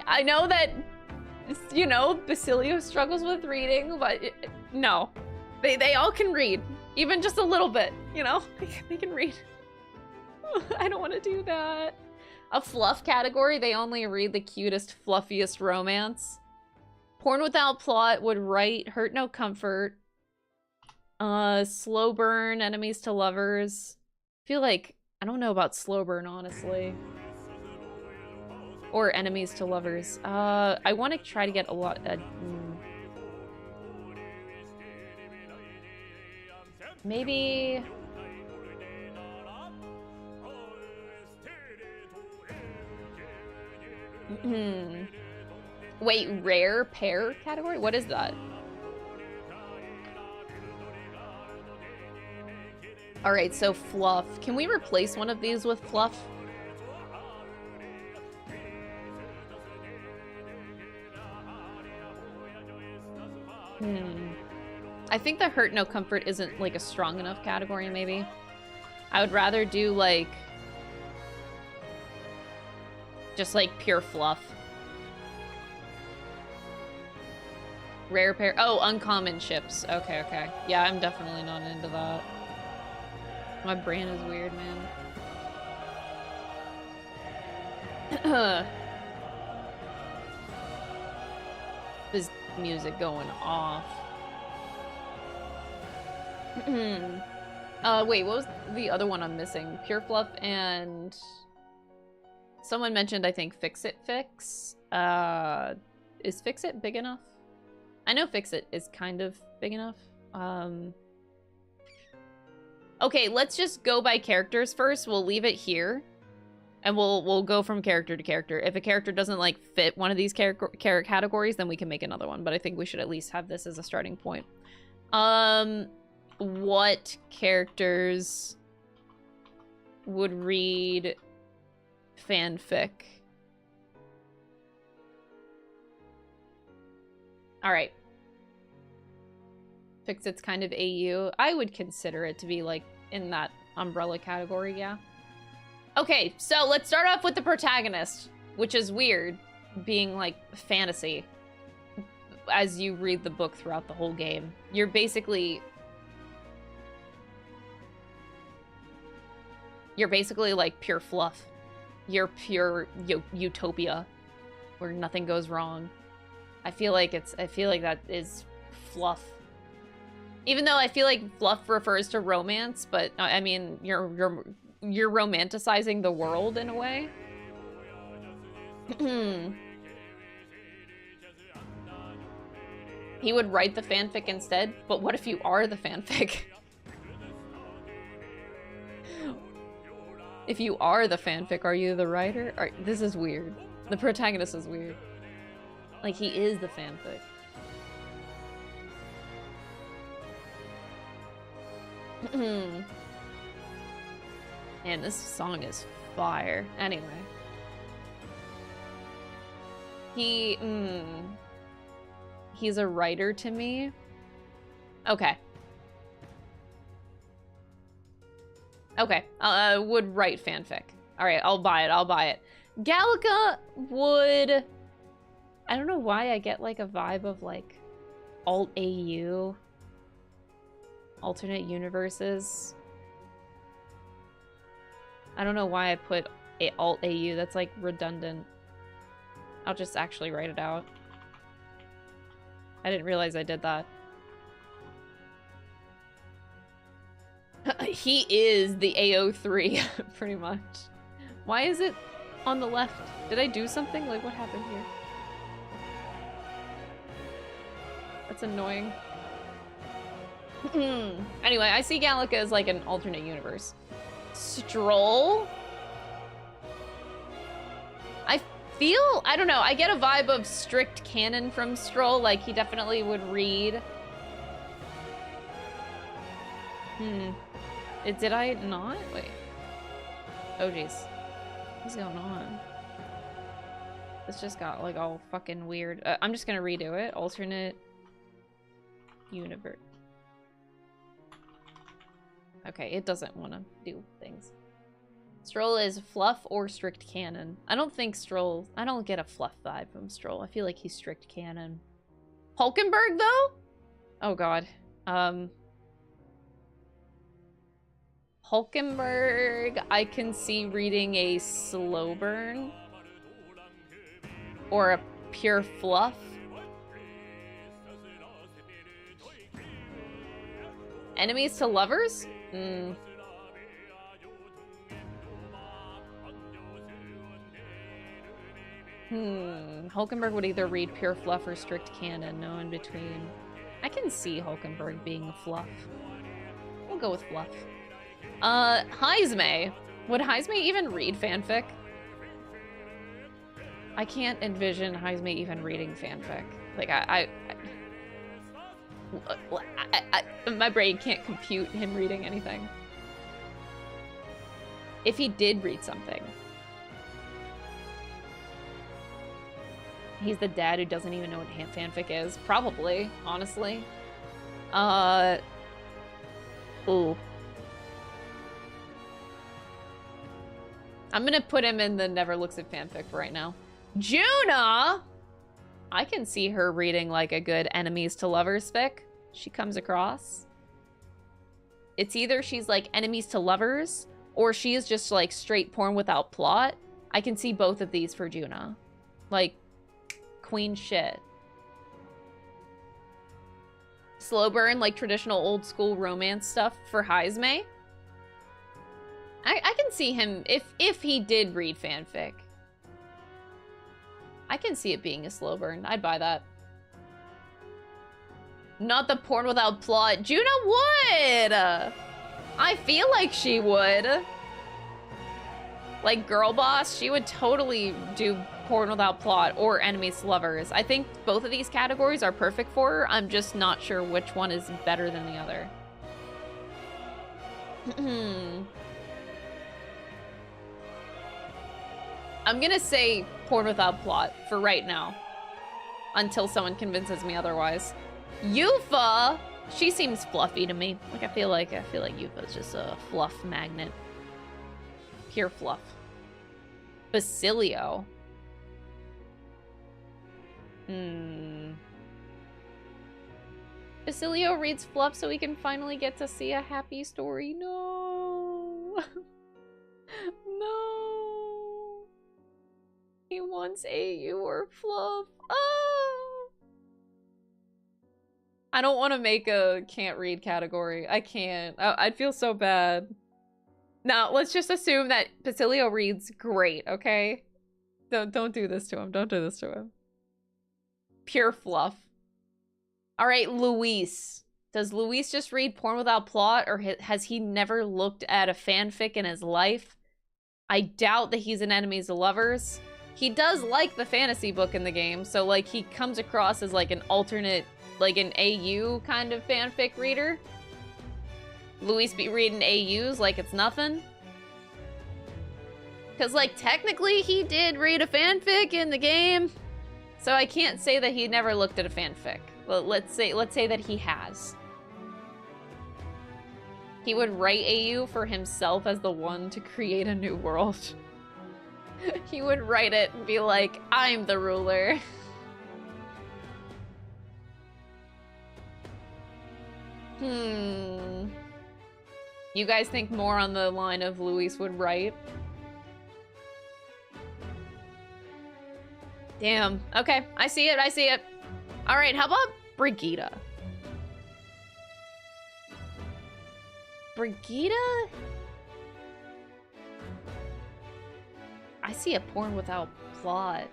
I know that, you know, Basilio struggles with reading, but no. They all can read. Even just a little bit, you know? They can read. I don't want to do that. A fluff category, they only read the cutest, fluffiest romance. Porn without plot would write Hurt No Comfort. Slow burn, enemies to lovers. I feel like I don't know about slow burn, honestly. Or enemies to lovers. I want to try to get a lot. Maybe. Wait, rare pair category? What is that? All right, so fluff. Can we replace one of these with fluff? I think the hurt no comfort isn't like a strong enough category, maybe. I would rather do like just like pure fluff. Rare pair. Oh, uncommon ships. Okay, okay. Yeah, I'm definitely not into that. My brain is weird, man. This music going off. Wait, what was the other one I'm missing? Pure fluff and someone mentioned, I think, Fix It Fix. Is Fix It big enough? I know Fix It is kind of big enough. Okay, let's just go by characters first. We'll leave it here. And we'll go from character to character. If a character doesn't like fit one of these categories, then we can make another one. But I think we should at least have this as a starting point. What characters would read fanfic? All right. Fix It's kind of AU. I would consider it to be like in that umbrella category, yeah. Okay, so let's start off with the protagonist, which is weird, being like fantasy as you read the book throughout the whole game. You're basically like pure fluff. You're pure utopia where nothing goes wrong. I feel like that is fluff. Even though I feel like fluff refers to romance, but I mean, you're romanticizing the world in a way. He would write the fanfic instead, but what if you are the fanfic? If you are the fanfic, are you the writer? This is weird. The protagonist is weird. Like, he is the fanfic. Man, this song is fire. Anyway. He's a writer to me. Okay. Okay. Would write fanfic. Alright, I'll buy it. Gallica would... I don't know why I get like a vibe of like alt AU. Alternate universes. I don't know why I put alt AU. That's like redundant. I'll just actually write it out. I didn't realize I did that. He is the AO3, pretty much. Why is it on the left? Did I do something? Like, what happened here? That's annoying. Anyway, I see Gallica as like an alternate universe. Stroll? I don't know, I get a vibe of strict canon from Stroll, like he definitely would read. Did I not? Wait. Oh jeez. What's going on? This just got like all fucking weird. I'm just gonna redo it. Alternate universe. Okay, it doesn't want to do things. Stroll is fluff or strict canon. I don't think Stroll... I don't get a fluff vibe from Stroll. I feel like he's strict canon. Hulkenberg, though? Oh, God. Hulkenberg, I can see reading a slow burn. Or a pure fluff. Enemies to lovers? Hulkenberg would either read pure fluff or strict canon, no in between. I can see Hulkenberg being a fluff. We'll go with fluff. Heisme. Would Heisme even read fanfic? I can't envision Heisme even reading fanfic. Like, my brain can't compute him reading anything. If he did read something. He's the dad who doesn't even know what fanfic is. Probably, honestly. Ooh. I'm gonna put him in the never looks at fanfic for right now. Juna! I can see her reading like a good enemies to lovers fic. She comes across. It's either she's like enemies to lovers, or she is just like straight porn without plot. I can see both of these for Juna. Like, queen shit. Slow burn, like traditional old school romance stuff for Heisme. I can see him, if he did read fanfic. I can see it being a slow burn. I'd buy that. Not the porn without plot. Juna would! I feel like she would. Like Girl Boss, she would totally do porn without plot or enemies to lovers. I think both of these categories are perfect for her. I'm just not sure which one is better than the other. I'm gonna say porn without plot for right now. Until someone convinces me otherwise. Yufa! She seems fluffy to me. Like I feel like Yufa's just a fluff magnet. Pure fluff. Basilio. Basilio reads fluff so we can finally get to see a happy story. No. No. He wants AU or fluff. Oh. I don't want to make a can't read category. I can't. I'd feel so bad. Now, let's just assume that Basilio reads great, okay? Don't do this to him. Don't do this to him. Pure fluff. All right, Luis. Does Luis just read porn without plot, or has he never looked at a fanfic in his life? I doubt that he's an enemies to lovers. He does like the fantasy book in the game, so like he comes across as like an alternate, like an AU kind of fanfic reader. Luis be reading AUs like it's nothing. Cause like technically he did read a fanfic in the game. So I can't say that he never looked at a fanfic. Well, let's say that he has. He would write AU for himself as the one to create a new world. He would write it and be like, I'm the ruler. You guys think more on the line of Luis would write? Damn. Okay, I see it, I see it. All right, how about Brigitte? Brigitte? I see a porn without plot.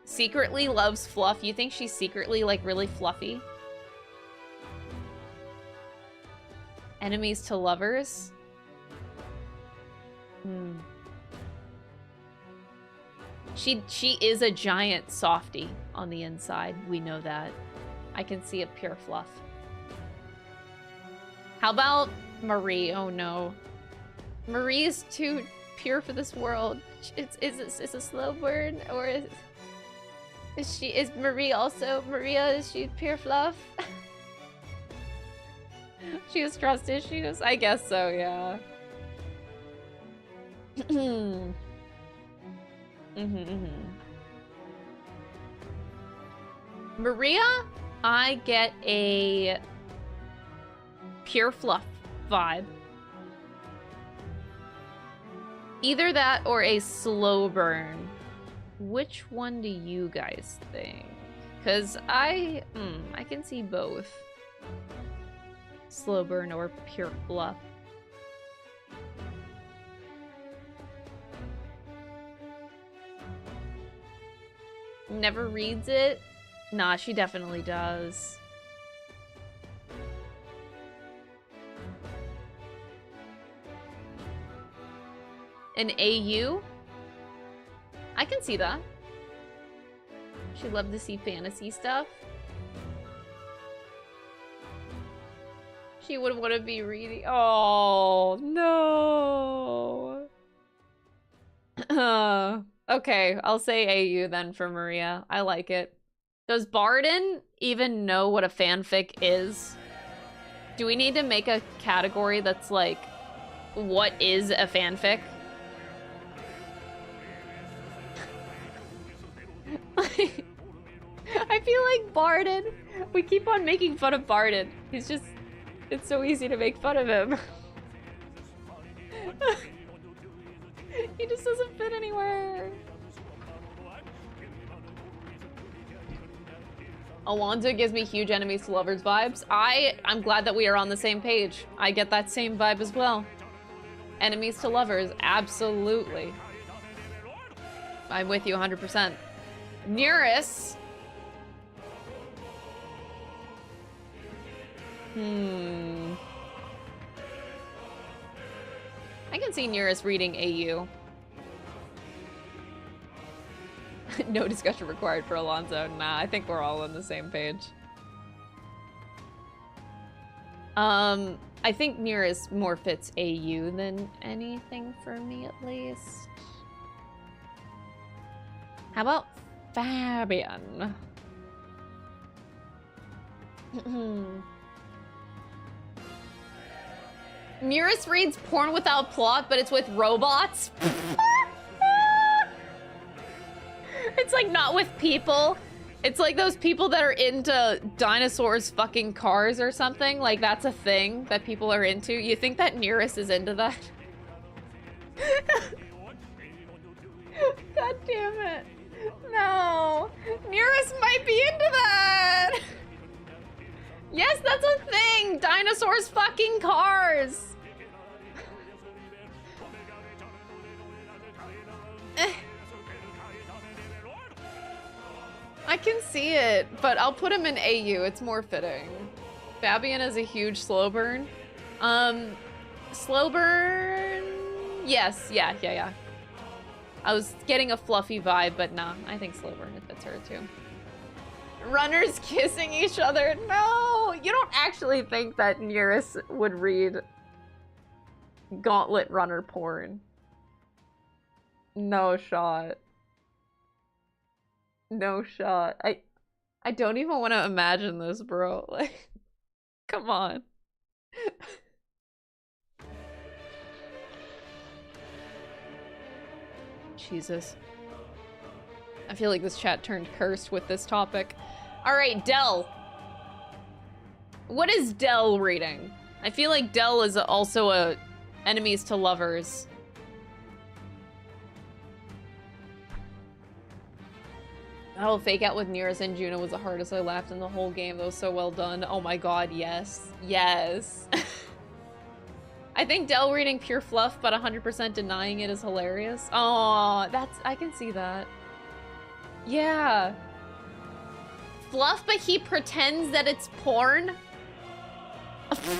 Secretly loves fluff. You think she's secretly, like, really fluffy? Enemies to lovers? She is a giant softie on the inside. We know that. I can see a pure fluff. How about Marie? Oh no. Marie is too pure for this world. Is a slow burn, or is Marie also Maria? Is she pure fluff? She has trust issues? I guess so, yeah. Maria, I get a pure fluff vibe. Either that or a slow burn. Which one do you guys think? Because I can see both. Slow burn or pure fluff. Never reads it? Nah, she definitely does. An AU? I can see that. She'd love to see fantasy stuff. She would want to be reading. Oh, no. Okay, I'll say AU then for Maria. I like it. Does Barden even know what a fanfic is? Do we need to make a category that's like, what is a fanfic? I feel like Barden. We keep on making fun of Barden. He's just... It's so easy to make fun of him. He just doesn't fit anywhere. Alonzo gives me huge enemies to lovers vibes. I'm glad that we are on the same page. I get that same vibe as well. Enemies to lovers, absolutely. I'm with you 100%. Nearest. I can see Nearest reading AU. No discussion required for Alonzo. Nah, I think we're all on the same page. I think Nearest more fits AU than anything for me, at least. How about Fabian? Nearest reads porn without plot, but it's with robots. It's like not with people. It's like those people that are into dinosaurs fucking cars or something. Like that's a thing that people are into. You think that Nearest is into that? God damn it. No. Nearest might be into that. Yes, that's a thing. Dinosaurs fucking cars. I can see it, but I'll put him in AU. It's more fitting. Fabian is a huge slow burn. Slow burn. Yes, yeah. I was getting a fluffy vibe, but nah, I think slow burn fits her too. Runners kissing each other. No, you don't actually think that Nearest would read Gauntlet Runner porn. No shot. No shot. I don't even want to imagine this, bro. Like, come on. Jesus. I feel like this chat turned cursed with this topic. All right, Dell. What is Dell reading? I feel like Dell is also a enemies to lovers. Oh, fake out with Nearest and Juno was the hardest. I laughed in the whole game. That was so well done. Oh my god, yes. Yes. I think Dell reading pure fluff, but 100% denying it is hilarious. Oh, I can see that. Yeah. Fluff, but he pretends that it's porn? Wait.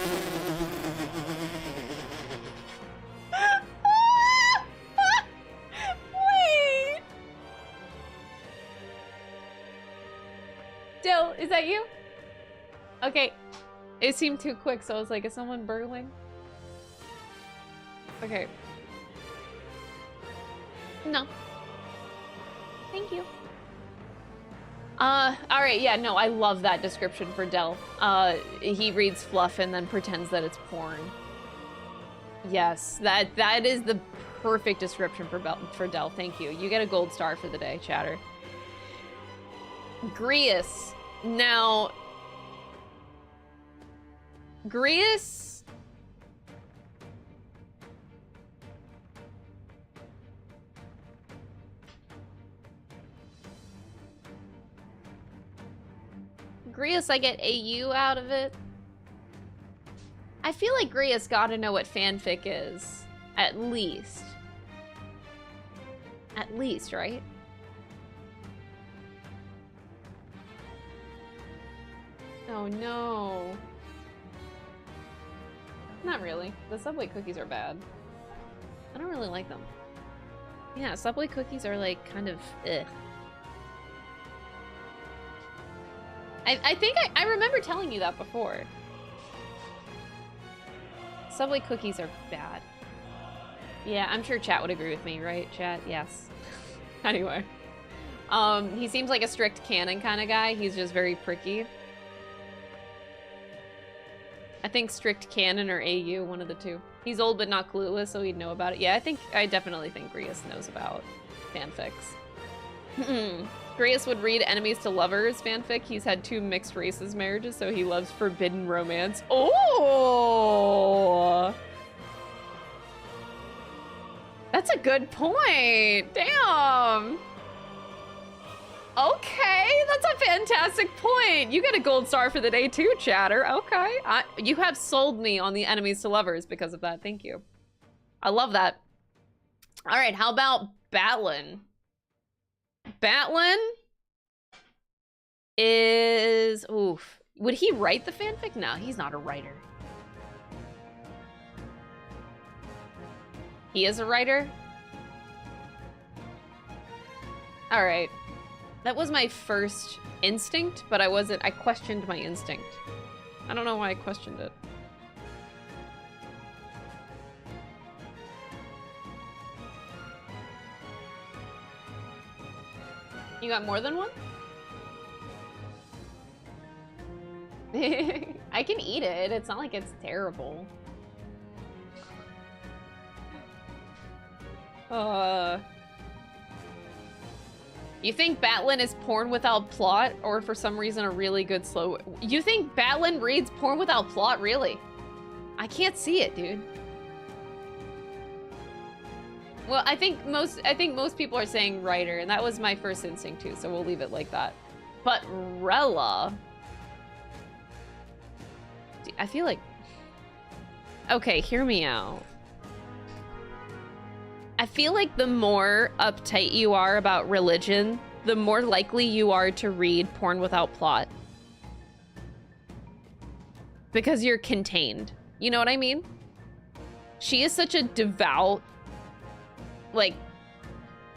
Dill, is that you? Okay. It seemed too quick, so I was like, is someone burgling? Okay. No. Thank you. Alright, yeah, no, I love that description for Dell. He reads fluff and then pretends that it's porn. Yes, that is the perfect description for Dell. Thank you. You get a gold star for the day, chatter. Grius. Now, Grius... Grius, I get AU out of it. I feel like Grius gotta know what fanfic is. At least. At least, right? Oh no. Not really. The Subway cookies are bad. I don't really like them. Yeah, Subway cookies are like kind of ugh. I think I remember telling you that before. Subway cookies are bad. Yeah, I'm sure chat would agree with me, right, chat? Yes. Anyway. He seems like a strict canon kind of guy. He's just very pricky. I think strict canon or AU, one of the two. He's old but not clueless, so he'd know about it. Yeah, I definitely think Grius knows about fanfics. Grius would read enemies to lovers fanfic. He's had 2 mixed races marriages, so he loves forbidden romance. Oh! That's a good point. Damn. Okay, that's a fantastic point. You get a gold star for the day too, chatter. Okay. You have sold me on the enemies to lovers because of that. Thank you. I love that. All right, how about Batlin? Batlin is... Oof. Would he write the fanfic? No, he's not a writer. He is a writer? All right. That was my first instinct, but I questioned my instinct. I don't know why I questioned it. You got more than one? I can eat it. It's not like it's terrible. You think Batlin is porn without plot, or for some reason a really good slow... You think Batlin reads porn without plot? Really? I can't see it, dude. Well, I think most people are saying writer, and that was my first instinct too, so we'll leave it like that. But Rella... I feel like... Okay, hear me out. I feel like the more uptight you are about religion, the more likely you are to read porn without plot. Because you're contained. You know what I mean? She is such a devout, like,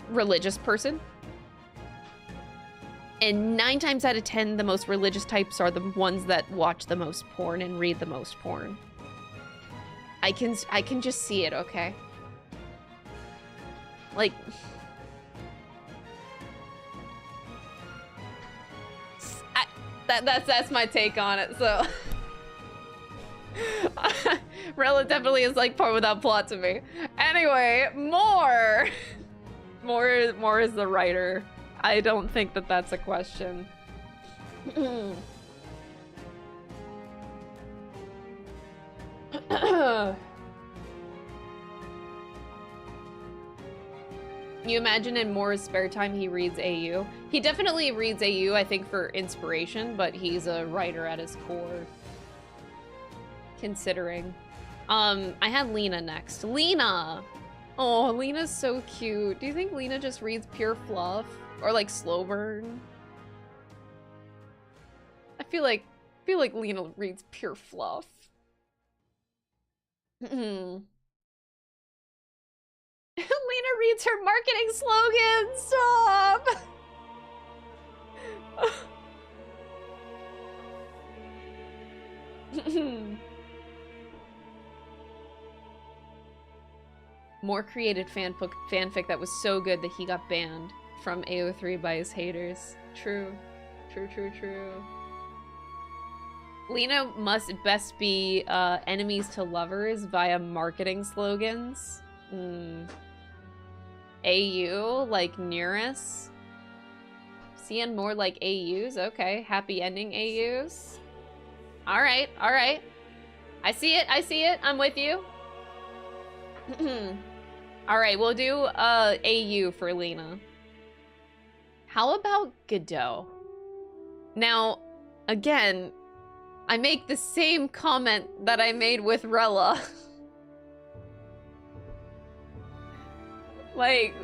religious person. And 9 times out of 10, the most religious types are the ones that watch the most porn and read the most porn. I can just see it, okay? Like, that's my take on it. So, Rella definitely is like porn without plot to me. Anyway, more is the writer. I don't think that that's a question. You imagine in Moore's spare time he reads AU? He definitely reads AU, I think, for inspiration, but he's a writer at his core. Considering. I had Lena next. Lena! Oh, Lena's so cute. Do you think Lena just reads pure fluff? Or like slow burn? I feel like Lena reads pure fluff. Lena reads her marketing slogan. Stop. Moore created fanfic that was so good that he got banned from AO3 by his haters. True. True. Lena must best be enemies to lovers via marketing slogans. AU, like Nearest. Seeing more like AUs? Okay, happy ending AUs. Alright. I see it, I'm with you. Alright, we'll do AU for Lena. How about Godot? Now, Again, I make the same comment that I made with Rella. Like,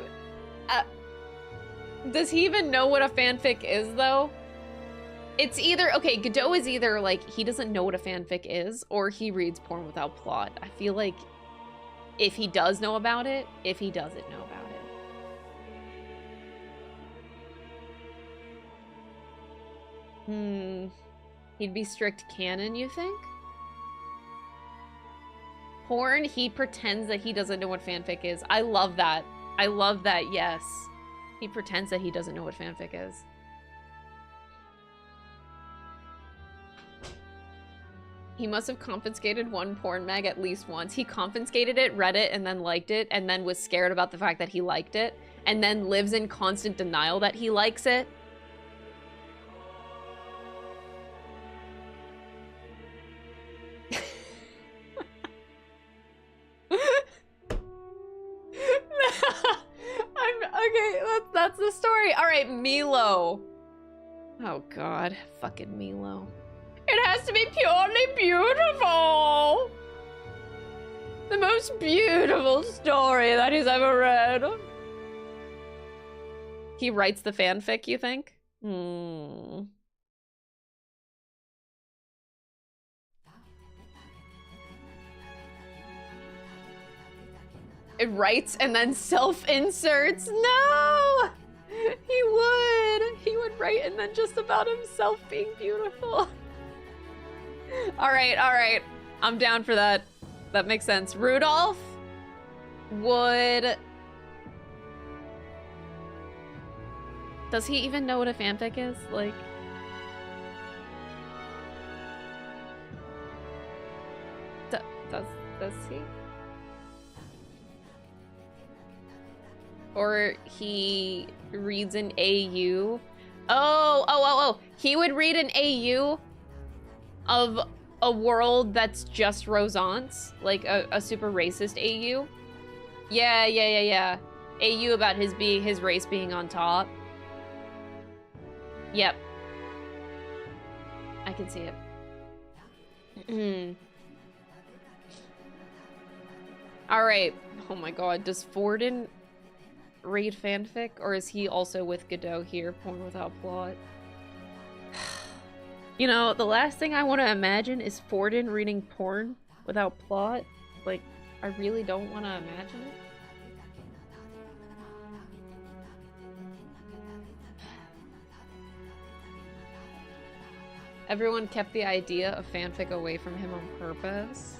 does he even know what a fanfic is, though? It's either, okay, Godot is either, like, he doesn't know what a fanfic is, or he reads porn without plot. I feel like if he does know about it, if he doesn't know about it. He'd be strict canon, you think? Porn, he pretends that he doesn't know what fanfic is. I love that. I love that, yes. He pretends that he doesn't know what fanfic is. He must have confiscated one porn mag at least once. He confiscated it, read it, and then liked it, and then was scared about the fact that he liked it, and then lives in constant denial that he likes it. Okay, that's the story. All right, Milo. Oh God, fucking Milo. It has to be purely beautiful. The most beautiful story that he's ever read. He writes the fanfic, you think? It writes and then self-inserts. No! He would write and then just about himself being beautiful. All right. I'm down for that. That makes sense. Rudolph would... Does he even know what a fanfic is? Like... Does he? Or he reads an AU. Oh. He would read an AU of a world that's just Rosance. Like a super racist AU. Yeah. AU about his race being on top. Yep. I can see it. Alright. Oh my god. Does Forden read fanfic, or is he also with Godot here, porn without plot? You know, the last thing I want to imagine is Forden reading porn without plot. Like, I really don't want to imagine it. Everyone kept the idea of fanfic away from him on purpose.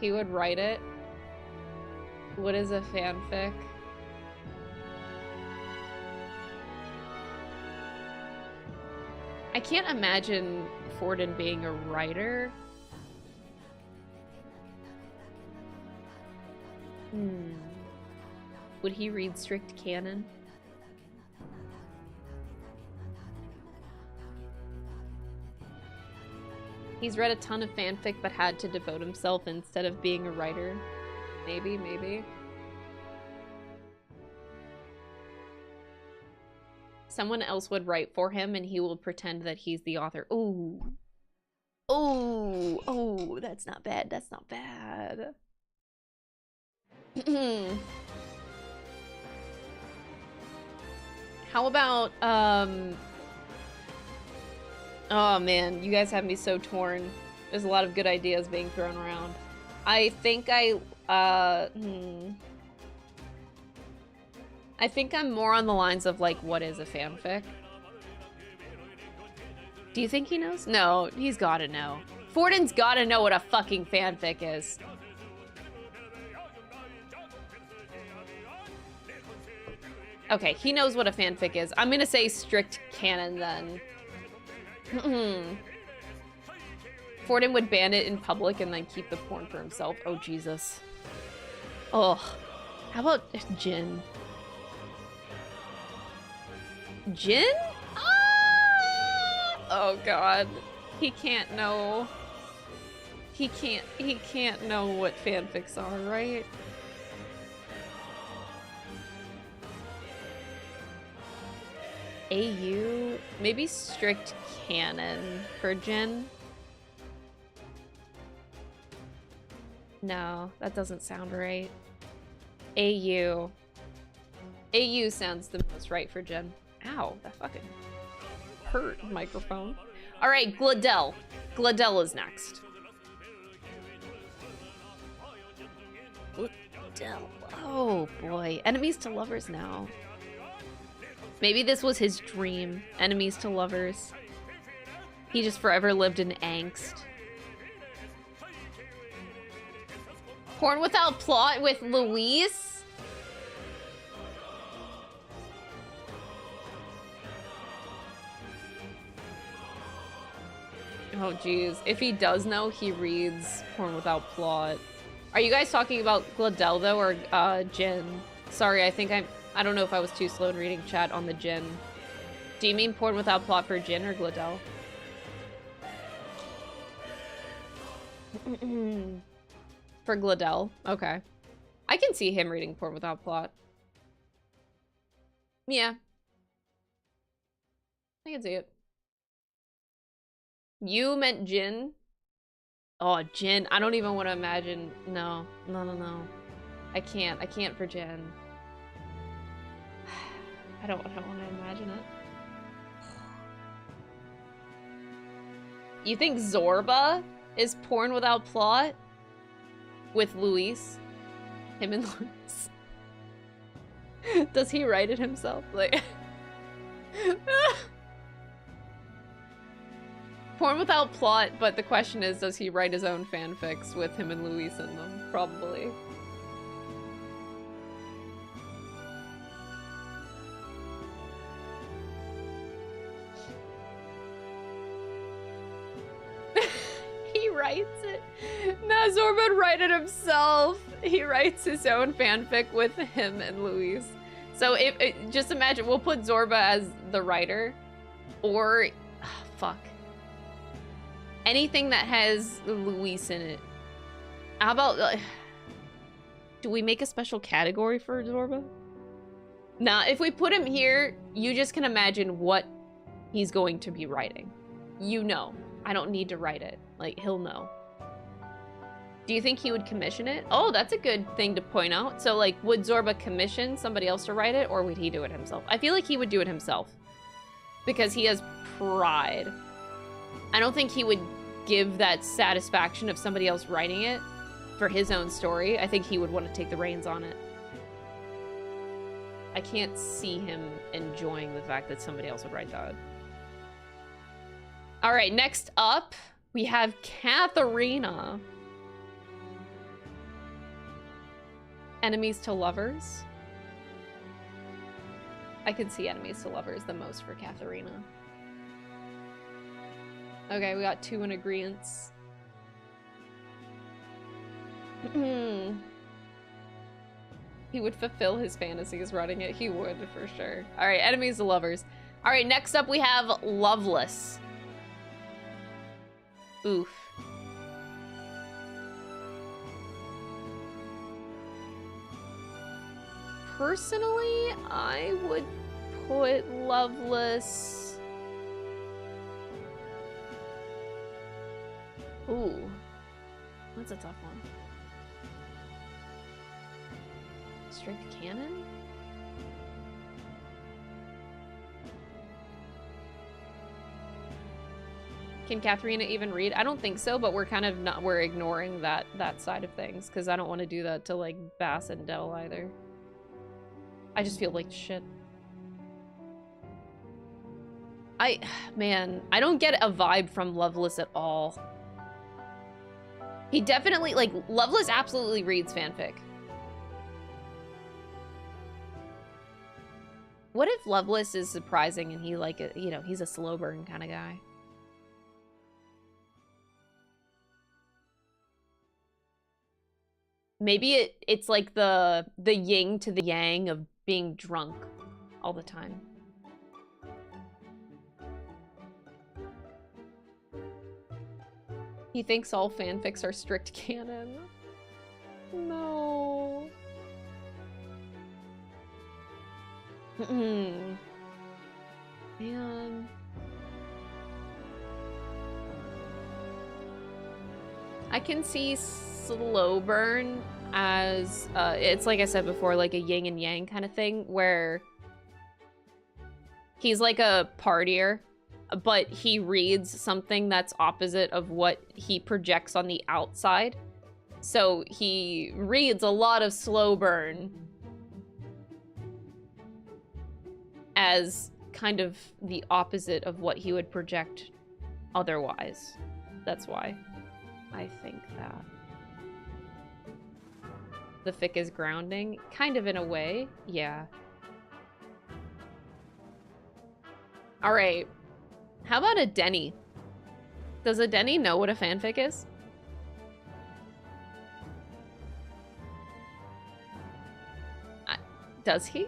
He would write it. What is a fanfic? I can't imagine Forden being a writer. Would he read strict canon? He's read a ton of fanfic but had to devote himself instead of being a writer. Maybe. Someone else would write for him and he will pretend that he's the author. Ooh. Oh, that's not bad. That's not bad. How about, oh man, you guys have me so torn. There's a lot of good ideas being thrown around. I think I think I'm more on the lines of, like, what is a fanfic? Do you think he knows? No, he's gotta know. Forden's gotta know what a fucking fanfic is. Okay, he knows what a fanfic is. I'm gonna say strict canon then. Forden would ban it in public and then keep the porn for himself. Oh, Jesus. Oh. How about Jin? Jin? Ah! Oh, God. He can't know. He can't know what fanfics are, right? AU? Maybe strict canon for Jin? No, that doesn't sound right. AU. AU sounds the most right for Jin. Ow, that fucking hurt microphone. All right, Gladel. Gladel is next. Gladel. Oh boy, enemies to lovers now. Maybe this was his dream, enemies to lovers. He just forever lived in angst. Porn without plot with Luis? Oh geez, if he does know, he reads Porn without plot. Are you guys talking about Gladel though, or Jin? Sorry, I don't know if I was too slow in reading chat on the Jin. Do you mean Porn without plot for Jin or Gladel? For Gladel, okay. I can see him reading Porn without plot. Yeah. I can see it. You meant Jin? Oh, Jin. I don't even want to imagine. No. No. I can't for Jin. I don't want to imagine it. You think Zorba is Porn without plot? With Luis? Him and Luis? Does he write it himself? Like... Porn without plot, but the question is, does he write his own fanfics with him and Luis in them? Probably. He writes it. No, Zorba would write it himself. He writes his own fanfic with him and Luis. So just imagine, we'll put Zorba as the writer, or fuck. Anything that has Luis in it. How about, do we make a special category for Zorba? Nah, if we put him here, you just can imagine what he's going to be writing. You know. I don't need to write it. Like, he'll know. Do you think he would commission it? Oh, that's a good thing to point out. So, like, would Zorba commission somebody else to write it, or would he do it himself? I feel like he would do it himself. Because he has pride. I don't think he would give that satisfaction of somebody else writing it for his own story. I think he would want to take the reins on it. I can't see him enjoying the fact that somebody else would write that. All right, next up, we have Katharina. Enemies to lovers. I can see enemies to lovers the most for Katharina. Okay, we got 2 in agreeance. He would fulfill his fantasies running it. He would, for sure. All right, enemies to lovers. All right, next up we have Loveless. Oof. Personally, I would put Loveless... Ooh. That's a tough one. Strict canon? Can Katharina even read? I don't think so, but we're kind of not, we're ignoring that side of things because I don't want to do that to like Bass and Dell either. I just feel like shit. Man, I don't get a vibe from Loveless at all. He definitely, like, Loveless absolutely reads fanfic. What if Loveless is surprising and he, like, you know, he's a slow burn kind of guy? Maybe it's like the yin to the yang of being drunk all the time. He thinks all fanfics are strict canon. No. Man. I can see slow burn as it's like I said before, like a yin and yang kind of thing, where he's like a partier, but he reads something that's opposite of what he projects on the outside. So he reads a lot of slow burn as kind of the opposite of what he would project otherwise. That's why I think that. The fic is grounding, kind of in a way, yeah. All right, how about a Denny? Does a Denny know what a fanfic is? Does he?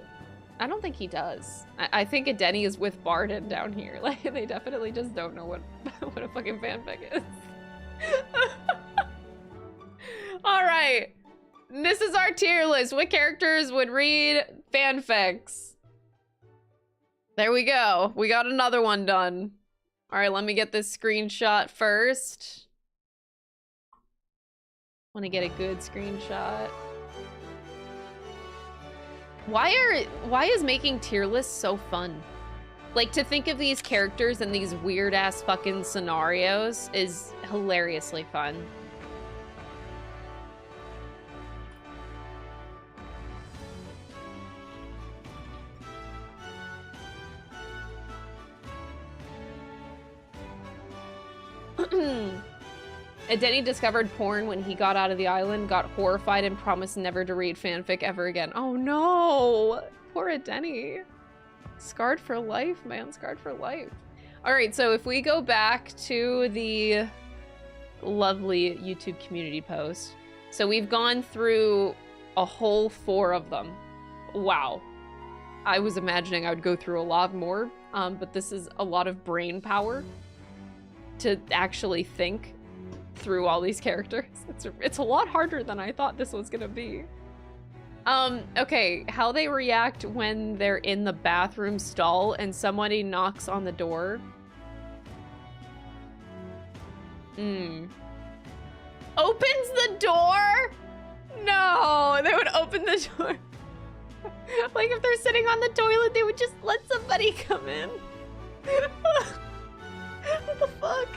I don't think he does. I think a Denny is with Barden down here. Like, they definitely just don't know what what a fucking fanfic is. All right. This is our tier list. What characters would read fanfics? There we go. We got another one done. All right, let me get this screenshot first. Want to get a good screenshot. Why is making tier lists so fun? Like, to think of these characters and these weird ass fucking scenarios is hilariously fun. Denny discovered porn when he got out of the island, got horrified, and promised never to read fanfic ever again. Oh no! Poor Denny. Scarred for life, man. Scarred for life. Alright, so if we go back to the lovely YouTube community post. So we've gone through a whole 4 of them. Wow. I was imagining I would go through a lot more, but this is a lot of brain power to actually think through all these characters. It's a lot harder than I thought this was gonna be. Okay, how they react when they're in the bathroom stall and somebody knocks on the door. Opens the door? No, they would open the door. Like, if they're sitting on the toilet, they would just let somebody come in. What the fuck?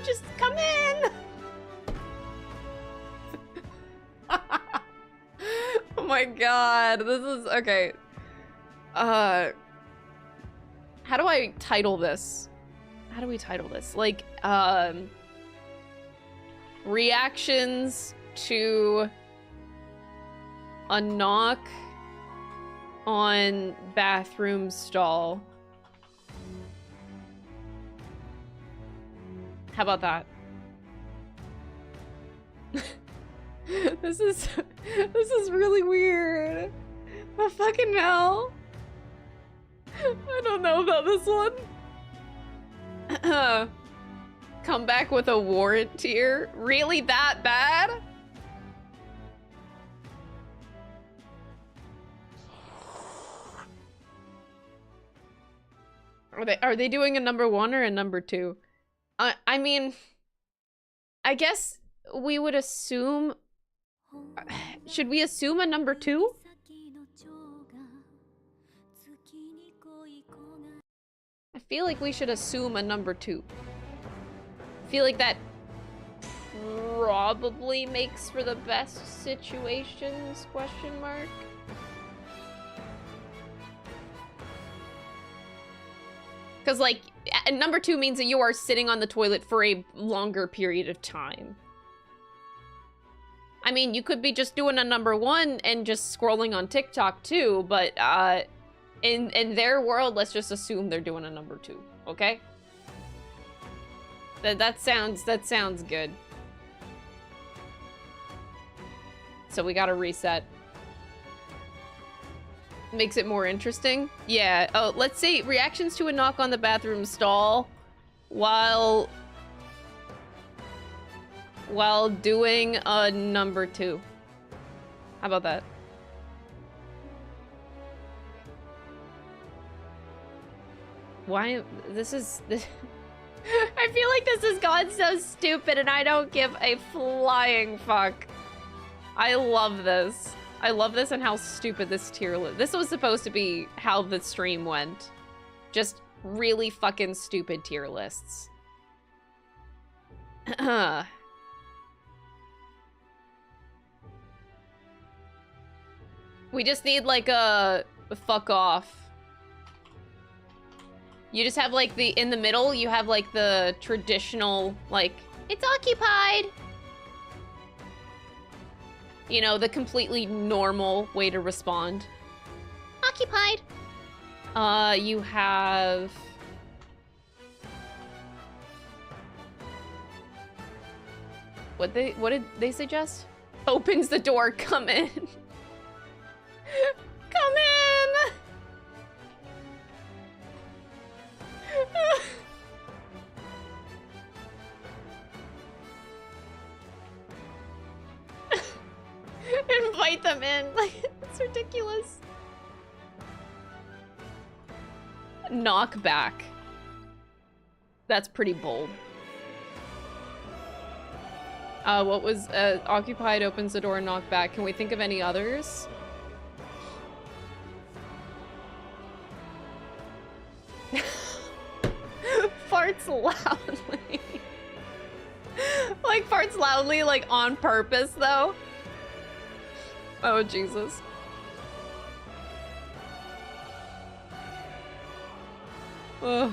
Just come in. Oh my god, this is okay. How do I title this? How do we title this? Like, reactions to a knock on bathroom stall. How about that? This is really weird. Oh, fucking hell. I don't know about this one. Come back with a warrant tier? Really that bad? Are they doing a number 1 or a number 2? I mean, I guess we would assume. Should we assume a number 2? I feel like we should assume a number 2. I feel like that probably makes for the best situations, question mark. Because, like, number 2 means that you are sitting on the toilet for a longer period of time. I mean, you could be just doing a number 1 and just scrolling on TikTok too, but in their world, let's just assume they're doing a number 2, okay? That sounds good. So we gotta reset. Makes it more interesting. Yeah. Oh, let's see. Reactions to a knock on the bathroom stall while doing a number 2. How about that? Why? This is... I feel like this has gone so stupid and I don't give a flying fuck. I love this. I love this and how stupid this tier list. This was supposed to be how the stream went. Just really fucking stupid tier lists. We just need like a fuck off. You just have like the, in the middle, you have like the traditional, like, it's occupied. You know, the completely normal way to respond. Occupied. You have... What did they suggest? Opens the door, come in. Come in! Invite them in. Like, it's ridiculous. Knock back. That's pretty bold. What was occupied, opens the door, knock back. Can we think of any others? Farts loudly. Like farts loudly, like on purpose though. Oh Jesus. Ugh.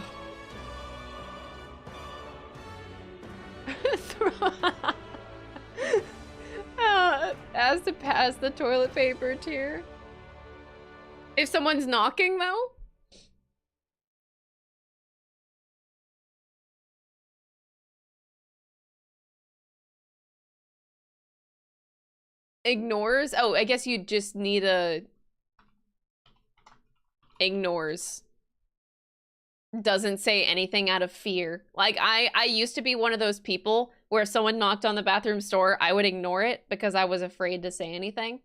As to pass the toilet paper tier. If someone's knocking though? Ignores? Oh, I guess you just need a... Ignores. Doesn't say anything out of fear. Like, I used to be one of those people where if someone knocked on the bathroom door, I would ignore it because I was afraid to say anything.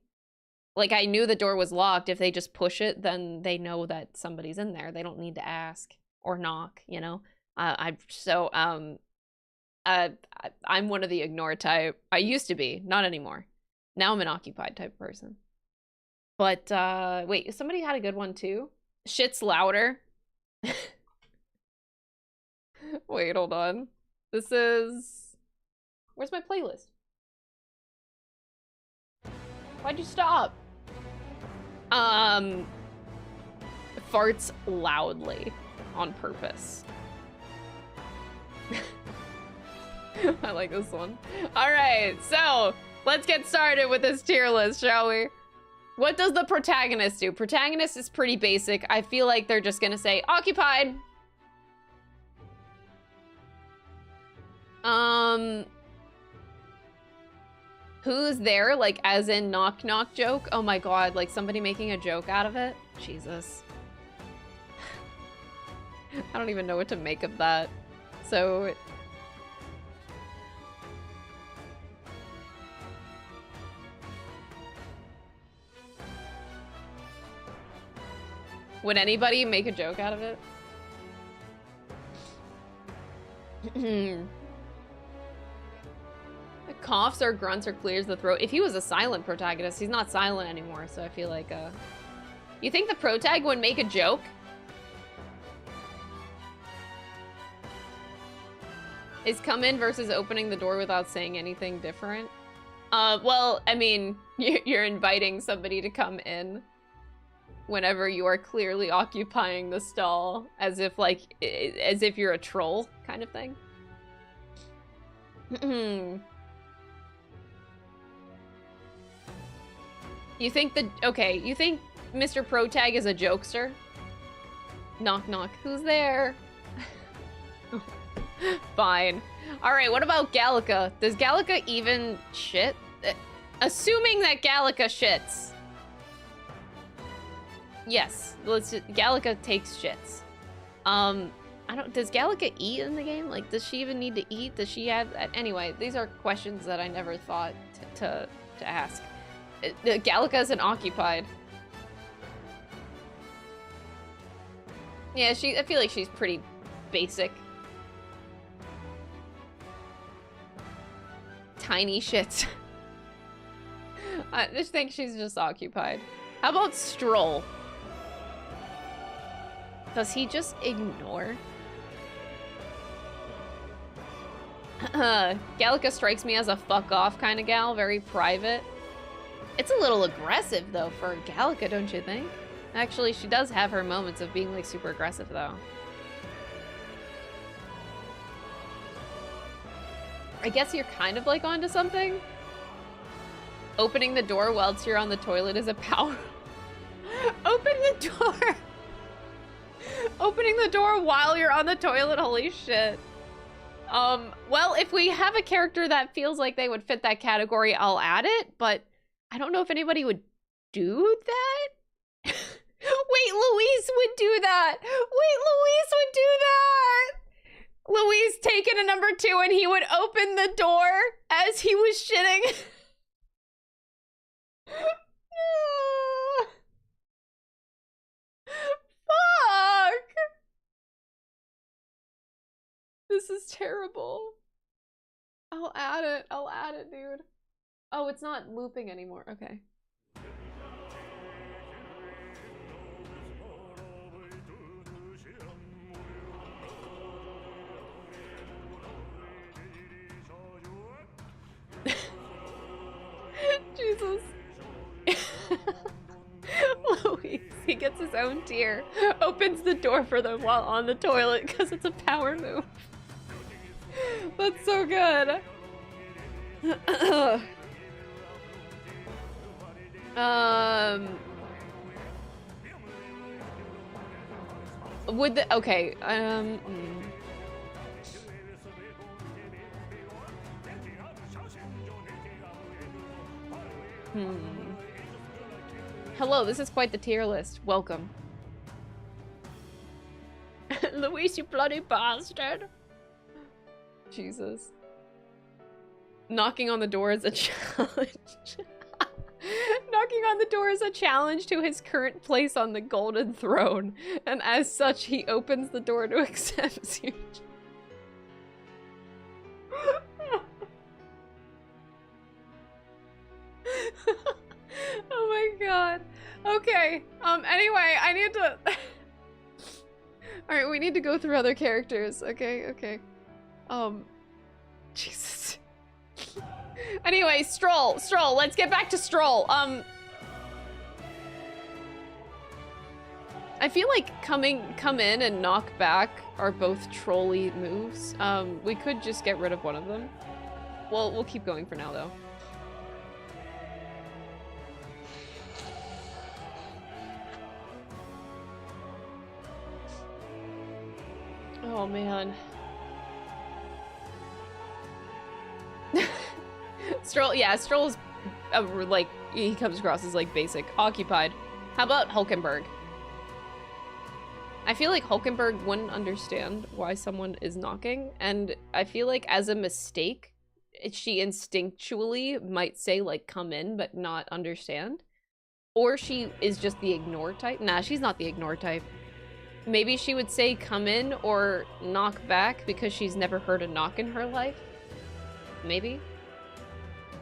Like, I knew the door was locked. If they just push it, then they know that somebody's in there. They don't need to ask or knock, you know? I'm one of the ignore type. I used to be, not anymore. Now I'm an occupied type person. But, wait, somebody had a good one too? Shit's louder. Wait, hold on. This is... Where's my playlist? Why'd you stop? Farts loudly on purpose. I like this one. All right, so let's get started with this tier list, shall we? What does the protagonist do? Protagonist is pretty basic. I feel like they're just gonna say occupied. Who's there? Like, as in knock knock joke? Oh my god, like somebody making a joke out of it? Jesus. I don't even know what to make of that. So... Would anybody make a joke out of it? Coughs or grunts or clears the throat. If he was a silent protagonist, he's not silent anymore, so I feel like, You think the protag would make a joke? Is come in versus opening the door without saying anything different? Well, I mean, you're inviting somebody to come in whenever you are clearly occupying the stall, as if, like, as if you're a troll kind of thing. You think okay, you think Mr. Protag is a jokester? Knock knock, who's there? Fine. Alright, what about Gallica? Does Gallica even shit? Assuming that Gallica shits. Yes, Gallica takes shits. Does Gallica eat in the game? Like, does she even need to eat? Does she have, anyway, these are questions that I never thought to ask. Gallica is an occupied. Yeah, I feel like she's pretty basic. Tiny shit. I just think she's just occupied. How about Stroll? Does he just ignore? Gallica strikes me as a fuck off kind of gal, very private. It's a little aggressive though for Gallica, don't you think? Actually, she does have her moments of being like super aggressive though. I guess you're kind of like onto something. Opening the door whilst you're on the toilet is a power. Open the door. Opening the door while you're on the toilet, holy shit. Well, if we have a character that feels like they would fit that category, I'll add it, but I don't know if anybody would do that. Wait, Louise would do that. Wait, Louise would do that. Louise taking a number 2 and he would open the door as he was shitting. Fuck. This is terrible. I'll add it. I'll add it, dude. Oh, it's not looping anymore. Okay. Jesus. Louise, he gets his own tear. Opens the door for them while on the toilet because it's a power move. That's so good. Would the okay? Hello, this is quite the tier list. Welcome. Luis, you bloody bastard. Jesus. Knocking on the door is a challenge. Knocking on the door is a challenge to his current place on the golden throne, and as such, he opens the door to accept you. Oh my god. Okay. Anyway, I need to... Alright, we need to go through other characters. Okay, okay. Jesus. Anyway, Stroll, let's get back to Stroll. I feel like come in and knock back are both trolly moves. We could just get rid of one of them. Well, we'll keep going for now though. Oh man. Stroll, yeah, Stroll's like, he comes across as like basic. Occupied. How about Hulkenberg? I feel like Hulkenberg wouldn't understand why someone is knocking, and I feel like as a mistake, she instinctually might say like come in but not understand. Or she is just the ignore type. Nah, she's not the ignore type. Maybe she would say come in or knock back because she's never heard a knock in her life. Maybe.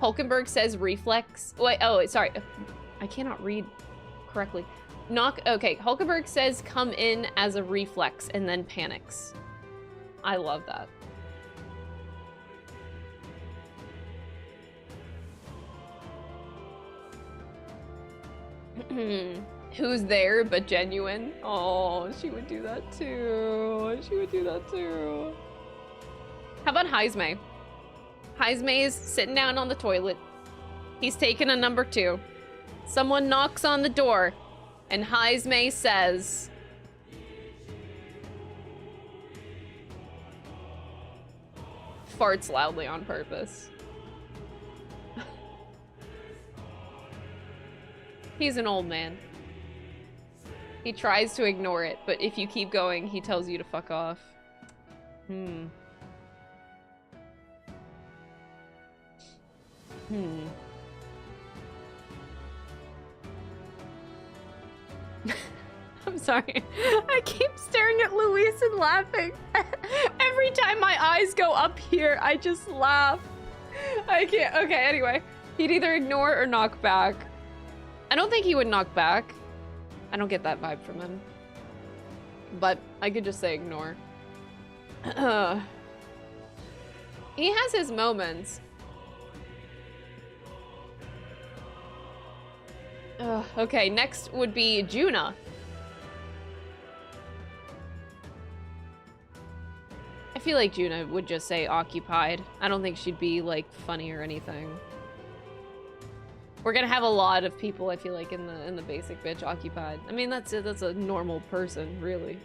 Hulkenberg says reflex. Wait, oh, sorry. I cannot read correctly. Knock, okay, Hulkenberg says come in as a reflex and then panics. I love that. Who's there but genuine? Oh, she would do that too. She would do that too. How about Heisme? Heisme is sitting down on the toilet. He's taking a number 2. Someone knocks on the door, and Heisme says... farts loudly on purpose. He's an old man. He tries to ignore it, but if you keep going, he tells you to fuck off. I'm Sorry. I keep staring at Luis and laughing. Every time my eyes go up here, I just laugh. I can't. Okay, anyway. He'd either ignore or knock back. I don't think he would knock back. I don't get that vibe from him. But I could just say ignore. He has his moments. Okay, next would be Juna. I feel like Juna would just say occupied. I don't think she'd be like funny or anything. We're gonna have a lot of people, I feel like, in the basic bitch occupied. I mean, that's a normal person, really.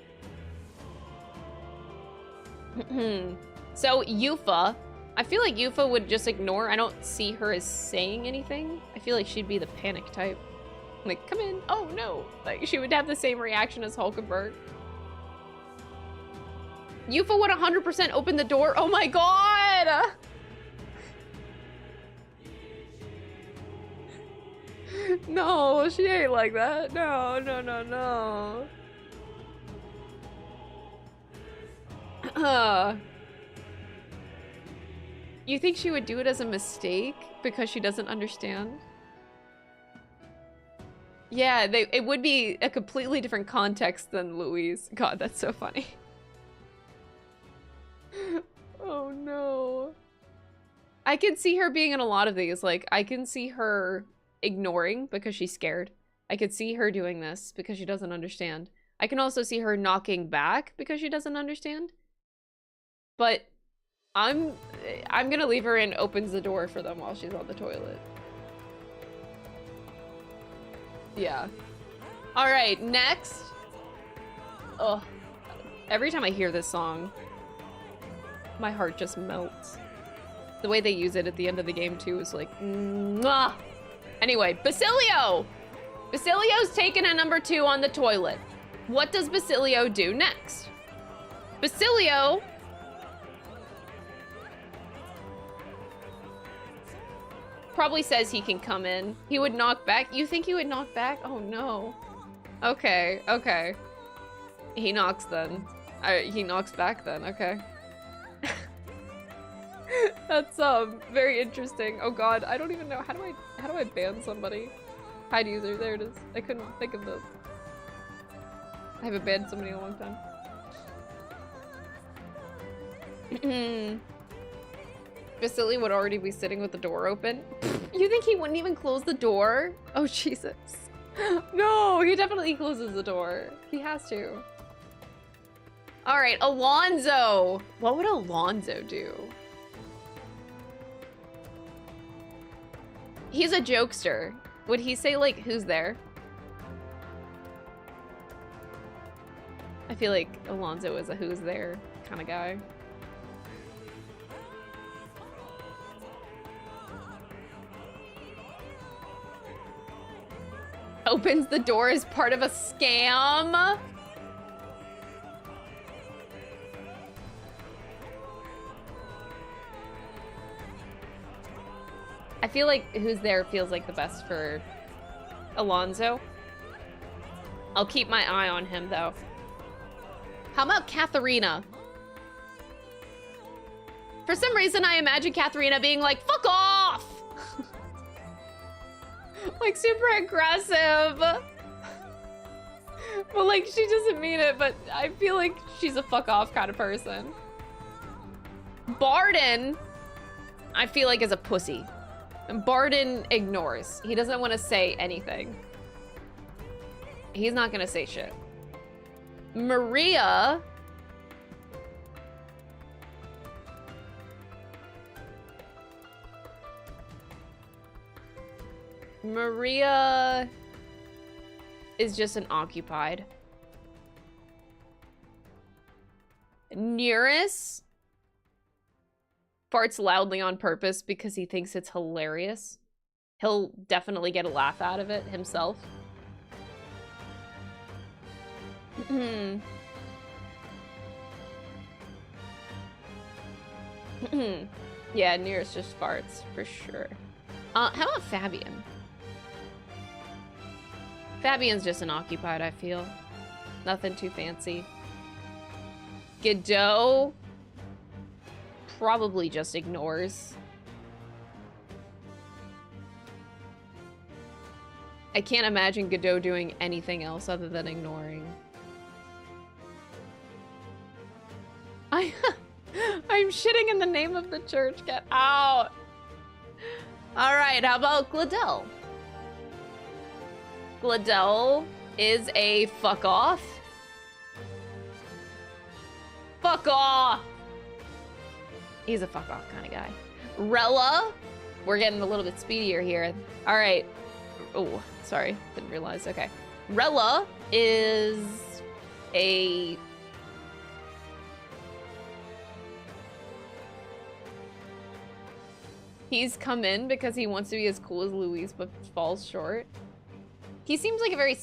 So Yufa, I feel like Yufa would just ignore. I don't see her as saying anything. I feel like she'd be the panic type. Like, come in. Oh no. Like, she would have the same reaction as Hulkenberg. Yufa would 100% open the door. Oh my god! No, she ain't like that. No, no, no, no. You think she would do it as a mistake because she doesn't understand? Yeah, it would be a completely different context than Louise. God, that's so funny. Oh no. I can see her being in a lot of these. Like, I can see her ignoring because she's scared. I could see her doing this because she doesn't understand. I can also see her knocking back because she doesn't understand. But I'm gonna leave her in, opens the door for them while she's on the toilet. Yeah. All right, next. Oh, every time I hear this song, my heart just melts. The way they use it at the end of the game too is like, mwah. Anyway, Basilio! Basilio's taken a number 2 on the toilet. What does Basilio do next? Basilio probably says he can come in. He would knock back. You think he would knock back? Oh no. Okay, okay. He knocks then. He knocks back then, okay. That's very interesting. Oh god, I don't even know. How do I ban somebody? Hide user, there it is. I couldn't think of this. I haven't banned somebody in a long time. Vasily would already be sitting with the door open. You think he wouldn't even close the door? Oh Jesus. No, he definitely closes the door. He has to. All right, Alonso. What would Alonso do? He's a jokester. Would he say, like, who's there? I feel like Alonso is a who's there kind of guy. Opens the door as part of a scam? I feel like who's there feels like the best for Alonso. I'll keep my eye on him though. How about Katharina? For some reason I imagine Katharina being like, fuck off! Like super aggressive. But like she doesn't mean it, but I feel like she's a fuck off kind of person. Barden, I feel like is a pussy. Barden ignores. He doesn't want to say anything. He's not gonna say shit. Maria. Maria is just an occupied. Nearest farts loudly on purpose because he thinks it's hilarious. He'll definitely get a laugh out of it himself. Yeah, Nearest just farts for sure. How about Fabian? Fabian's just an occupied, I feel. Nothing too fancy. Godot probably just ignores. I can't imagine Godot doing anything else other than ignoring. I'm shitting in the name of the church. Get out. All right, how about Gladell? Gladell is a fuck off. Fuck off. He's a fuck off kind of guy. Rella, we're getting a little bit speedier here. All right. Oh, sorry, didn't realize. Okay. Rella is a... He's come in because he wants to be as cool as Louise, but falls short. He seems like a very,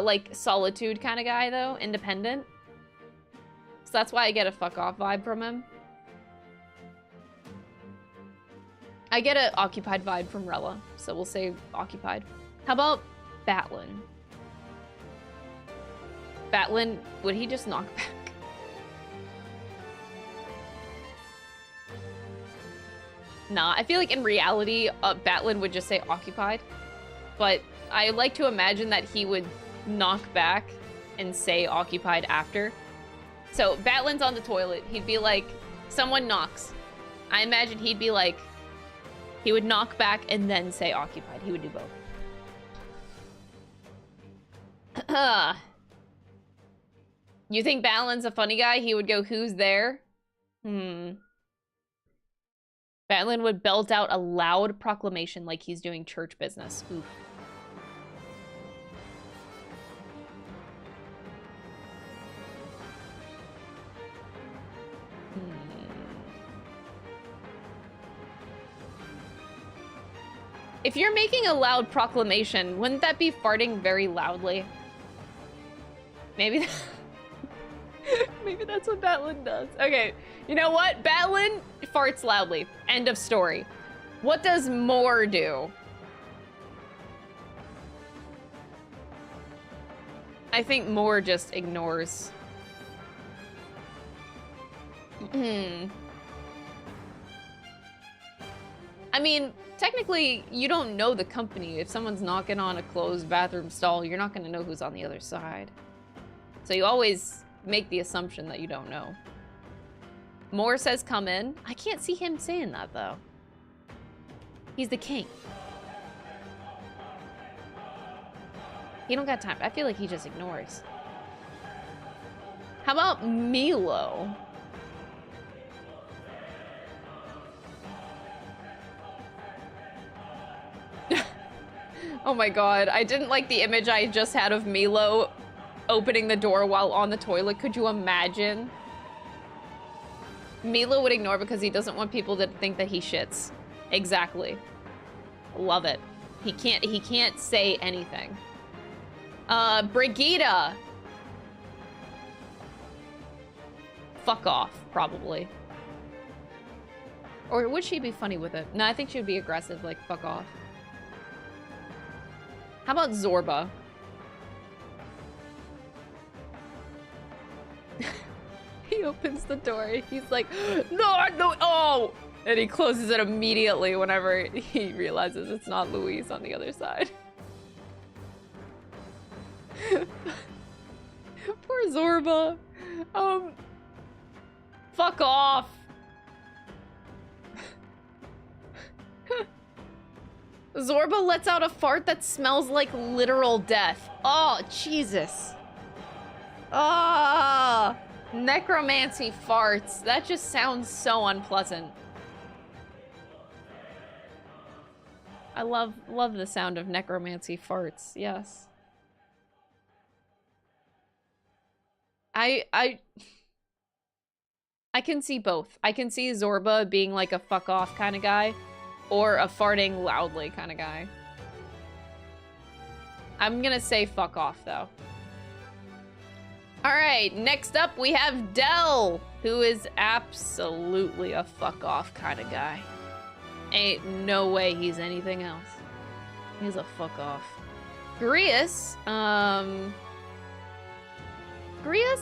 like, solitude kind of guy, though. Independent. So that's why I get a fuck off vibe from him. I get an occupied vibe from Rella, so we'll say occupied. How about Batlin? Batlin, would he just knock back? Nah, I feel like in reality, Batlin would just say occupied. But I like to imagine that he would knock back and say occupied after. So Batlin's on the toilet. He'd be like, someone knocks. I imagine he'd be like, he would knock back and then say occupied. He would do both. You think Batlin's a funny guy? He would go, who's there? Batlin would belt out a loud proclamation like he's doing church business. Oof. If you're making a loud proclamation, wouldn't that be farting very loudly? Maybe maybe that's what Batlin does. Okay, you know what? Batlin farts loudly. End of story. What does Moore do? I think Moore just ignores. I mean, technically, you don't know the company. If someone's knocking on a closed bathroom stall, you're not going to know who's on the other side. So you always make the assumption that you don't know. Moore says come in. I can't see him saying that, though. He's the king. He don't got time. I feel like he just ignores. How about Milo? Oh my god, I didn't like the image I just had of Milo opening the door while on the toilet. Could you imagine? Milo would ignore because he doesn't want people to think that he shits. Exactly. Love it. He can't say anything. Brigida. Fuck off, probably. Or would she be funny with it? No, I think she would be aggressive, like fuck off. How about Zorba? He opens the door. He's like, no, no, oh! And he closes it immediately whenever he realizes it's not Louise on the other side. Poor Zorba. Fuck off. Zorba lets out a fart that smells like literal death. Oh, Jesus. Ah, necromancy farts. That just sounds so unpleasant. I love the sound of necromancy farts. Yes. I can see both. I can see Zorba being like a fuck off kind of guy, or a farting loudly kind of guy. I'm gonna say fuck off, though. Alright, next up we have Dell, who is absolutely a fuck off kind of guy. Ain't no way he's anything else. He's a fuck off. Grius, Grius?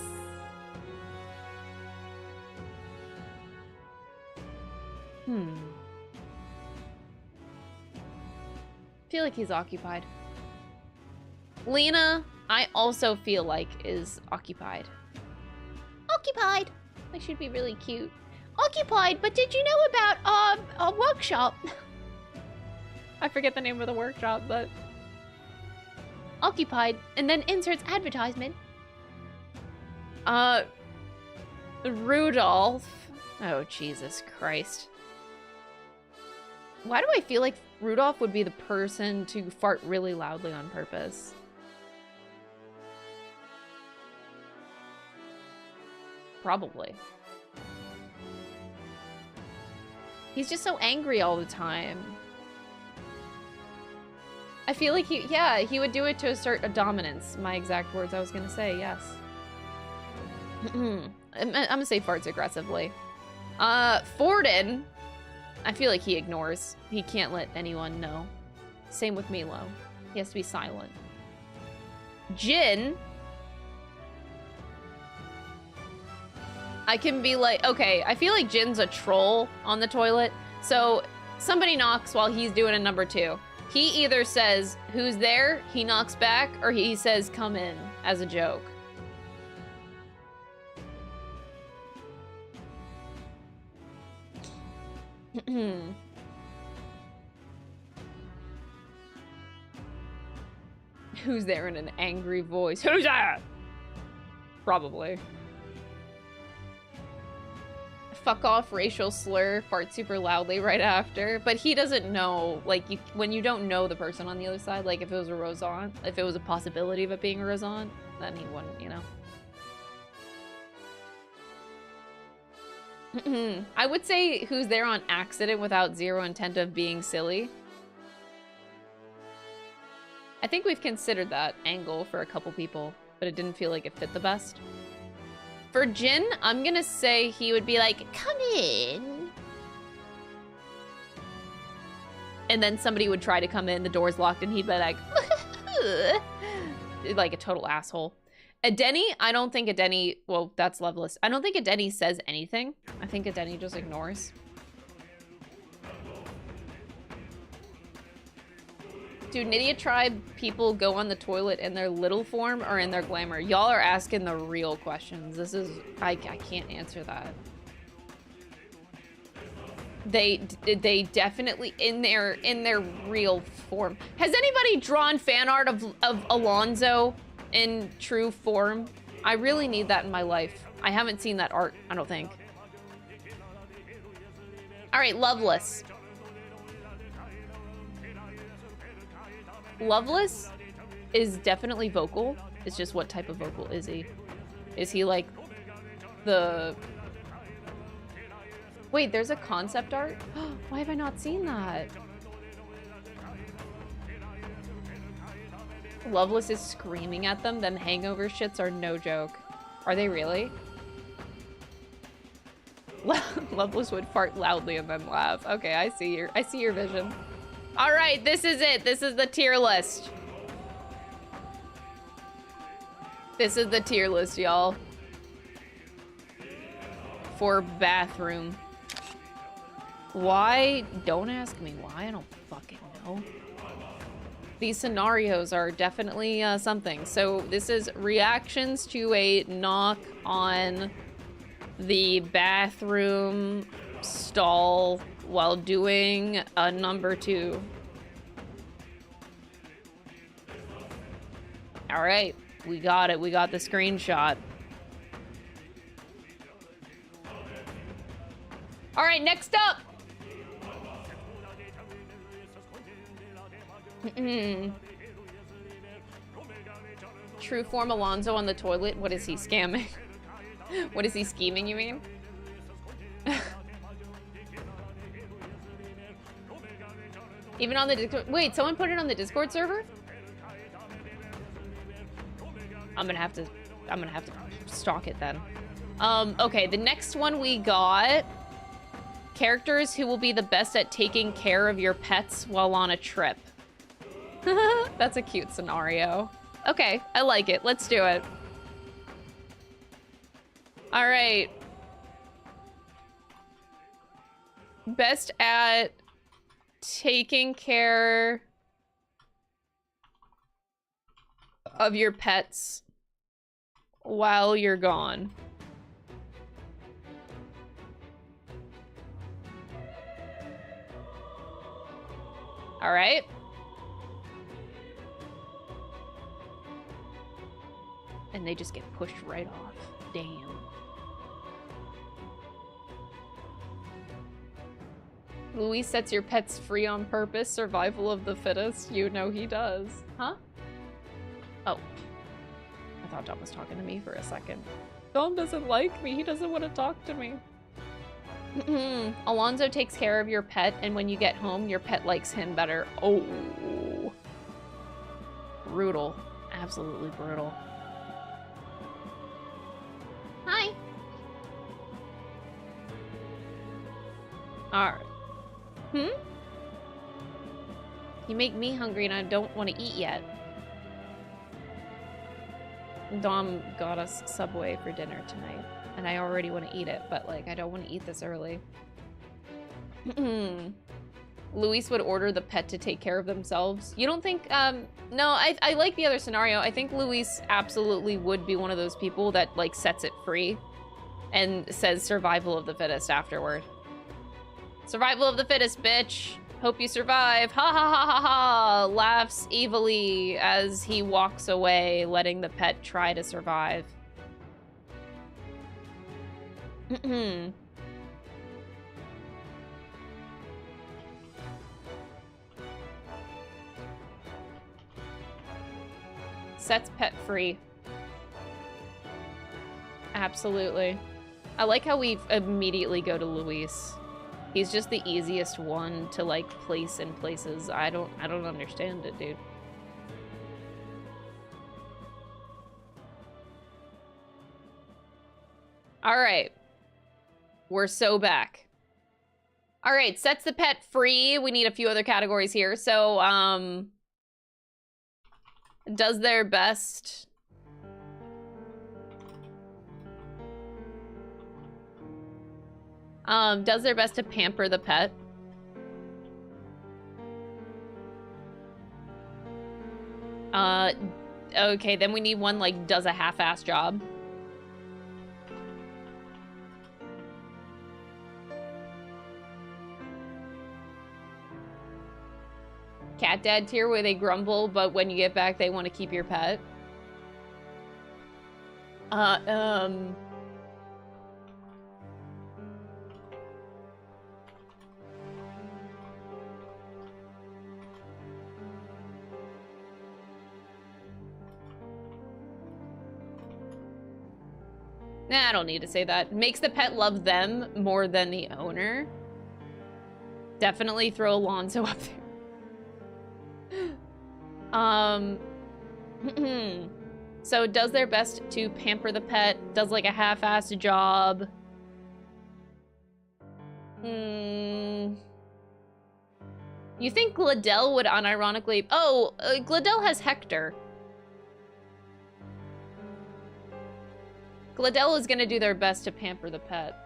Feel like he's occupied. Lena, I also feel like is occupied. Occupied. Like she'd be really cute. Occupied, but did you know about a workshop? I forget the name of the workshop, but occupied, and then inserts advertisement. Rudolph. Oh, Jesus Christ. Why do I feel like Rudolph would be the person to fart really loudly on purpose? Probably. He's just so angry all the time. I feel like he would do it to assert a dominance. My exact words I was gonna say, yes. I'm gonna say farts aggressively. Forden, I feel like he ignores. He can't let anyone know. Same with Milo. He has to be silent. Jin, I can be like, okay, I feel like Jin's a troll on the toilet. So somebody knocks while he's doing a number 2. He either says, who's there? He knocks back, or he says, come in, as a joke. Who's there in an angry voice? Who's that? Probably. Fuck off, racial slur, fart super loudly right after. But he doesn't know, like, when you don't know the person on the other side, like if it was a Rozan, if it was a possibility of it being a Rozan, then he wouldn't, you know. I would say who's there on accident without zero intent of being silly. I think we've considered that angle for a couple people, but it didn't feel like it fit the best. For Jin, I'm gonna say he would be like, come in. And then somebody would try to come in, the door's locked, and he'd be like, like a total asshole. Adeni, I don't think Adeni, well, that's Loveless. I don't think Adeni says anything. I think Adeni just ignores. Do Nydia Tribe people go on the toilet in their little form or in their glamour? Y'all are asking the real questions. This is, I can't answer that. They definitely in their real form. Has anybody drawn fan art of Alonzo in true form? I really need that in my life. I haven't seen that art, I don't think. All right, Loveless. Loveless is definitely vocal. It's just what type of vocal is he? Is he like the... Wait, there's a concept art? Why have I not seen that? Loveless is screaming at them. Them hangover shits are no joke. Are they really? Loveless would fart loudly and then laugh. Okay, I see your vision. All right, this is it. This is the tier list. This is the tier list, y'all. For bathroom. Why? Don't ask me why. I don't fucking know. These scenarios are definitely something. So this is reactions to a knock on the bathroom stall while doing a number 2. All right, we got it. We got the screenshot. All right, next up. True form Alonzo on the toilet. What is he scamming? What is he scheming, you mean? Even on the Discord. Wait, someone put it on the Discord server? I'm gonna have to stalk it then. Okay, the next one we got characters who will be the best at taking care of your pets while on a trip. That's a cute scenario. Okay, I like it. Let's do it. All right. Best at taking care of your pets while you're gone. All right. And they just get pushed right off. Damn. Luis sets your pets free on purpose. Survival of the fittest. You know he does. Huh? Oh. I thought Dom was talking to me for a second. Dom doesn't like me. He doesn't want to talk to me. Alonzo takes care of your pet, and when you get home, your pet likes him better. Oh. Brutal. Absolutely brutal. Hi. Alright. You make me hungry and I don't want to eat yet. Dom got us Subway for dinner tonight. And I already want to eat it, but like I don't want to eat this early. Luis would order the pet to take care of themselves. You don't think, no, I like the other scenario. I think Luis absolutely would be one of those people that like sets it free and says survival of the fittest afterward. Survival of the fittest, bitch. Hope you survive. Ha ha ha ha ha. Laughs evilly as he walks away, letting the pet try to survive. Sets pet free. Absolutely. I like how we immediately go to Luis. He's just the easiest one to like place in places. I don't understand it, dude. All right. We're so back. All right, sets the pet free. We need a few other categories here. So, does their best. Does their best to pamper the pet. Okay, then we need one like does a half-ass job. Cat dad tier where they grumble, but when you get back, they want to keep your pet. Nah, I don't need to say that. Makes the pet love them more than the owner. Definitely throw Alonzo up there. So does their best to pamper the pet, does like a half-assed job. You think Gladell would unironically... Oh, Gladell has Hector. Gladell is gonna do their best to pamper the pet.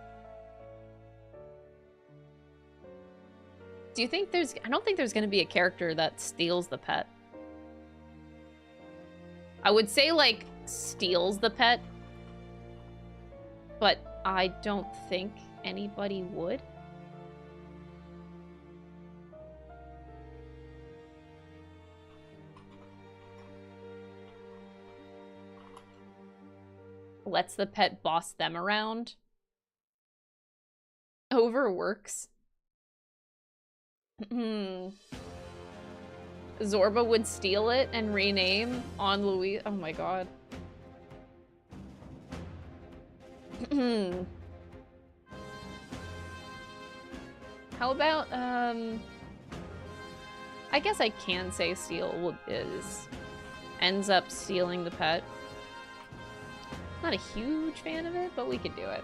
Do you think there's... I don't think there's gonna be a character that steals the pet. I would say, like, steals the pet. But I don't think anybody would. Lets the pet boss them around. Overworks. Zorba would steal it and rename on Louis. Oh my god. How about, I guess I can say steal ends up stealing the pet. Not a huge fan of it, but we could do it.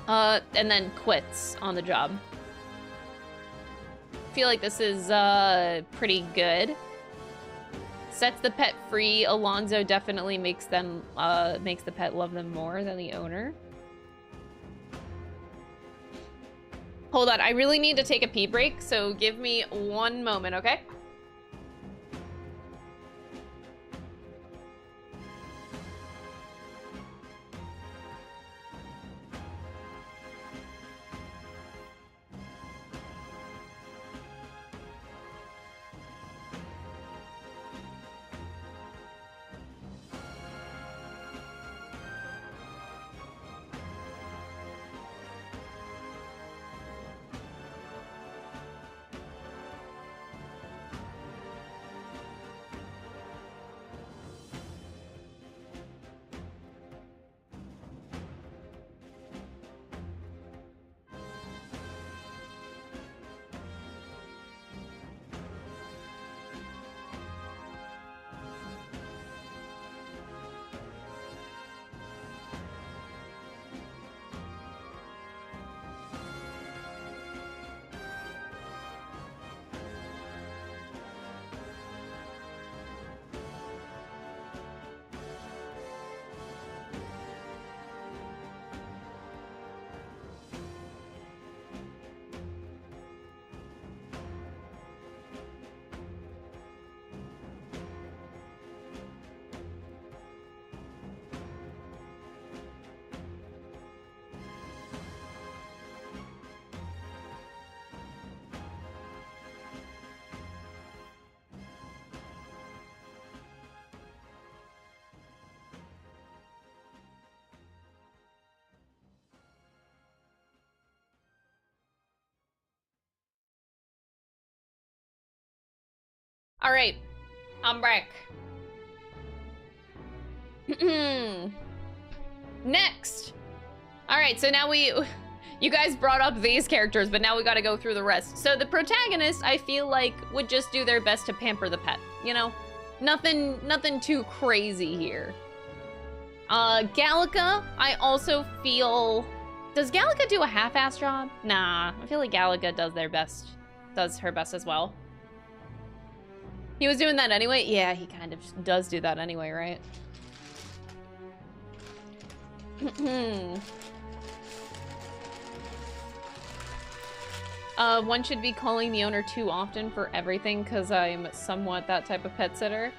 And then quits on the job. Feel like this is, pretty good. Sets the pet free. Alonzo definitely makes them makes the pet love them more than the owner. Hold on, I really need to take a pee break, so give me 1 moment, okay? All right, I'm back. Next. All right, so now you guys brought up these characters, but now we gotta go through the rest. So the protagonist, I feel like, would just do their best to pamper the pet, you know? Nothing too crazy here. Gallica, I also feel... Does Gallica do a half-ass job? Nah, I feel like Gallica does her best as well. He was doing that anyway? Yeah, he kind of does do that anyway, right? One should be calling the owner too often for everything because I'm somewhat that type of pet sitter.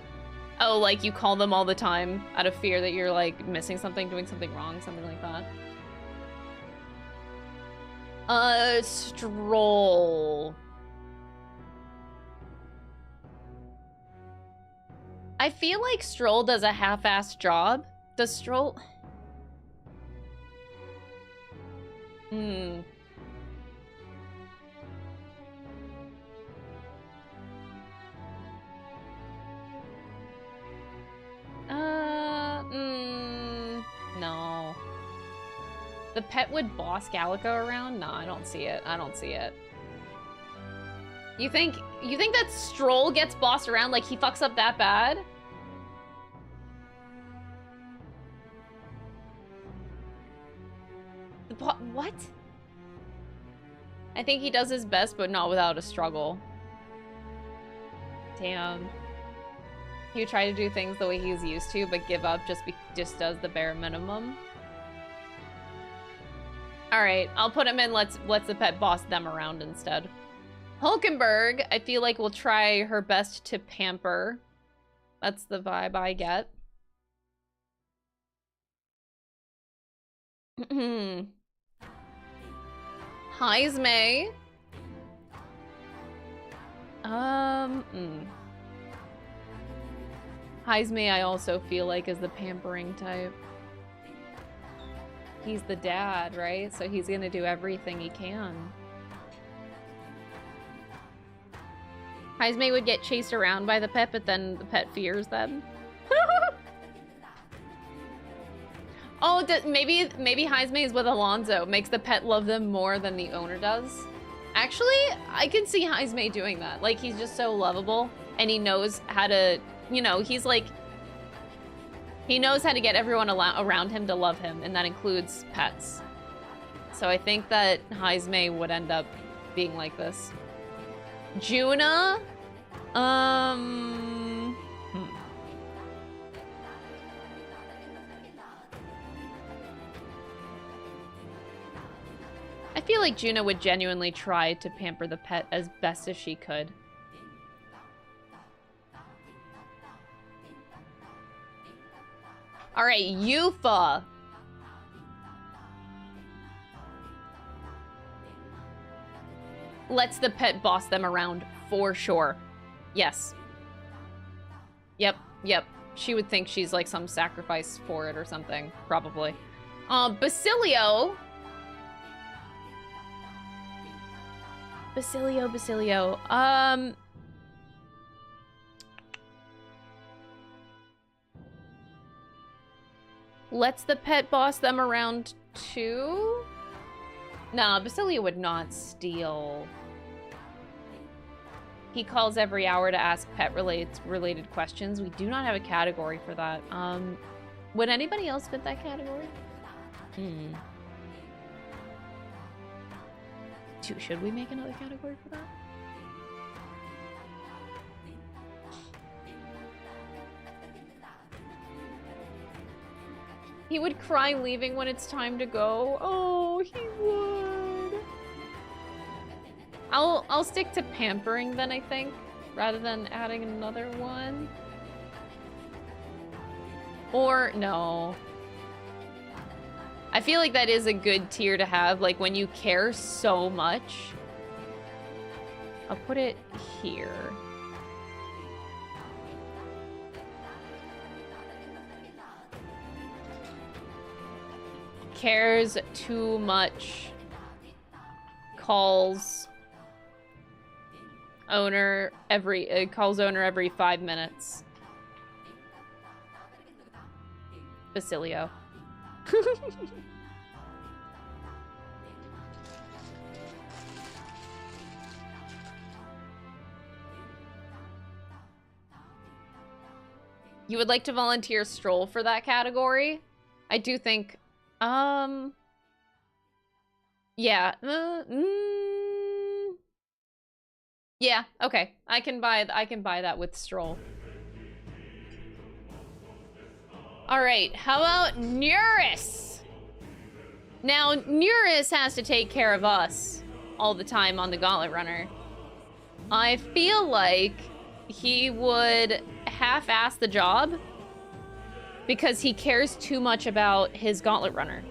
Oh, like you call them all the time out of fear that you're like missing something, doing something wrong, something like that. Stroll. I feel like Stroll does a half-assed job. Does Stroll... No. The pet would boss Gallica around? No, I don't see it. I don't see it. You think that Stroll gets bossed around like he fucks up that bad? What? I think he does his best, but not without a struggle. Damn. He try to do things the way he's used to, but give up just does the bare minimum. Alright, I'll put him in let's the pet boss them around instead. Hulkenberg, I feel like will try her best to pamper. That's the vibe I get. Heisme. Heisme I also feel like is the pampering type. He's the dad, right? So he's gonna do everything he can. Heisme would get chased around by the pet, but then the pet fears them. Oh, maybe Heisme is with Alonzo. Makes the pet love them more than the owner does. Actually, I can see Heisme doing that. Like, he's just so lovable, and he knows how to, you know, he's like... He knows how to get everyone around him to love him, and that includes pets. So I think that Heisme would end up being like this. Juna? like Juna would genuinely try to pamper the pet as best as she could. All right, Yufa. Lets the pet boss them around for sure. Yes. Yep, yep. She would think she's like some sacrifice for it or something, probably. Basilio. Basilio. Lets the pet boss them around too? Nah, Basilio would not steal. He calls every hour to ask pet-related questions. We do not have a category for that. Would anybody else fit that category? Should we make another category for that? He would cry leaving when it's time to go. Oh, he would. I'll stick to pampering then, I think, rather than adding another one. Or no. I feel like that is a good tier to have, like when you care so much. I'll put it here. Cares too much. Calls owner every 5 minutes. Basilio. You would like to volunteer Stroll for that category? I do think, yeah. Yeah, okay. I can buy that with Stroll. Alright, how about Neuris? Now, Neuris has to take care of us all the time on the Gauntlet Runner. I feel like he would half-ass the job because he cares too much about his Gauntlet Runner.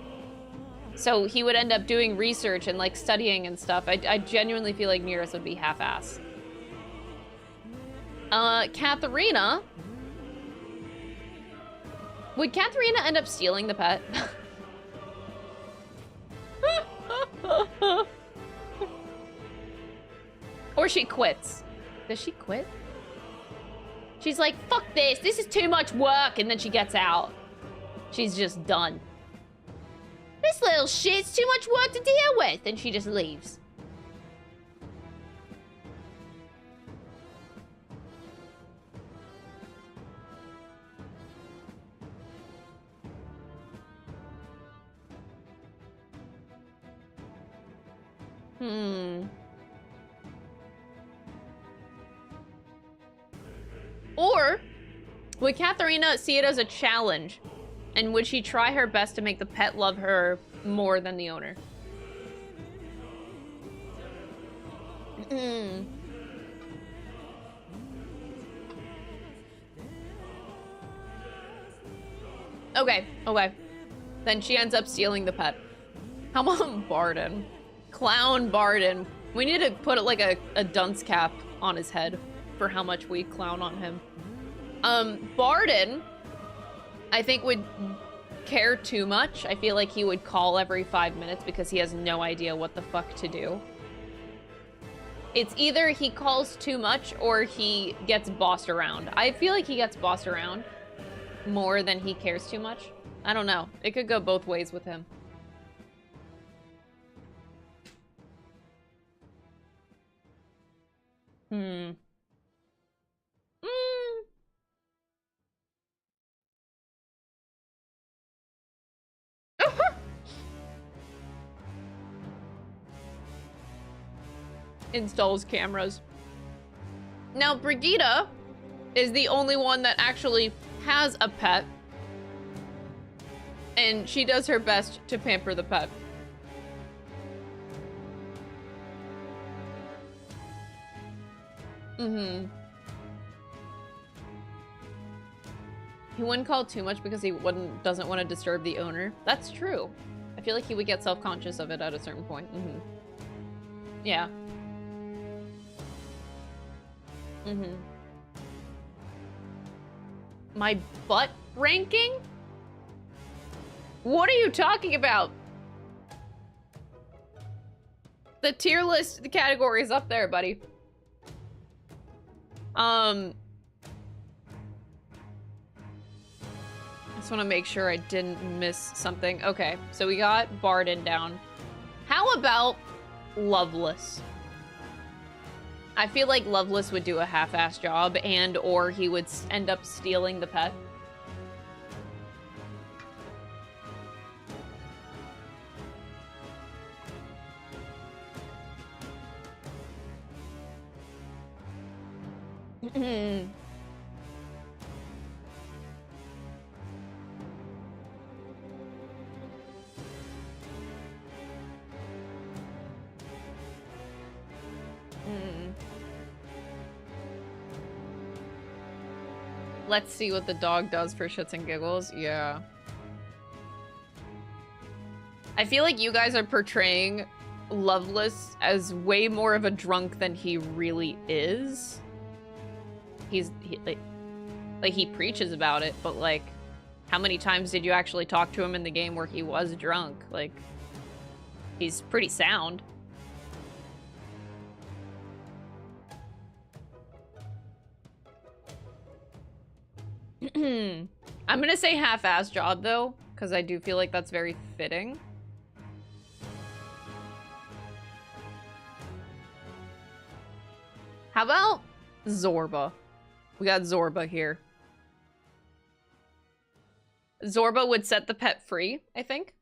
So he would end up doing research and like studying and stuff. I genuinely feel like Neuris would be half-ass. Katharina. Would Katharina end up stealing the pet? Or she quits. Does she quit? She's like, fuck this. This is too much work. And then she gets out. She's just done. This little shit's too much work to deal with. And she just leaves. Or would Katharina see it as a challenge? And would she try her best to make the pet love her more than the owner? Okay. Then she ends up stealing the pet. How about Barden? Clown Barden. We need to put like a dunce cap on his head for how much we clown on him. Barden, I think would care too much. I feel like he would call every 5 minutes because he has no idea what the fuck to do. It's either he calls too much or he gets bossed around. I feel like he gets bossed around more than he cares too much. I don't know. It could go both ways with him. Installs cameras. Now, Brigitte is the only one that actually has a pet. And she does her best to pamper the pet. Mm-hmm. He wouldn't call too much because he doesn't want to disturb the owner. That's true. I feel like he would get self-conscious of it at a certain point. Mm-hmm. Yeah. Mm-hmm. My butt ranking? What are you talking about? The tier list, the category is up there, buddy. I just want to make sure I didn't miss something. Okay, so we got Barden down. How about Loveless? I feel like Loveless would do a half-ass job, and or he would end up stealing the pet. Let's see what the dog does for shits and giggles. Yeah. I feel like you guys are portraying Loveless as way more of a drunk than he really is. He preaches about it, but like, how many times did you actually talk to him in the game where he was drunk? Like, he's pretty sound. I'm gonna say half-ass job though, because I do feel like that's very fitting. How about Zorba? We got Zorba here. Zorba would set the pet free, I think.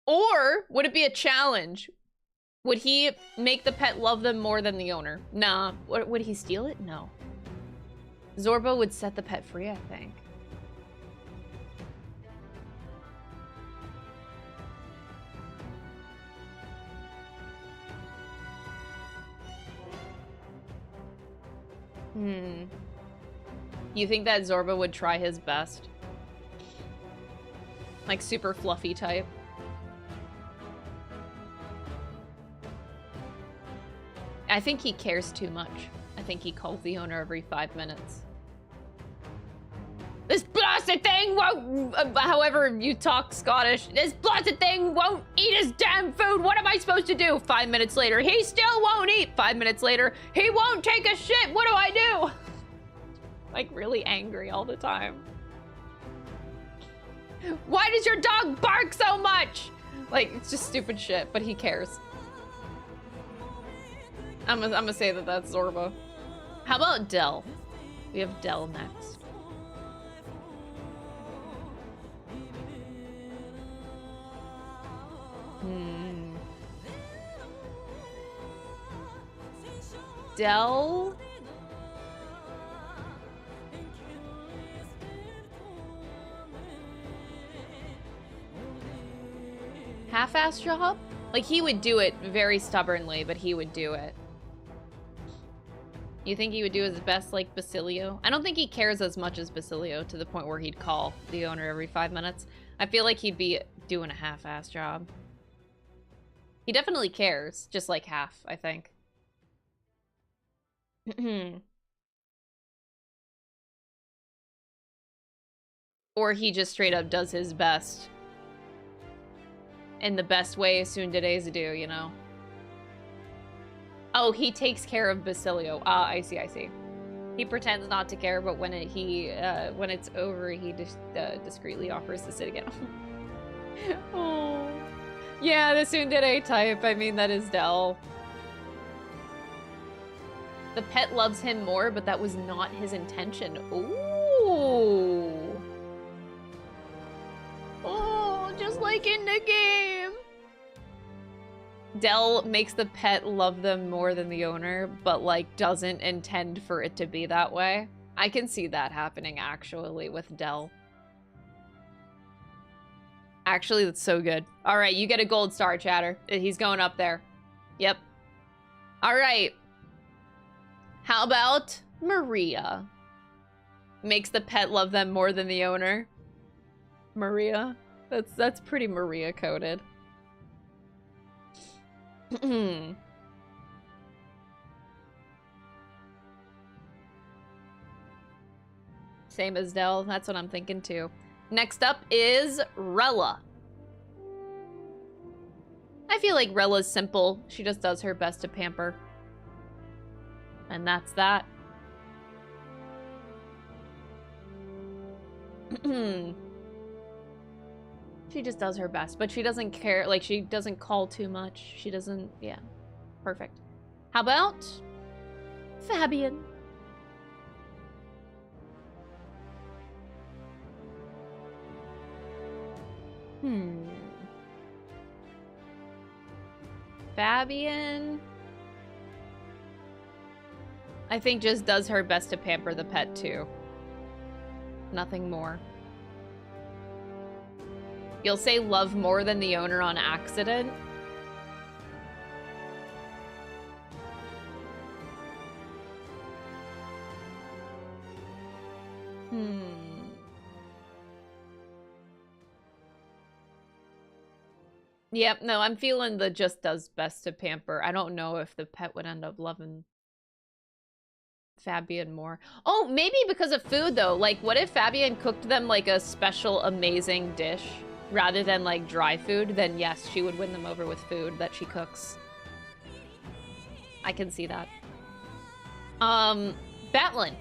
Or would it be a challenge? Would he make the pet love them more than the owner? Nah. Would he steal it? No. Zorba would set the pet free, I think. You think that Zorba would try his best? Like super fluffy type? I think he cares too much. I think he calls the owner every 5 minutes. This blasted thing won't, however you talk Scottish, this blasted thing won't eat his damn food. What am I supposed to do? 5 minutes later, he still won't eat. 5 minutes later, he won't take a shit. What do I do? Like really angry all the time. Why does your dog bark so much? Like, it's just stupid shit, but he cares. I'm gonna say that that's Zorba. How about Dell? We have Dell next. Dell? Half-ass job? Like, he would do it very stubbornly, but he would do it. You think he would do his best like Basilio? I don't think he cares as much as Basilio to the point where he'd call the owner every 5 minutes. I feel like he'd be doing a half-ass job. He definitely cares, just like half, I think. Or he just straight up does his best. In the best way Sundays do, you know? Oh, he takes care of Basilio. Ah, I see, I see. He pretends not to care, but when when it's over, he just discreetly offers to sit again. Oh. Yeah, the tsundere type. I mean, that is Dell. The pet loves him more, but that was not his intention. Ooh. Oh, just like in the game. Dell makes the pet love them more than the owner, but like doesn't intend for it to be that way. I can see that happening actually with Dell. Actually, that's so good. All right, you get a gold star, chatter. He's going up there. Yep. All right. How about Maria? Makes the pet love them more than the owner. Maria? That's pretty Maria coded. Same as Dell. That's what I'm thinking too. Next up is Rella. I feel like Rella's simple. She just does her best to pamper. And that's that. She just does her best, but she doesn't care. Like, she doesn't call too much. She doesn't, yeah. Perfect. How about Fabian? Fabian, I think, just does her best to pamper the pet too. Nothing more. You'll say love more than the owner on accident. Yep, no, I'm feeling the just does best to pamper. I don't know if the pet would end up loving Fabian more. Oh, maybe because of food, though. Like, what if Fabian cooked them, like, a special amazing dish rather than, like, dry food? Then, yes, she would win them over with food that she cooks. I can see that. Batlin.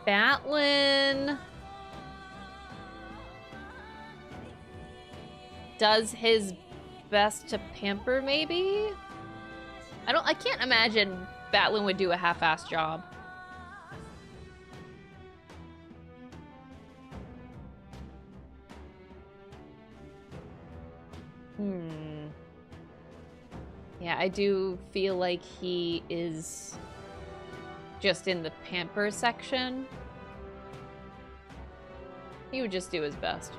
Batlin does his best to pamper, maybe? I can't imagine Batlin would do a half-assed job. Yeah, I do feel like he is just in the pamper section. He would just do his best.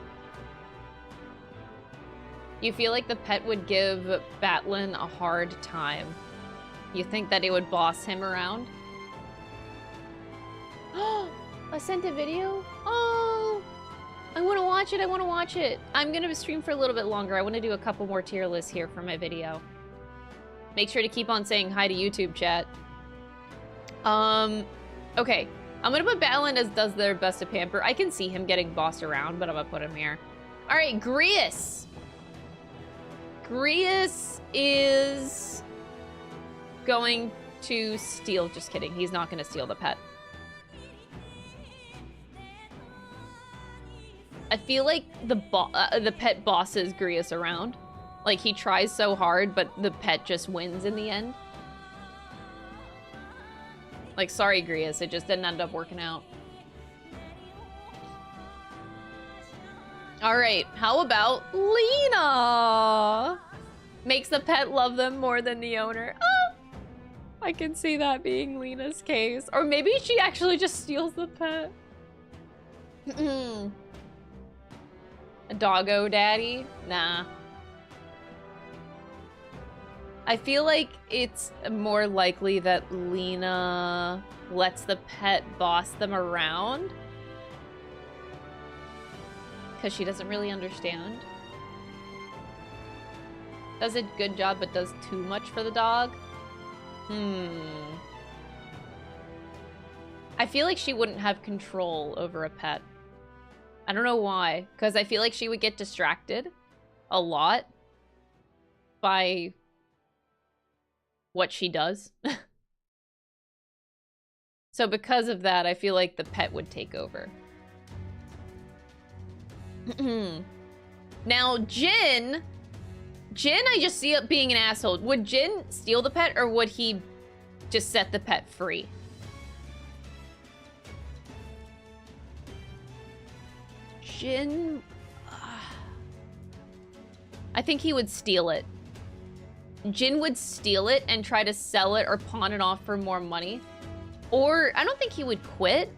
You feel like the pet would give Batlin a hard time. You think that it would boss him around? Oh, I sent a video? Oh, I want to watch it. I want to watch it. I'm going to stream for a little bit longer. I want to do a couple more tier lists here for my video. Make sure to keep on saying hi to YouTube chat. Okay. I'm going to put Batlin as does their best to pamper. I can see him getting bossed around, but I'm going to put him here. All right, Grius. Grius is going to steal. Just kidding. He's not going to steal the pet. I feel like the pet bosses Grius around. Like, he tries so hard, but the pet just wins in the end. Like, sorry, Grius. It just didn't end up working out. All right. How about Lena? Makes the pet love them more than the owner. Oh, I can see that being Lena's case. Or maybe she actually just steals the pet. A doggo daddy? Nah. I feel like it's more likely that Lena lets the pet boss them around. Because she doesn't really understand. Does a good job, but does too much for the dog. I feel like she wouldn't have control over a pet. I don't know why. Because I feel like she would get distracted a lot by what she does. So because of that, I feel like the pet would take over. Now, Jin, I just see it being an asshole. Would Jin steal the pet, or would he just set the pet free? Jin, I think he would steal it. Jin would steal it and try to sell it or pawn it off for more money. Or, I don't think he would quit.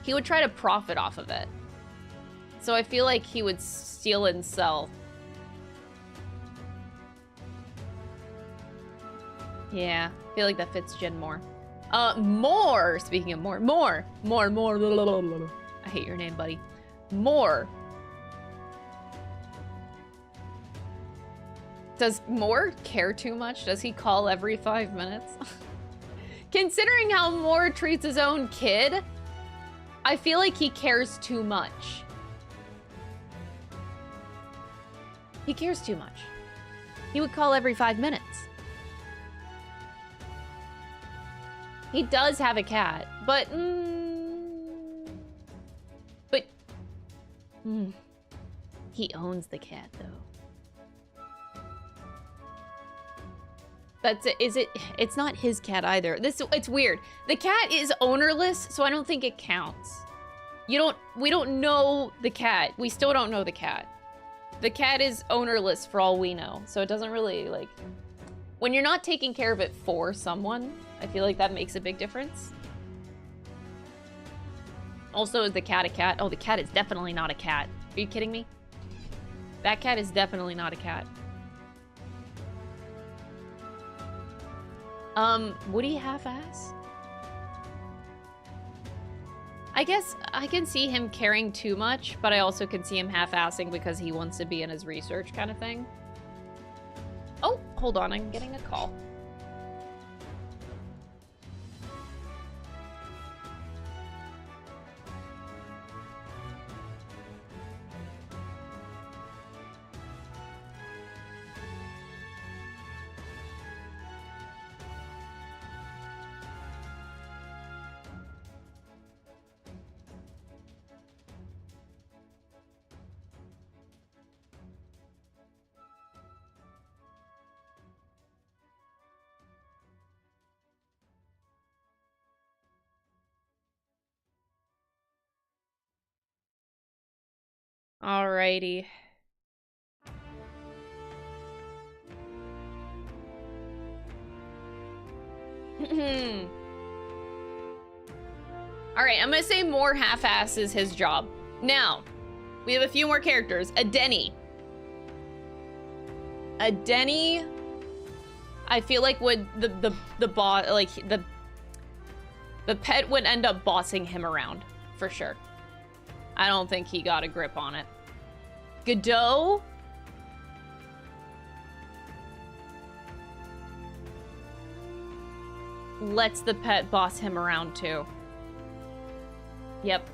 He would try to profit off of it. So I feel like he would steal and sell. Yeah, I feel like that fits Jen more. More! Speaking of more. More! I hate your name, buddy. More. Does Moore care too much? Does he call every 5 minutes? Considering how Moore treats his own kid, I feel like he cares too much. He cares too much. He would call every 5 minutes. He does have a cat, but he owns the cat though. That's it. Is it? It's not his cat either. It's weird. The cat is ownerless, so I don't think it counts. We don't know the cat. We still don't know the cat. The cat is ownerless for all we know, so it doesn't really, like, when you're not taking care of it for someone, I feel like that makes a big difference. Also, is the cat a cat? Oh, the cat is definitely not a cat. Are you kidding me? That cat is definitely not a cat. Would he half-ass? I guess I can see him caring too much, but I also can see him half-assing because he wants to be in his research kind of thing. Oh, hold on, I'm getting a call. Alrighty. Alright, I'm gonna say more half-ass is his job. Now, we have a few more characters. A Denny. A Denny, I feel like would the boss, like the pet would end up bossing him around for sure. I don't think he got a grip on it. Godot, lets the pet boss him around too. Yep.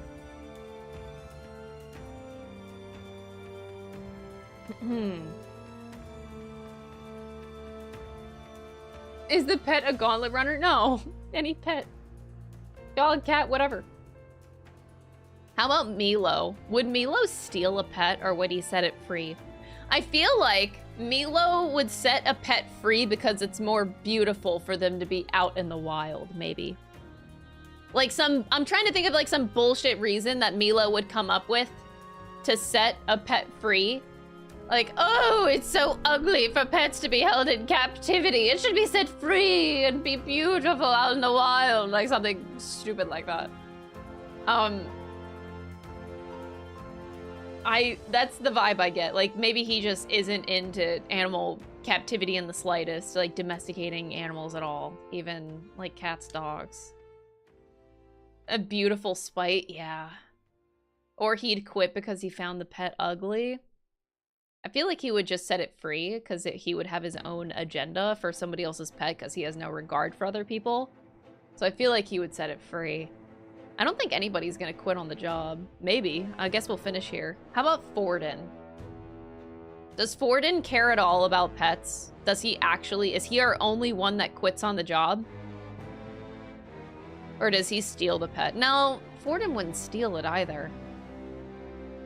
Is the pet a gauntlet runner? No. Any pet. Dog, cat, whatever. How about Milo? Would Milo steal a pet or would he set it free? I feel like Milo would set a pet free because it's more beautiful for them to be out in the wild, maybe. Like I'm trying to think of like some bullshit reason that Milo would come up with to set a pet free. Like, oh, it's so ugly for pets to be held in captivity. It should be set free and be beautiful out in the wild. Like something stupid like that. That's the vibe I get. Like, maybe he just isn't into animal captivity in the slightest, like domesticating animals at all, even like cats, dogs. A beautiful spite, yeah. Or he'd quit because he found the pet ugly. I feel like he would just set it free because he would have his own agenda for somebody else's pet because he has no regard for other people. So I feel like he would set it free. I don't think anybody's gonna quit on the job. Maybe. I guess we'll finish here. How about Forden? Does Forden care at all about pets? Does he actually? Is he our only one that quits on the job? Or does he steal the pet? No, Forden wouldn't steal it either.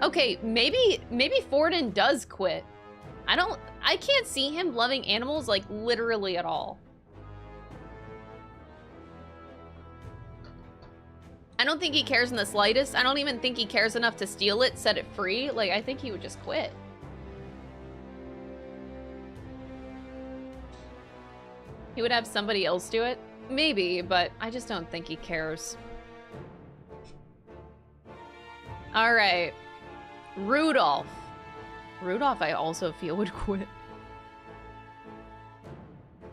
Okay, maybe Forden does quit. I can't see him loving animals like literally at all. I don't think he cares in the slightest. I don't even think he cares enough to steal it, set it free. Like, I think he would just quit. He would have somebody else do it? Maybe, but I just don't think he cares. All right. Rudolph. Rudolph, I also feel would quit.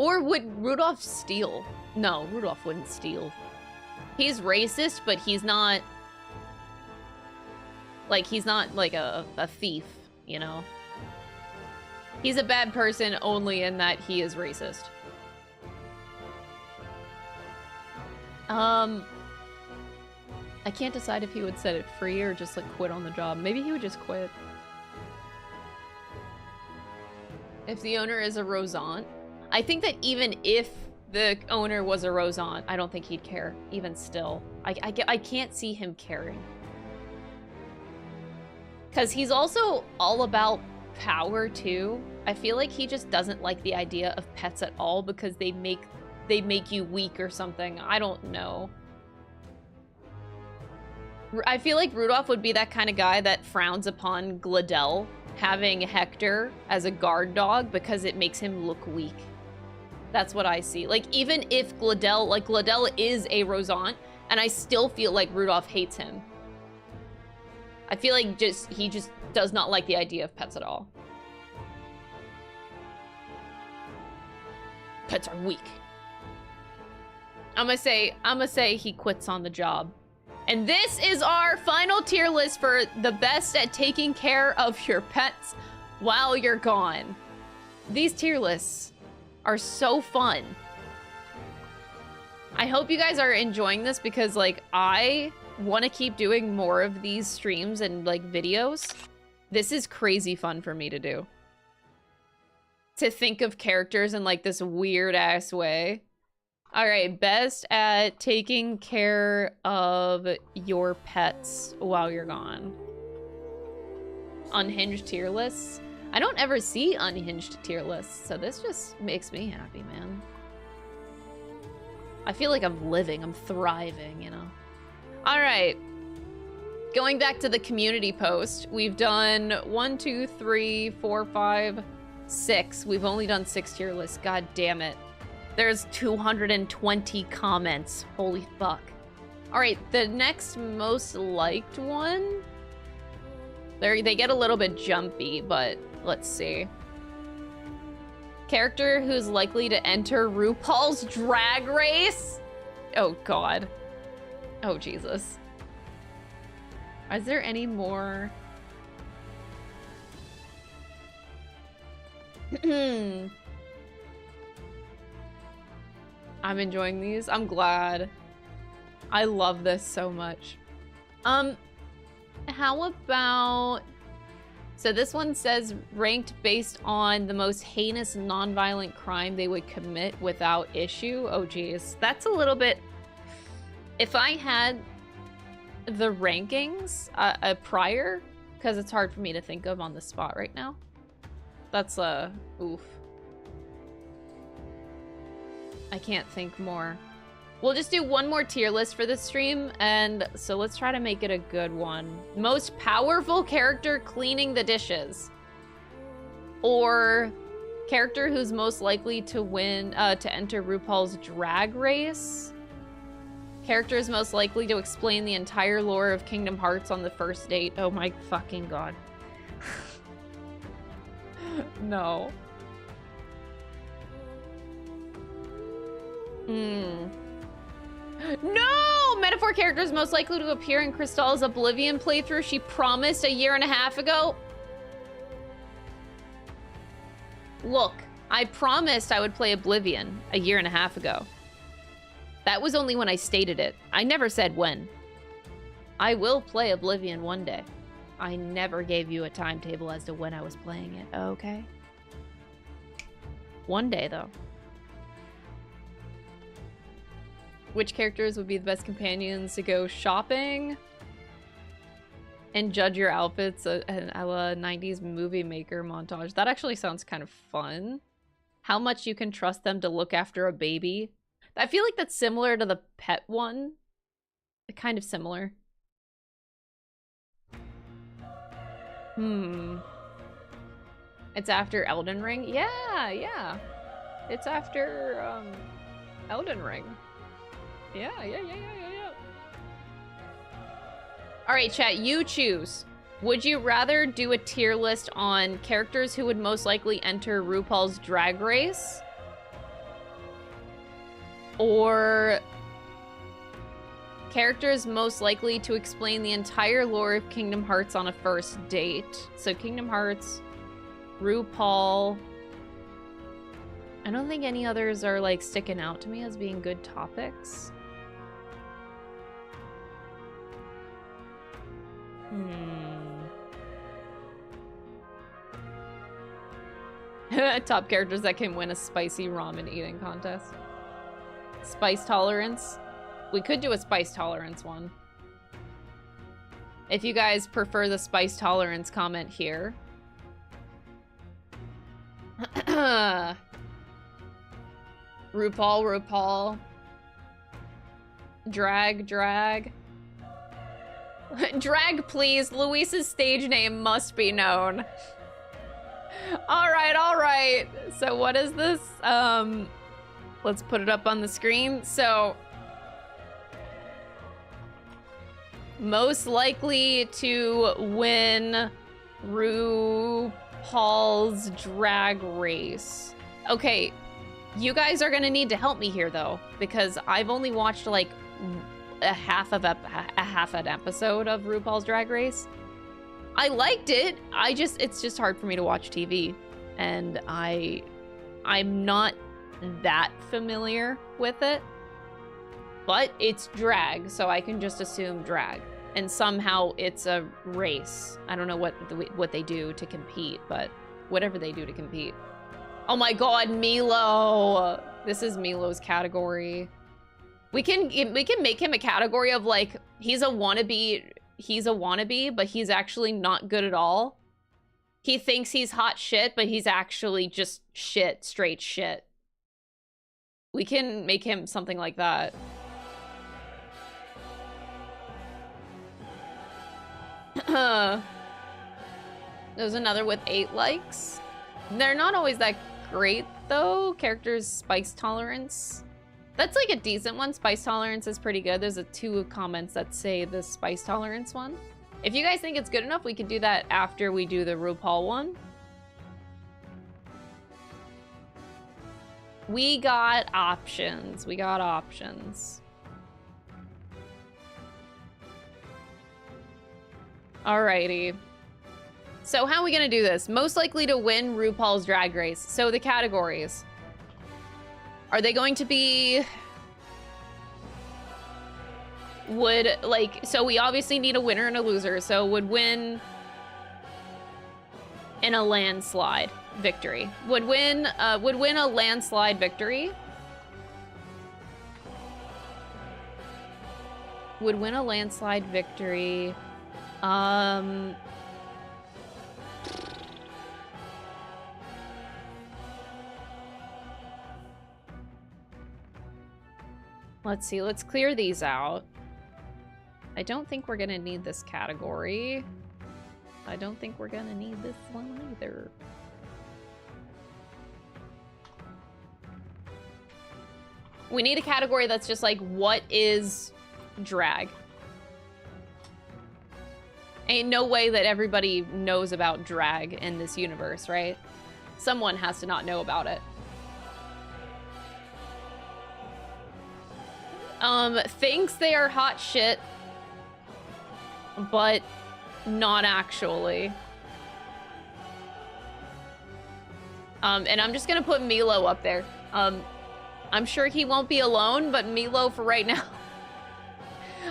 Or would Rudolph steal? No, Rudolph wouldn't steal. He's racist, but he's not... Like, he's not, like, a thief, you know? He's a bad person only in that he is racist. I can't decide if he would set it free or just, like, quit on the job. Maybe he would just quit. If the owner is a Rosant, I think that even if the owner was a Rosant, I don't think he'd care, even still. I can't see him caring. Because he's also all about power, too. I feel like he just doesn't like the idea of pets at all because they make you weak or something. I don't know. I feel like Rudolph would be that kind of guy that frowns upon Gladel having Hector as a guard dog because it makes him look weak. That's what I see. Like, even if Gladel is a Rosant, and I still feel like Rudolph hates him. I feel like he just does not like the idea of pets at all. Pets are weak. I'm gonna say he quits on the job. And this is our final tier list for the best at taking care of your pets while you're gone. These tier lists are so fun. I hope you guys are enjoying this because, like, I want to keep doing more of these streams and, like, videos. This is crazy fun for me to do. To think of characters in, like, this weird-ass way. All right, best at taking care of your pets while you're gone. Unhinged tier lists. I don't ever see unhinged tier lists, so this just makes me happy, man. I feel like I'm living, I'm thriving, you know? All right. Going back to the community post, we've done 1, 2, 3, 4, 5, 6. We've only done 6 tier lists, god damn it. There's 220 comments. Holy fuck. All right, the next most liked one. They get a little bit jumpy, but let's see. Character who's likely to enter RuPaul's Drag Race? Oh god. Oh Jesus. Is there any more? I'm enjoying these. I'm glad. I love this so much. How about... So this one says ranked based on the most heinous non-violent crime they would commit without issue. Oh geez, that's a little bit... If I had the rankings prior, because it's hard for me to think of on the spot right now. That's oof. I can't think more. We'll just do one more tier list for this stream, and so let's try to make it a good one. Most powerful character cleaning the dishes. Or character who's most likely to win, to enter RuPaul's Drag Race. Character is most likely to explain the entire lore of Kingdom Hearts on the first date. Oh my fucking god. No. No! Metaphor character is most likely to appear in Crystal's Oblivion playthrough she promised a 1.5 years ago. Look, I promised I would play Oblivion a 1.5 years ago. That was only when I stated it. I never said when. I will play Oblivion one day. I never gave you a timetable as to when I was playing it, okay? One day, though. Which characters would be the best companions to go shopping and judge your outfits a la 90s movie maker montage? That actually sounds kind of fun. How much you can trust them to look after a baby. I feel like that's similar to the pet one. Kind of similar. It's after Elden Ring? Yeah. It's after Elden Ring. Yeah. All right, chat, you choose. Would you rather do a tier list on characters who would most likely enter RuPaul's Drag Race? or characters most likely to explain the entire lore of Kingdom Hearts on a first date. So Kingdom Hearts, RuPaul. I don't think any others are like sticking out to me as being good topics. Top characters that can win a spicy ramen eating contest. Spice tolerance. We could do a spice tolerance one. If you guys prefer the spice tolerance, comment here. RuPaul. Drag. Drag, please. Luis's stage name must be known. All right. So what is this? Let's put it up on the screen. So most likely to win RuPaul's Drag Race. Okay, you guys are gonna need to help me here though, because I've only watched like a half an episode of RuPaul's Drag Race. I liked it. It's just hard for me to watch TV, and I'm not that familiar with it. But it's drag, so I can just assume drag. And somehow it's a race. I don't know what they do to compete, but whatever they do to compete. Oh my god, Milo! This is Milo's category. We can make him a category of like, he's a wannabe, but he's actually not good at all. He thinks he's hot shit, but he's actually just shit, straight shit. We can make him something like that. There's another with 8 likes. They're not always that great though. Characters spice tolerance. That's like a decent one. Spice tolerance is pretty good. There's 2 comments that say the spice tolerance one. If you guys think it's good enough, we could do that after we do the RuPaul one. We got options. Alrighty. So how are we gonna do this? Most likely to win RuPaul's Drag Race. So the categories. Are they going to be... So we obviously need a winner and a loser. So would win in a landslide victory. Would win a landslide victory. Would win a landslide victory. Let's see, let's clear these out. I don't think we're gonna need this category. I don't think we're gonna need this one either. We need a category that's just like, what is drag? Ain't no way that everybody knows about drag in this universe, right? Someone has to not know about it. Thinks they are hot shit, but not actually. And I'm just gonna put Milo up there. I'm sure he won't be alone, but Milo for right now.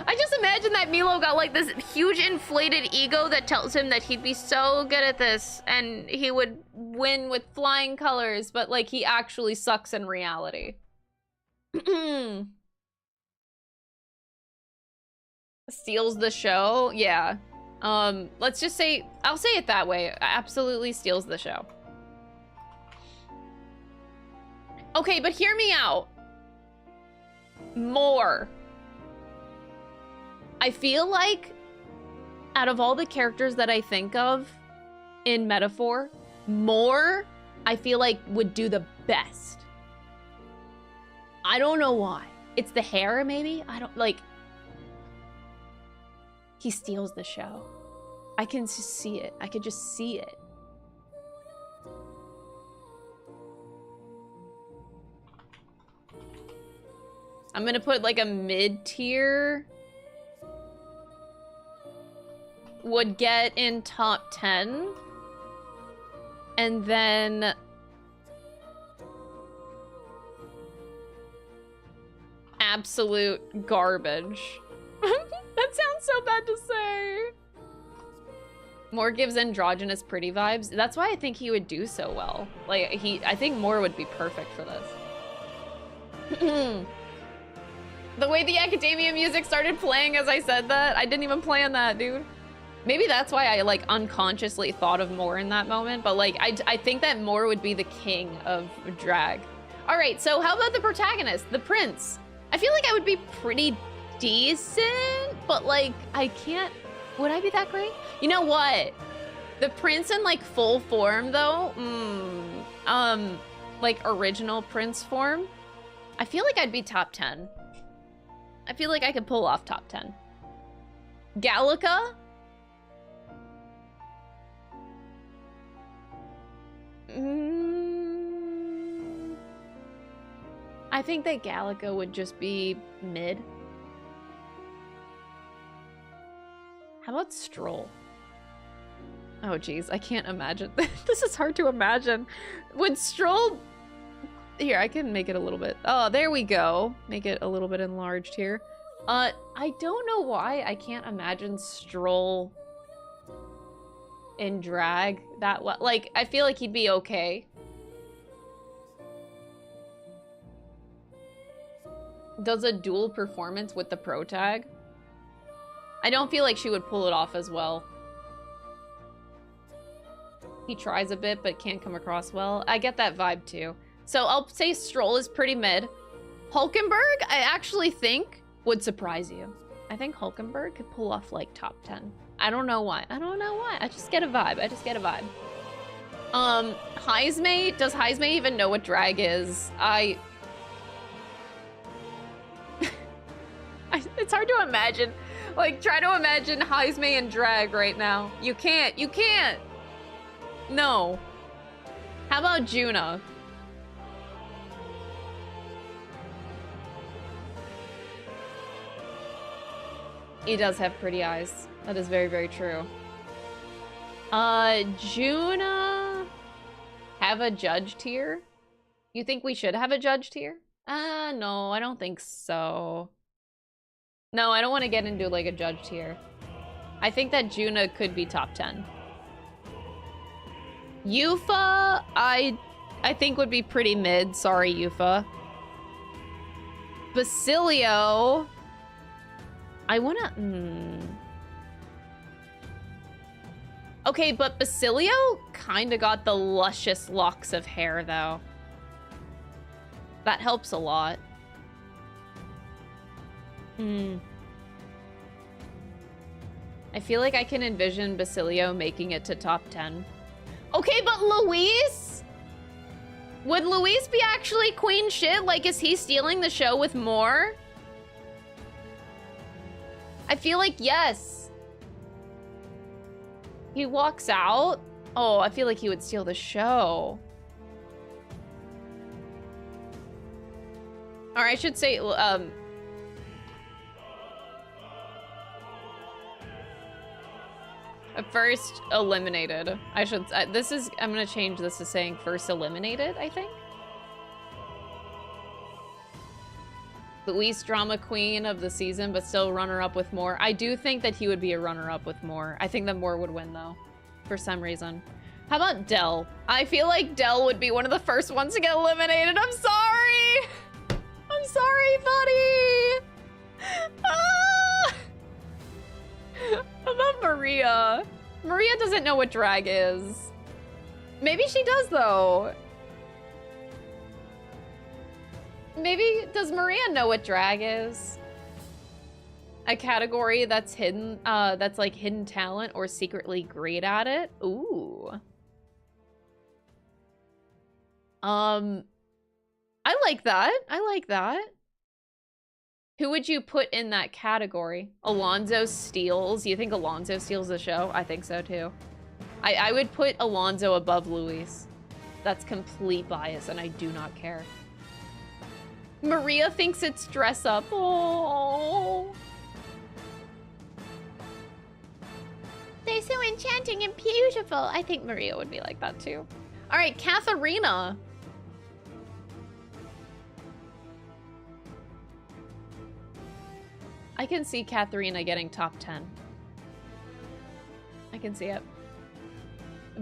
I just imagine that Milo got like this huge inflated ego that tells him that he'd be so good at this and he would win with flying colors, but like he actually sucks in reality. Steals the show? Yeah. Let's just say, I'll say it that way. Absolutely steals the show. Okay, but hear me out. More. I feel like out of all the characters that I think of in Metaphor, More, I feel like would do the best. I don't know why. It's the hair, maybe? I don't, like... He steals the show. I can just see it. I could just see it. I'm gonna put like a mid-tier would get in top 10. And then absolute garbage. That sounds so bad to say. Moore gives androgynous pretty vibes. That's why I think he would do so well. Like, I think Moore would be perfect for this. The way the academia music started playing as I said that, I didn't even plan that, dude. Maybe that's why I, like, unconsciously thought of Moore in that moment, but, like, I think that Moore would be the king of drag. All right, so how about the protagonist, the prince? I feel like I would be pretty decent, but, like, I can't... Would I be that great? You know what? The prince in, like, full form, though, like, original prince form, I feel like I'd be top 10. I feel like I could pull off top 10. Gallica? I think that Gallica would just be mid. How about Stroll? Oh, geez, I can't imagine. This is hard to imagine. Would Stroll... Here, I can make it a little bit... Oh, there we go. Make it a little bit enlarged here. I don't know why I can't imagine Stroll in drag that well. Like, I feel like he'd be okay. Does a dual performance with the pro tag. I don't feel like she would pull it off as well. He tries a bit, but can't come across well. I get that vibe too. So I'll say Stroll is pretty mid. Hulkenberg, I actually think would surprise you. I think Hulkenberg could pull off like top 10. I don't know why. I don't know why. I just get a vibe. I just get a vibe. Heismay, does Heismay even know what drag is? It's hard to imagine. Like, try to imagine Heismay in drag right now. You can't. You can't. No. How about Juna? He does have pretty eyes. That is very, very true. Juna... Have a judge tier? You think we should have a judge tier? No, I don't think so. No, I don't want to get into, like, a judge tier. I think that Juna could be top 10. Yufa, I think would be pretty mid. Sorry, Yufa. Basilio... I wanna... Okay, but Basilio kinda got the luscious locks of hair, though. That helps a lot. I feel like I can envision Basilio making it to top 10. Okay, but Luis? Would Luis be actually queen shit? Like, is he stealing the show with more? I feel like yes. He walks out. Oh, I feel like he would steal the show. Or I should say, first eliminated. I should, I'm gonna change this to saying first eliminated, I think. Luis, drama queen of the season, but still runner-up with Moore. I do think that he would be a runner-up with Moore. I think that Moore would win, though, for some reason. How about Del? I feel like Del would be one of the first ones to get eliminated. I'm sorry! I'm sorry, buddy! Ah! How about Maria? Maria doesn't know what drag is. Maybe she does, though. Maybe, does Maria know what drag is? A category that's hidden, that's like hidden talent or secretly great at it? Ooh. I like that. I like that. Who would you put in that category? Alonso steals. You think Alonso steals the show? I think so too. I would put Alonso above Luis. That's complete bias and I do not care. Maria thinks it's dress up. Oh. They're so enchanting and beautiful. I think Maria would be like that too. All right, Katharina. I can see Katharina getting top 10. I can see it.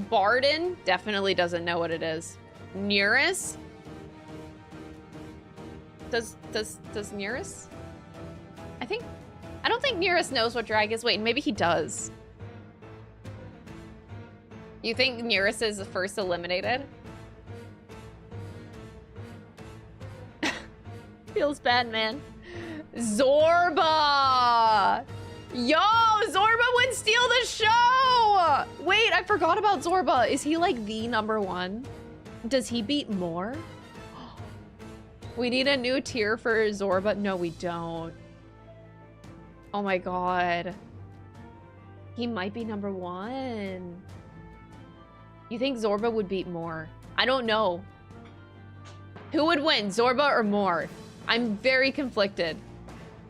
Barden definitely doesn't know what it is. Nearest? Does Nearest? I don't think Nearest knows what drag is. Wait, maybe he does. You think Nearest is the first eliminated? Feels bad, man. Zorba! Yo, Zorba would steal the show! Wait, I forgot about Zorba. Is he like the #1? Does he beat more? We need a new tier for Zorba. No, we don't. Oh my god. He might be #1. You think Zorba would beat more? I don't know. Who would win, Zorba or Moore? I'm very conflicted.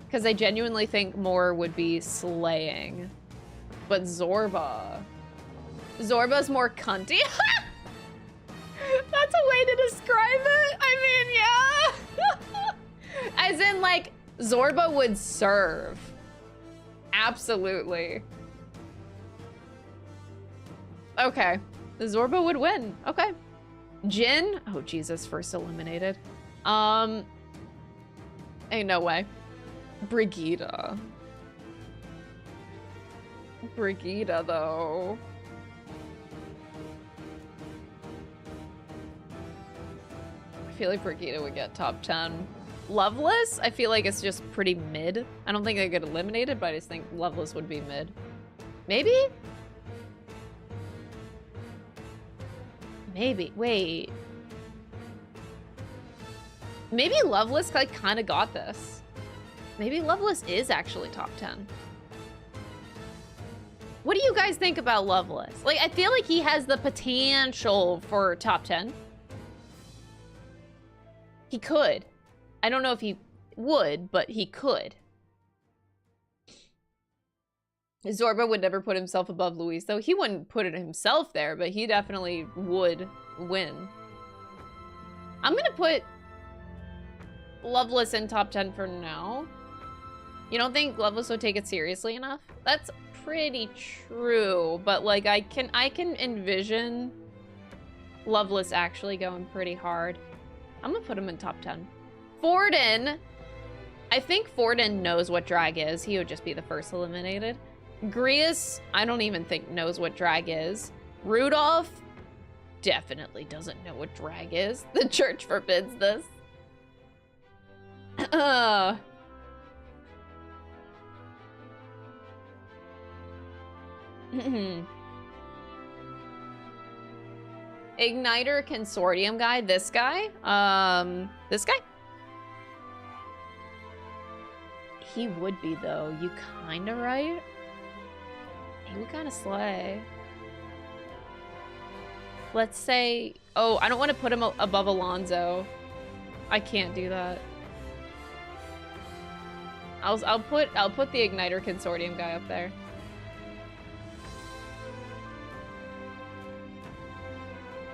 Because I genuinely think Moore would be slaying. But Zorba's more cunty. That's a way to describe it. I mean, yeah. As in, like, Zorba would serve. Absolutely. Okay. Zorba would win. Okay. Jin? Oh, Jesus. First eliminated. Ain't no way. Brigida. Brigida, though. I feel like Brigida would get top 10. Loveless? I feel like it's just pretty mid. I don't think they get eliminated, but I just think Loveless would be mid. Maybe? Maybe. Wait. Maybe Loveless like kind of got this. Maybe Loveless is actually top 10. What do you guys think about Loveless? Like, I feel like he has the potential for top 10. He could. I don't know if he would, but he could. Zorba would never put himself above Luis, though. He wouldn't put it himself there, but he definitely would win. I'm gonna put Loveless in top 10 for now. You don't think Loveless would take it seriously enough? That's pretty true, but like I can envision Loveless actually going pretty hard. I'm gonna put him in top 10. Forden, I think Forden knows what drag is. He would just be the first eliminated. Grius, I don't even think knows what drag is. Rudolph definitely doesn't know what drag is. The church forbids this. Igniter Consortium guy, this guy? This guy? He would be, though. You kinda right? He would kinda slay. Let's say... Oh, I don't want to put him above Alonzo. I can't do that. I'll put the Igniter Consortium guy up there.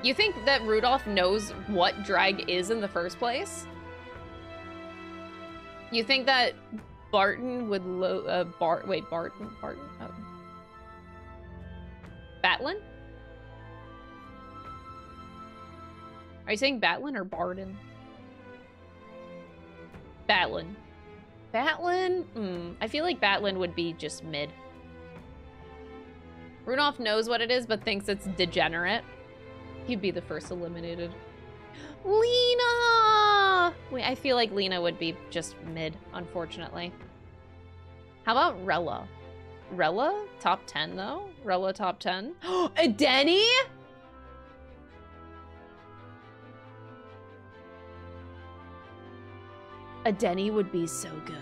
You think that Rudolph knows what drag is in the first place? You think that Barton would Barton? Oh. Batlin? Are you saying Batlin or Barton? Batlin. Batlin? I feel like Batlin would be just mid. Rudolph knows what it is, but thinks it's degenerate. He'd be the first eliminated. Lena! Wait, I feel like Lena would be just mid, unfortunately. How about Rella? Rella? Top 10, though? Rella top 10? Denny? A Denny would be so good.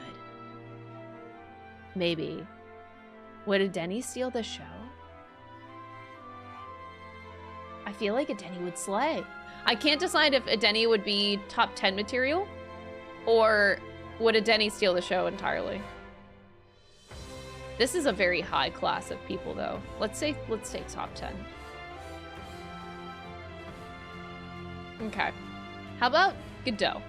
Maybe. Would a Denny steal the show? I feel like a Denny would slay. I can't decide if a Denny would be top 10 material Or would a Denny steal the show entirely? This is a very high class of people, though. Let's say top 10. Okay. How about Godot?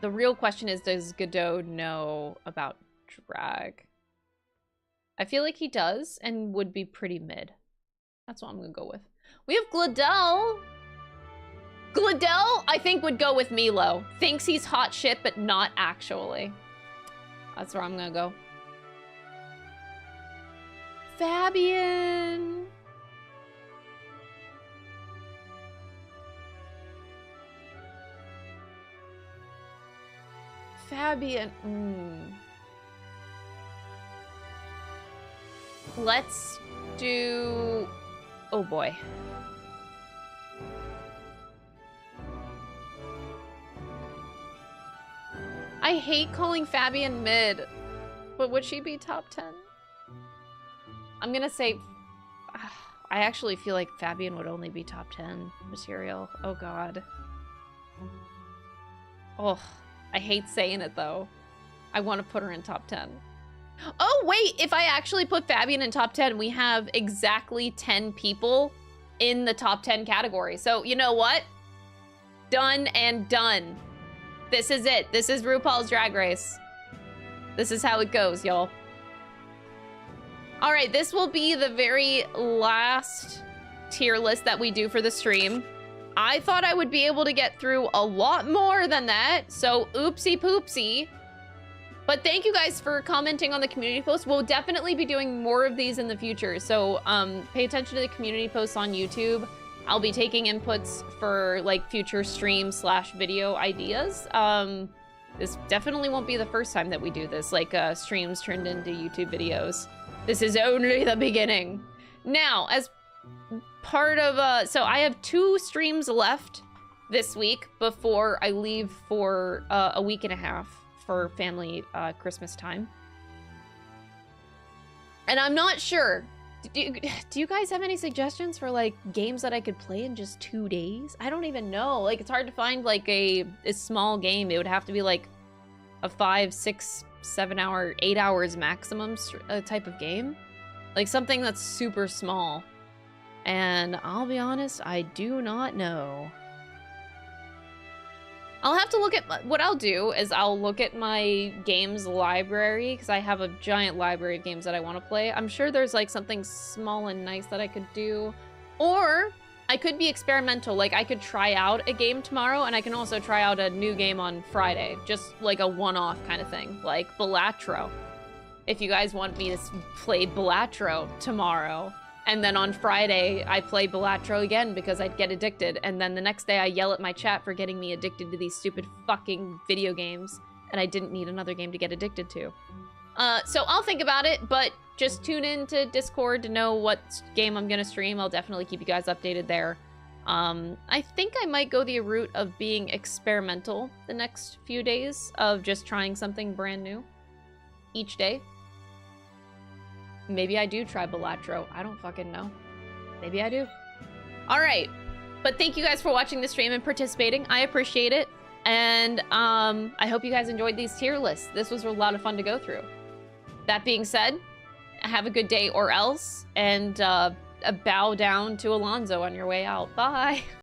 The real question is, does Godot know about drag? I feel like he does and would be pretty mid. That's what I'm gonna go with. We have Gladell. Gladell, I think, would go with Milo. Thinks he's hot shit, but not actually. That's where I'm gonna go. Fabian. Fabian. Let's do... Oh boy. I hate calling Fabian mid, but would she be top 10? I'm gonna say... I actually feel like Fabian would only be top 10 material. Oh god. Oh, I hate saying it though. I want to put her in top 10. Oh wait, if I actually put Fabian in top 10, we have exactly 10 people in the top 10 category. So you know what? Done and done. This is it. This is RuPaul's Drag Race. This is how it goes, y'all. All right, this will be the very last tier list that we do for the stream. I thought I would be able to get through a lot more than that, so oopsie poopsie. But thank you guys for commenting on the community post. We'll definitely be doing more of these in the future, so pay attention to the community posts on YouTube. I'll be taking inputs for like future stream/video ideas. This definitely won't be the first time that we do this, like streams turned into YouTube videos. This is only the beginning. Now, as part of, so I have 2 streams left this week before I leave for a week and a half for family Christmas time. And I'm not sure, do you guys have any suggestions for like games that I could play in just 2 days? I don't even know. Like, it's hard to find like a small game. It would have to be like a 5, 6, 7 hour, 8 hours maximum type of game. Like something that's super small. And I'll be honest, I do not know. I'll have to look at, what I'll do is I'll look at my games library, because I have a giant library of games that I want to play. I'm sure there's like something small and nice that I could do. Or I could be experimental, like I could try out a game tomorrow, and I can also try out a new game on Friday. Just like a one-off kind of thing, like Balatro. If you guys want me to play Balatro tomorrow, and then on Friday, I play Balatro again because I'd get addicted. And then the next day I yell at my chat for getting me addicted to these stupid fucking video games. And I didn't need another game to get addicted to. So I'll think about it, but just tune in to Discord to know what game I'm gonna stream. I'll definitely keep you guys updated there. I think I might go the route of being experimental the next few days, of just trying something brand new each day. Maybe I do try Balatro. I don't fucking know. Maybe I do. All right. But thank you guys for watching the stream and participating. I appreciate it. And I hope you guys enjoyed these tier lists. This was a lot of fun to go through. That being said, have a good day or else. And bow down to Alonzo on your way out. Bye.